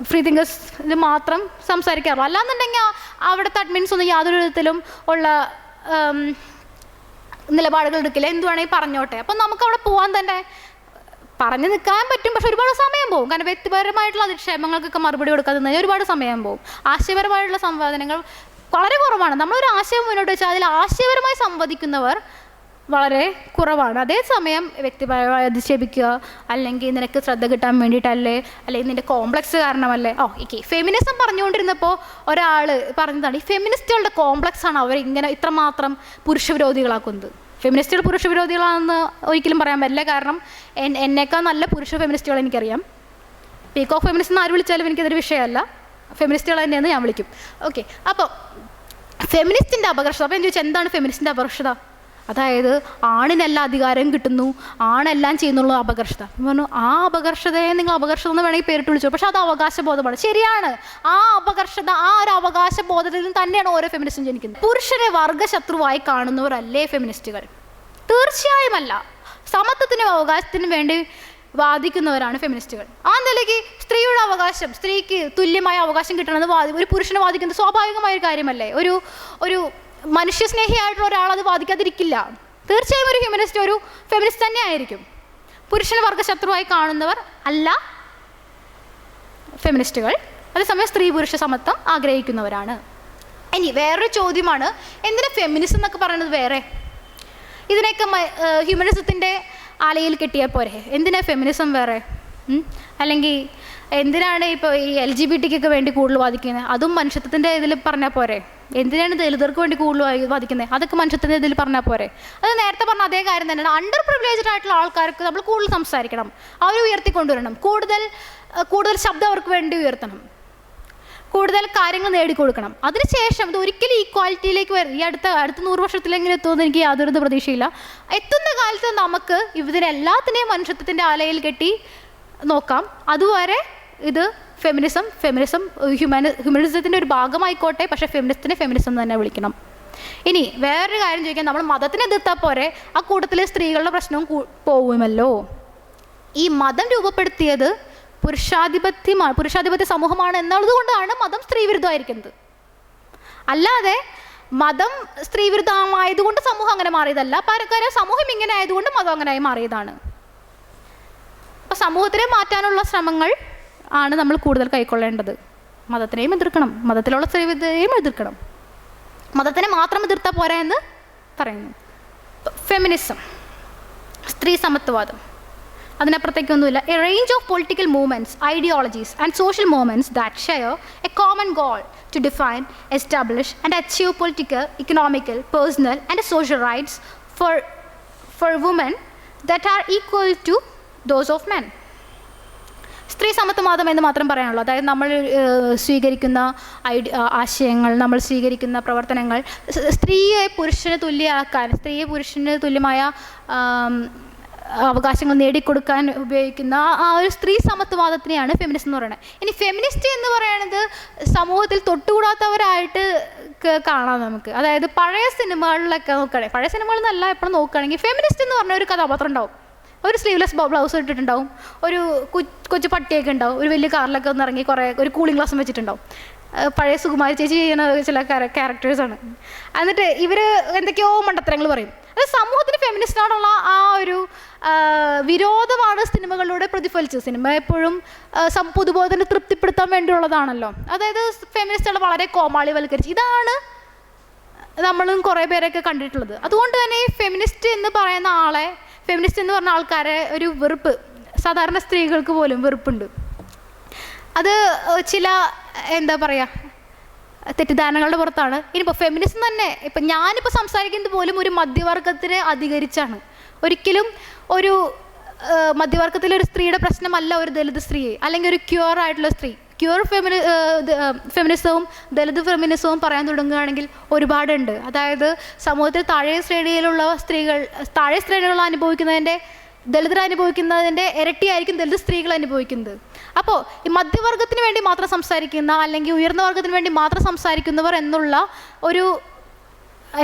ഫ്രീ തിങ്കേഴ്സിൽ മാത്രം സംസാരിക്കാറുള്ളൂ. അല്ലാന്നുണ്ടെങ്കിൽ അവിടുത്തെ അഡ്മിൻസ് ഒന്നും യാതൊരു വിധത്തിലും ഉള്ള നിലപാടുകൾ എടുക്കില്ല. എന്ത് വേണമെങ്കിൽ പറഞ്ഞോട്ടെ. അപ്പം നമുക്ക് അവിടെ പോകാൻ തന്നെ പറഞ്ഞു നിൽക്കാൻ പറ്റും, പക്ഷെ ഒരുപാട് സമയം പോകും. കാരണം വ്യക്തിപരമായിട്ടുള്ള അധിക്ഷേപങ്ങൾക്കൊക്കെ മറുപടി കൊടുക്കാതെ ഒരുപാട് സമയം പോകും. ആശയപരമായിട്ടുള്ള സംവാദനങ്ങൾ വളരെ കുറവാണ്. നമ്മളൊരു ആശയം മുന്നോട്ട് വെച്ചാൽ അതിൽ ആശയപരമായി സംവദിക്കുന്നവർ വളരെ കുറവാണ്. അതേസമയം വ്യക്തിപരമായി അധിക്ഷേപിക്കുക, അല്ലെങ്കിൽ നിനക്ക് ശ്രദ്ധ കിട്ടാൻ വേണ്ടിയിട്ടല്ലേ, അല്ലെങ്കിൽ നിൻ്റെ കോംപ്ലക്സ് കാരണമല്ലേ. ഫെമിനിസം പറഞ്ഞുകൊണ്ടിരുന്നപ്പോൾ ഒരാൾ പറഞ്ഞതാണ്, ഈ ഫെമിനിസ്റ്റുകളുടെ കോംപ്ലക്സാണ് അവരിങ്ങനെ ഇത്രമാത്രം പുരുഷവിരോധികളാക്കുന്നത്. ഫെമിനിസ്റ്റുകൾ പുരുഷവിരോധികളാണെന്ന് ഒരിക്കലും പറയാൻ പറ്റില്ല. കാരണം എന്നേക്കാൾ നല്ല പുരുഷ ഫെമിനിസ്റ്റുകൾ എനിക്കറിയാം. പീക്കോക്ക് ഫെമിനിസ്റ്റ് എന്ന് ആര് വിളിച്ചാലും എനിക്കതൊരു വിഷയമല്ല, ഫെമിനിസ്റ്റുകൾ തന്നെയെന്ന് ഞാൻ വിളിക്കും. ഓക്കെ, അപ്പോൾ ഫെമിനിസ്റ്റിൻ്റെ അപകർഷത. അപ്പോൾ ഞാൻ ചോദിച്ചാൽ എന്താണ് ഫെമിനിസ്റ്റിൻ്റെ അപകർഷത? അതായത് ആണിനെല്ലാം അധികാരം കിട്ടുന്നു, ആണെല്ലാം ചെയ്യുന്നുള്ള അപകർഷത. പറഞ്ഞു ആ അപകർഷതയെ നിങ്ങൾ അപകർഷത എന്ന് വേണമെങ്കിൽ പേരിട്ട് വിളിച്ചു, പക്ഷെ അത് അവകാശബോധമാണ്. ശരിയാണ്, ആ അപകർഷത, ആ ഒരു അവകാശബോധത്തിൽ നിന്ന് തന്നെയാണ് ഓരോ ഫെമിനിസ്റ്റും ജനിക്കുന്നത്. പുരുഷനെ വർഗശത്രുവായി കാണുന്നവരല്ലേ ഫെമിനിസ്റ്റുകൾ? തീർച്ചയായും അല്ല. സമത്വത്തിനും അവകാശത്തിനും വേണ്ടി വാദിക്കുന്നവരാണ് ഫെമിനിസ്റ്റുകൾ. ആ നിലയ്ക്ക് സ്ത്രീയുടെ അവകാശം, സ്ത്രീക്ക് തുല്യമായ അവകാശം കിട്ടണമെന്ന് ഒരു പുരുഷനെ വാദിക്കുന്നത് സ്വാഭാവികമായൊരു കാര്യമല്ലേ? ഒരു മനുഷ്യസ്നേഹിയായിട്ടുള്ള ഒരാൾ അത് വാദിക്കാതിരിക്കില്ല. തീർച്ചയായും ഒരു ഹ്യൂമനിസ്റ്റ് ഒരു ഫെമിനിസ്റ്റ് തന്നെ ആയിരിക്കും. പുരുഷനെ വർഗശത്രുവായി കാണുന്നവർ അല്ല ഫെമിനിസ്റ്റുകൾ. അതേസമയം സ്ത്രീ പുരുഷ സമത്വം ആഗ്രഹിക്കുന്നവരാണ്. ഇനി വേറൊരു ചോദ്യമാണ്, എന്തിനാ ഫെമിനിസം എന്നൊക്കെ പറയുന്നത് വേറെ? ഇതിനെയൊക്കെ ഹ്യൂമനിസത്തിൻ്റെ ആലയിൽ കെട്ടിയാൽ പോരെ? എന്തിനാ ഫെമിനിസം വേറെ? അല്ലെങ്കിൽ എന്തിനാണ് ഇപ്പോൾ ഈ LGBTക്കൊക്കെ വേണ്ടി കൂടുതൽ വാദിക്കുന്നത്? അതും മനുഷ്യത്വത്തിൻ്റെ ഇതിൽ പറഞ്ഞാൽ പോരെ? എന്തിനാണ് ദളിതർക്ക് വേണ്ടി കൂടുതൽ വാദിക്കുന്നത്? അതൊക്കെ മനുഷ്യത്തിൻ്റെ ഇതിൽ പറഞ്ഞാൽ പോരെ? അത് നേരത്തെ പറഞ്ഞ അതേ കാര്യം തന്നെയാണ്. അണ്ടർ പ്രിവിലേജ്ഡ് ആയിട്ടുള്ള ആൾക്കാർക്ക് നമ്മൾ കൂടുതൽ സംസാരിക്കണം, അവരെ ഉയർത്തിക്കൊണ്ടുവരണം, കൂടുതൽ ശബ്ദം അവർക്ക് വേണ്ടി ഉയർത്തണം, കൂടുതൽ കാര്യങ്ങൾ നേടിക്കൊടുക്കണം. അതിനുശേഷം ഇത് ഒരിക്കലും ഈക്വാലിറ്റിയിലേക്ക് വരും. ഈ അടുത്ത 100 വർഷത്തിലെങ്കിലും എത്തുമെന്ന് എനിക്ക് യാതൊരു പ്രതീക്ഷയില്ല. എത്തുന്ന കാലത്ത് നമുക്ക് ഇതിനെല്ലാത്തിനെയും മനുഷ്യത്വത്തിൻ്റെ ആലയിൽ കെട്ടി നോക്കാം. അതുവരെ ഇത് ഫെമിനിസം ഹ്യൂമനിസത്തിൻ്റെ ഒരു ഭാഗമായിക്കോട്ടെ, പക്ഷേ ഫെമിനിസ്റ്റിനെ ഫെമിനിസം തന്നെ വിളിക്കണം. ഇനി വേറൊരു കാര്യം ചോദിക്കാൻ, നമ്മൾ മതത്തിനെ എതിർത്താൽ പോരെ, ആ കൂട്ടത്തിൽ സ്ത്രീകളുടെ പ്രശ്നവും പോകുമല്ലോ. ഈ മതം രൂപപ്പെടുത്തിയത് പുരുഷാധിപത്യ സമൂഹമാണ് എന്നുള്ളത് കൊണ്ടാണ് മതം സ്ത്രീവിരുദ്ധമായിരിക്കുന്നത്. അല്ലാതെ മതം സ്ത്രീവിരുദ്ധമായതുകൊണ്ട് സമൂഹം അങ്ങനെ മാറിയതല്ല. പരക്കാരെ സമൂഹം ഇങ്ങനെ ആയതുകൊണ്ട് മതം അങ്ങനെയായി മാറിയതാണ്. അപ്പോൾ സമൂഹത്തിനെ മാറ്റാനുള്ള ശ്രമങ്ങൾ ആണ് നമ്മൾ കൂടുതൽ കൈക്കൊള്ളേണ്ടത്. മതത്തിനെയും എതിർക്കണം, മതത്തിലുള്ള സ്ത്രീവിരുദ്ധതയും എതിർക്കണം. മതത്തിനെ മാത്രം എതിർത്താൽ പോരാ എന്ന് പറയുന്നു. ഫെമിനിസം, സ്ത്രീ സമത്വവാദം, അതിനപ്പുറത്തേക്കൊന്നുമില്ല. A range of political movements, ideologies and social movements that share a common goal to define, establish and achieve political, economical, personal and social rights for women that are equal to those of men. സ്ത്രീ സമത്വവാദം എന്ന് മാത്രം പറയാനുള്ളൂ. അതായത് നമ്മൾ സ്വീകരിക്കുന്ന ആശയങ്ങൾ, നമ്മൾ സ്വീകരിക്കുന്ന പ്രവർത്തനങ്ങൾ സ്ത്രീയെ പുരുഷന് തുല്യമാക്കാൻ, സ്ത്രീയെ പുരുഷന് തുല്യമായ അവകാശങ്ങൾ നേടിക്കൊടുക്കാൻ ഉപയോഗിക്കുന്ന ആ ഒരു സ്ത്രീ സമത്വവാദത്തിനെയാണ് ഫെമിനിസ്റ്റ് എന്ന് പറയുന്നത്. ഇനി ഫെമിനിസ്റ്റ് എന്ന് പറയുന്നത് സമൂഹത്തിൽ തൊട്ടുകൂടാത്തവരായിട്ട് കാണാം നമുക്ക്. അതായത് പഴയ സിനിമകളിലൊക്കെ നോക്കുകയാണെങ്കിൽ, പഴയ സിനിമകളിൽ നിന്നല്ല എപ്പോഴും നോക്കുകയാണെങ്കിൽ, ഫെമിനിസ്റ്റ് എന്ന് പറഞ്ഞ ഒരു കഥാപാത്രം ഉണ്ടാവും. ഒരു സ്ലീവ്ലെസ് ബ്ലൗസ് ഇട്ടിട്ടുണ്ടാവും, ഒരു കൊച്ചു പട്ടിയൊക്കെ ഉണ്ടാവും, ഒരു വലിയ കാറിലൊക്കെ ഒന്ന് ഇറങ്ങി ഒരു കൂളിംഗ് ഗ്ലാസും വെച്ചിട്ടുണ്ടാവും. പഴയ സുകുമാരി ചേച്ചി ചെയ്യുന്ന ചില ക്യാരക്ടേഴ്സാണ്. എന്നിട്ട് ഇവർ എന്തൊക്കെയോ മണ്ടത്തരങ്ങൾ പറയും. അത് സമൂഹത്തിന് ഫെമിനിസ്റ്റിനോടുള്ള ആ ഒരു വിരോധമാണ് സിനിമകളിലൂടെ പ്രതിഫലിച്ചത്. സിനിമ എപ്പോഴും പൊതുബോധനെ തൃപ്തിപ്പെടുത്താൻ വേണ്ടിയുള്ളതാണല്ലോ. അതായത് ഫെമിനിസ്റ്റുകൾ വളരെ കോമാളിവൽക്കരിച്ച് ഇതാണ് നമ്മളും കുറേ പേരൊക്കെ കണ്ടിട്ടുള്ളത്. അതുകൊണ്ട് തന്നെ ഈ ഫെമിനിസ്റ്റ് എന്ന് പറയുന്ന ആളെ, ഫെമിനിസ്റ്റ് എന്ന് പറഞ്ഞ ആൾക്കാരെ ഒരു വെറുപ്പ് സാധാരണ സ്ത്രീകൾക്ക് പോലും വെറുപ്പുണ്ട്. അത് ചില എന്താ പറയുക തെറ്റിദ്ധാരണകളുടെ പുറത്താണ്. ഇനിയിപ്പോൾ ഫെമിനിസം തന്നെ ഇപ്പം ഞാനിപ്പോൾ സംസാരിക്കുന്നത് പോലും ഒരു മധ്യവർഗത്തിനെ അധികരിച്ചാണ്. ഒരിക്കലും ഒരു മധ്യവർഗത്തിലൊരു സ്ത്രീയുടെ പ്രശ്നമല്ല ഒരു ദളിത് സ്ത്രീയെ, അല്ലെങ്കിൽ ഒരു ക്യൂർ ആയിട്ടുള്ള സ്ത്രീ. ക്യൂർ ഫെമിനിസവും ദളിത് ഫെമിനിസവും പറയാൻ തുടങ്ങുകയാണെങ്കിൽ ഒരുപാടുണ്ട്. അതായത് സമൂഹത്തിൽ താഴെ ശ്രേണികൾ അനുഭവിക്കുന്നതിൻ്റെ ദളിതർ അനുഭവിക്കുന്നതിൻ്റെ ഇരട്ടിയായിരിക്കും ദളിത് സ്ത്രീകൾ അനുഭവിക്കുന്നത്. അപ്പോൾ ഈ മധ്യവർഗത്തിന് വേണ്ടി മാത്രം സംസാരിക്കുന്ന അല്ലെങ്കിൽ ഉയർന്ന വർഗത്തിന് വേണ്ടി മാത്രം സംസാരിക്കുന്നവർ എന്നുള്ള ഒരു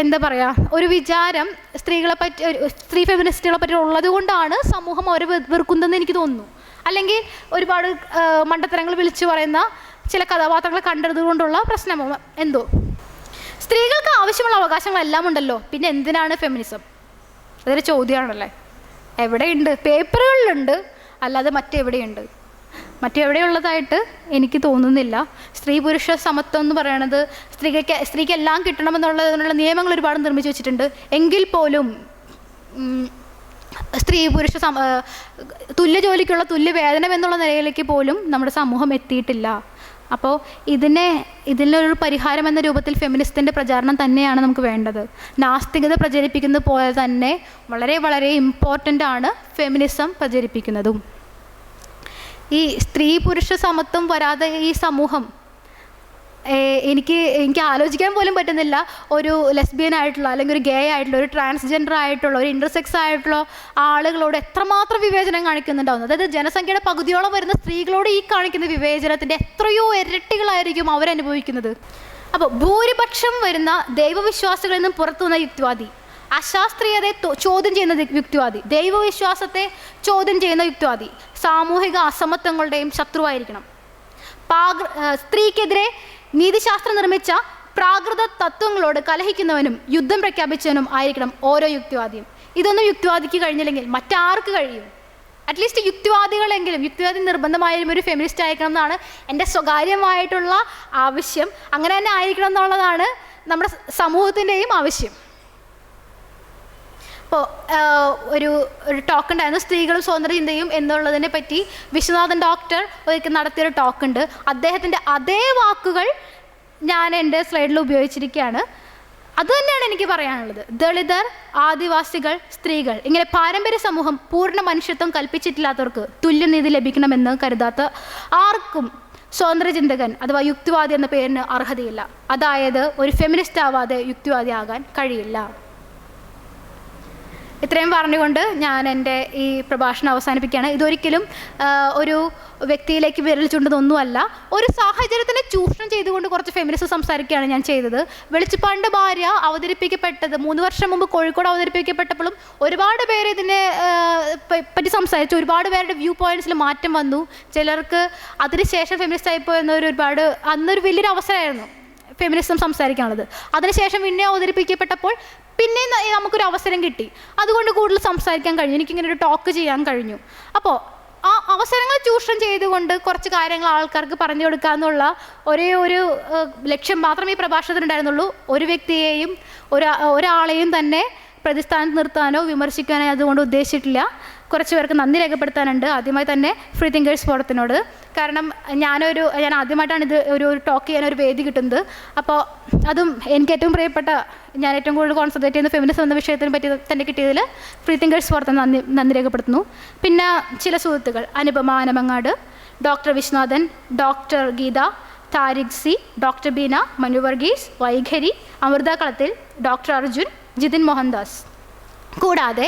എന്താ പറയുക ഒരു വിചാരം സ്ത്രീകളെ പറ്റി, സ്ത്രീ ഫെമിനിസ്റ്റുകളെ പറ്റി ഉള്ളത് കൊണ്ടാണ് സമൂഹം അവരെ വെറുക്കുന്നതെന്ന് എനിക്ക് തോന്നുന്നു. അല്ലെങ്കിൽ ഒരുപാട് മണ്ടത്തരങ്ങൾ വിളിച്ചു പറയുന്ന ചില കഥാപാത്രങ്ങളെ കണ്ടത് കൊണ്ടുള്ള പ്രശ്നമോ എന്തോ. സ്ത്രീകൾക്ക് ആവശ്യമുള്ള അവകാശങ്ങളെല്ലാം ഉണ്ടല്ലോ, പിന്നെ എന്തിനാണ് ഫെമിനിസം? അതൊരു ചോദ്യമാണല്ലേ. എവിടെയുണ്ട്? പേപ്പറുകളിലുണ്ട്, അല്ലാതെ മറ്റെവിടെയുള്ളതായിട്ട് എനിക്ക് തോന്നുന്നില്ല. സ്ത്രീ പുരുഷ സമത്വം എന്ന് പറയുന്നത് സ്ത്രീക്ക് എല്ലാം കിട്ടണമെന്നുള്ള നിയമങ്ങൾ ഒരുപാട് നിർമ്മിച്ചു വെച്ചിട്ടുണ്ട്. എങ്കിൽ പോലും സ്ത്രീ പുരുഷ തുല്യ ജോലിക്കുള്ള തുല്യ വേതനം എന്നുള്ള നിലയിലേക്ക് പോലും നമ്മുടെ സമൂഹം എത്തിയിട്ടില്ല. അപ്പോൾ ഇതിനൊരു പരിഹാരം എന്ന രൂപത്തിൽ ഫെമിനിസ്റ്റിൻ്റെ പ്രചാരണം തന്നെയാണ് നമുക്ക് വേണ്ടത്. നാസ്തികത പ്രചരിപ്പിക്കുന്നത് പോലെ തന്നെ വളരെ വളരെ ഇമ്പോർട്ടൻ്റ് ആണ് ഫെമിനിസം പ്രചരിപ്പിക്കുന്നതും. ഈ സ്ത്രീ പുരുഷ സമത്വം വരാതെ ഈ സമൂഹം എനിക്ക് ആലോചിക്കാൻ പോലും പറ്റുന്നില്ല. ഒരു ലെസ്ബിയൻ ആയിട്ടുള്ള അല്ലെങ്കിൽ ഒരു ഗേ ആയിട്ടുള്ള ഒരു ട്രാൻസ്ജെൻഡർ ആയിട്ടുള്ള ഒരു ഇൻ്റർസെക്സ് ആയിട്ടുള്ള ആളുകളോട് എത്രമാത്രം വിവേചനം കാണിക്കുന്നുണ്ടാവുന്നത്. അതായത് ജനസംഖ്യയുടെ പകുതിയോളം വരുന്ന സ്ത്രീകളോട് ഈ കാണിക്കുന്ന വിവേചനത്തിൻ്റെ എത്രയോ ഇരട്ടികളായിരിക്കും അവരനുഭവിക്കുന്നത്. അപ്പോൾ ഭൂരിപക്ഷം വരുന്ന ദൈവവിശ്വാസികളിൽ നിന്നും പുറത്തു വന്ന യുക്തിവാദി, അശാസ്ത്രീയതയെ ചോദ്യം ചെയ്യുന്ന യുക്തിവാദി, ദൈവവിശ്വാസത്തെ ചോദ്യം ചെയ്യുന്ന യുക്തിവാദി സാമൂഹിക അസമത്വങ്ങളുടെയും ശത്രുവായിരിക്കണം. സ്ത്രീക്കെതിരെ നീതിശാസ്ത്രം നിർമ്മിച്ച പ്രാകൃത തത്വങ്ങളോട് കലഹിക്കുന്നവനും യുദ്ധം പ്രഖ്യാപിച്ചവനും ആയിരിക്കണം ഓരോ യുക്തിവാദിയും. ഇതൊന്നും യുക്തിവാദിക്ക് കഴിഞ്ഞില്ലെങ്കിൽ മറ്റാർക്ക് കഴിയും? അറ്റ്ലീസ്റ്റ് യുക്തിവാദി നിർബന്ധമായാലും ഒരു ഫെമിനിസ്റ്റ് ആയിരിക്കണം എന്നാണ് എൻ്റെ സ്വകാര്യമായിട്ടുള്ള ആവശ്യം. അങ്ങനെ തന്നെ ആയിരിക്കണം എന്നുള്ളതാണ് നമ്മുടെ സമൂഹത്തിൻ്റെയും ആവശ്യം. അപ്പോൾ ഒരു ടോക്ക് ഉണ്ടായിരുന്നു, സ്ത്രീകളും സ്വതന്ത്രചിന്തയും എന്നുള്ളതിനെ പറ്റി വിശ്വനാഥൻ ഡോക്ടർ ഒരിക്കൽ നടത്തിയൊരു ടോക്കുണ്ട്. അദ്ദേഹത്തിൻ്റെ അതേ വാക്കുകൾ ഞാൻ എൻ്റെ സ്ലൈഡിൽ ഉപയോഗിച്ചിരിക്കുകയാണ്. അതുതന്നെയാണ് എനിക്ക് പറയാനുള്ളത്. ദളിതർ, ആദിവാസികൾ, സ്ത്രീകൾ, ഇങ്ങനെ പാരമ്പര്യ സമൂഹം പൂർണ്ണ മനുഷ്യത്വം കൽപ്പിച്ചിട്ടില്ലാത്തവർക്ക് തുല്യനീതി ലഭിക്കണമെന്ന് കരുതാത്ത ആർക്കും സ്വതന്ത്രചിന്തകൻ അഥവാ യുക്തിവാദി എന്ന പേരിന് അർഹതയില്ല. അതായത് ഒരു ഫെമിനിസ്റ്റ് ആവാതെ യുക്തിവാദി ആകാൻ കഴിയില്ല. ഇത്രയും പറഞ്ഞുകൊണ്ട് ഞാൻ എൻ്റെ ഈ പ്രഭാഷണം അവസാനിപ്പിക്കുകയാണ്. ഇതൊരിക്കലും ഒരു വ്യക്തിയിലേക്ക് വിരൽ ചൂണ്ടുന്നതൊന്നുമല്ല. ഒരു സാഹചര്യത്തിനെ ചൂഷണം ചെയ്തുകൊണ്ട് കുറച്ച് ഫെമിനിസം സംസാരിക്കുകയാണ് ഞാൻ ചെയ്തത്. വെളിച്ചപ്പാടിൻ്റെ ഭാര്യ അവതരിപ്പിക്കപ്പെട്ടത് 3 വർഷം മുമ്പ് കോഴിക്കോട് അവതരിപ്പിക്കപ്പെട്ടപ്പോഴും ഒരുപാട് പേര് ഇതിനെ പറ്റി സംസാരിച്ചു. ഒരുപാട് പേരുടെ വ്യൂ പോയിൻറ്റ്സിൽ മാറ്റം വന്നു. ചിലർക്ക് അതിനുശേഷം ഫെമിനിസ്റ്റ് ആയിപ്പോയെന്നൊരു അന്നൊരു വലിയൊരു അവസരമായിരുന്നു ഫെമിനിസം സംസാരിക്കാനുള്ളത്. അതിനുശേഷം പിന്നെ അവതരിപ്പിക്കപ്പെട്ടപ്പോൾ പിന്നെ നമുക്കൊരു അവസരം കിട്ടി. അതുകൊണ്ട് കൂടുതൽ സംസാരിക്കാൻ കഴിഞ്ഞു, എനിക്കിങ്ങനെ ഒരു ടോക്ക് ചെയ്യാൻ കഴിഞ്ഞു. അപ്പോൾ ആ അവസരങ്ങൾ ചൂഷണം ചെയ്തുകൊണ്ട് കുറച്ച് കാര്യങ്ങൾ ആൾക്കാർക്ക് പറഞ്ഞു കൊടുക്കാമെന്നുള്ള ഒരേ ഒരു ലക്ഷ്യം മാത്രമേ ഈ പ്രഭാഷണത്തിനുണ്ടായിരുന്നുള്ളൂ. ഒരു വ്യക്തിയെയും ഒരാളെയും തന്നെ പ്രതിസ്ഥാനത്ത് നിർത്താനോ വിമർശിക്കാനോ അതുകൊണ്ട് ഉദ്ദേശിച്ചിട്ടില്ല. കുറച്ച് പേർക്ക് നന്ദി രേഖപ്പെടുത്താനുണ്ട്. ആദ്യമായി തന്നെ ഫ്രീ തിങ്കേഴ്സ് ഫോറത്തിനോട്. കാരണം ഞാൻ ആദ്യമായിട്ടാണ് ഒരു ടോക്ക് ചെയ്യാനൊരു വേദി കിട്ടുന്നത്. അപ്പോൾ അതും എനിക്ക് ഏറ്റവും പ്രിയപ്പെട്ട, ഞാൻ ഏറ്റവും കൂടുതൽ കോൺസെൻട്രേറ്റ് ചെയ്യുന്ന ഫെമിനിസം എന്ന വിഷയത്തിനെ പറ്റി തന്നെ കിട്ടിയതിൽ ഫ്രീ തിങ്കേഴ്സ് ഫോറത്തിന് നന്ദി രേഖപ്പെടുത്തുന്നു. പിന്നെ ചില സുഹൃത്തുക്കൾ, Anupama Anamangad, doctor Viswanathan, doctor Geetha, Tariq C, doctor Beena, Manu Varghese, Vaikhari, Amritha Kalathil, doctor Arjun, Jithin Mohandas. കൂടാതെ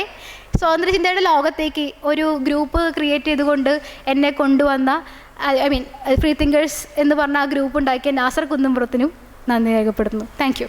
സ്വതന്ത്രചിന്തയുടെ ലോകത്തേക്ക് ഒരു ഗ്രൂപ്പ് ക്രിയേറ്റ് ചെയ്തുകൊണ്ട് എന്നെ കൊണ്ടുവന്ന ഫ്രീ തിങ്കേഴ്സ് എന്ന് പറഞ്ഞ ആ ഗ്രൂപ്പ് ഉണ്ടാക്കിയ നാസർ കുന്നുംപുറത്തിനും നന്ദി രേഖപ്പെടുത്തുന്നു. Thank you.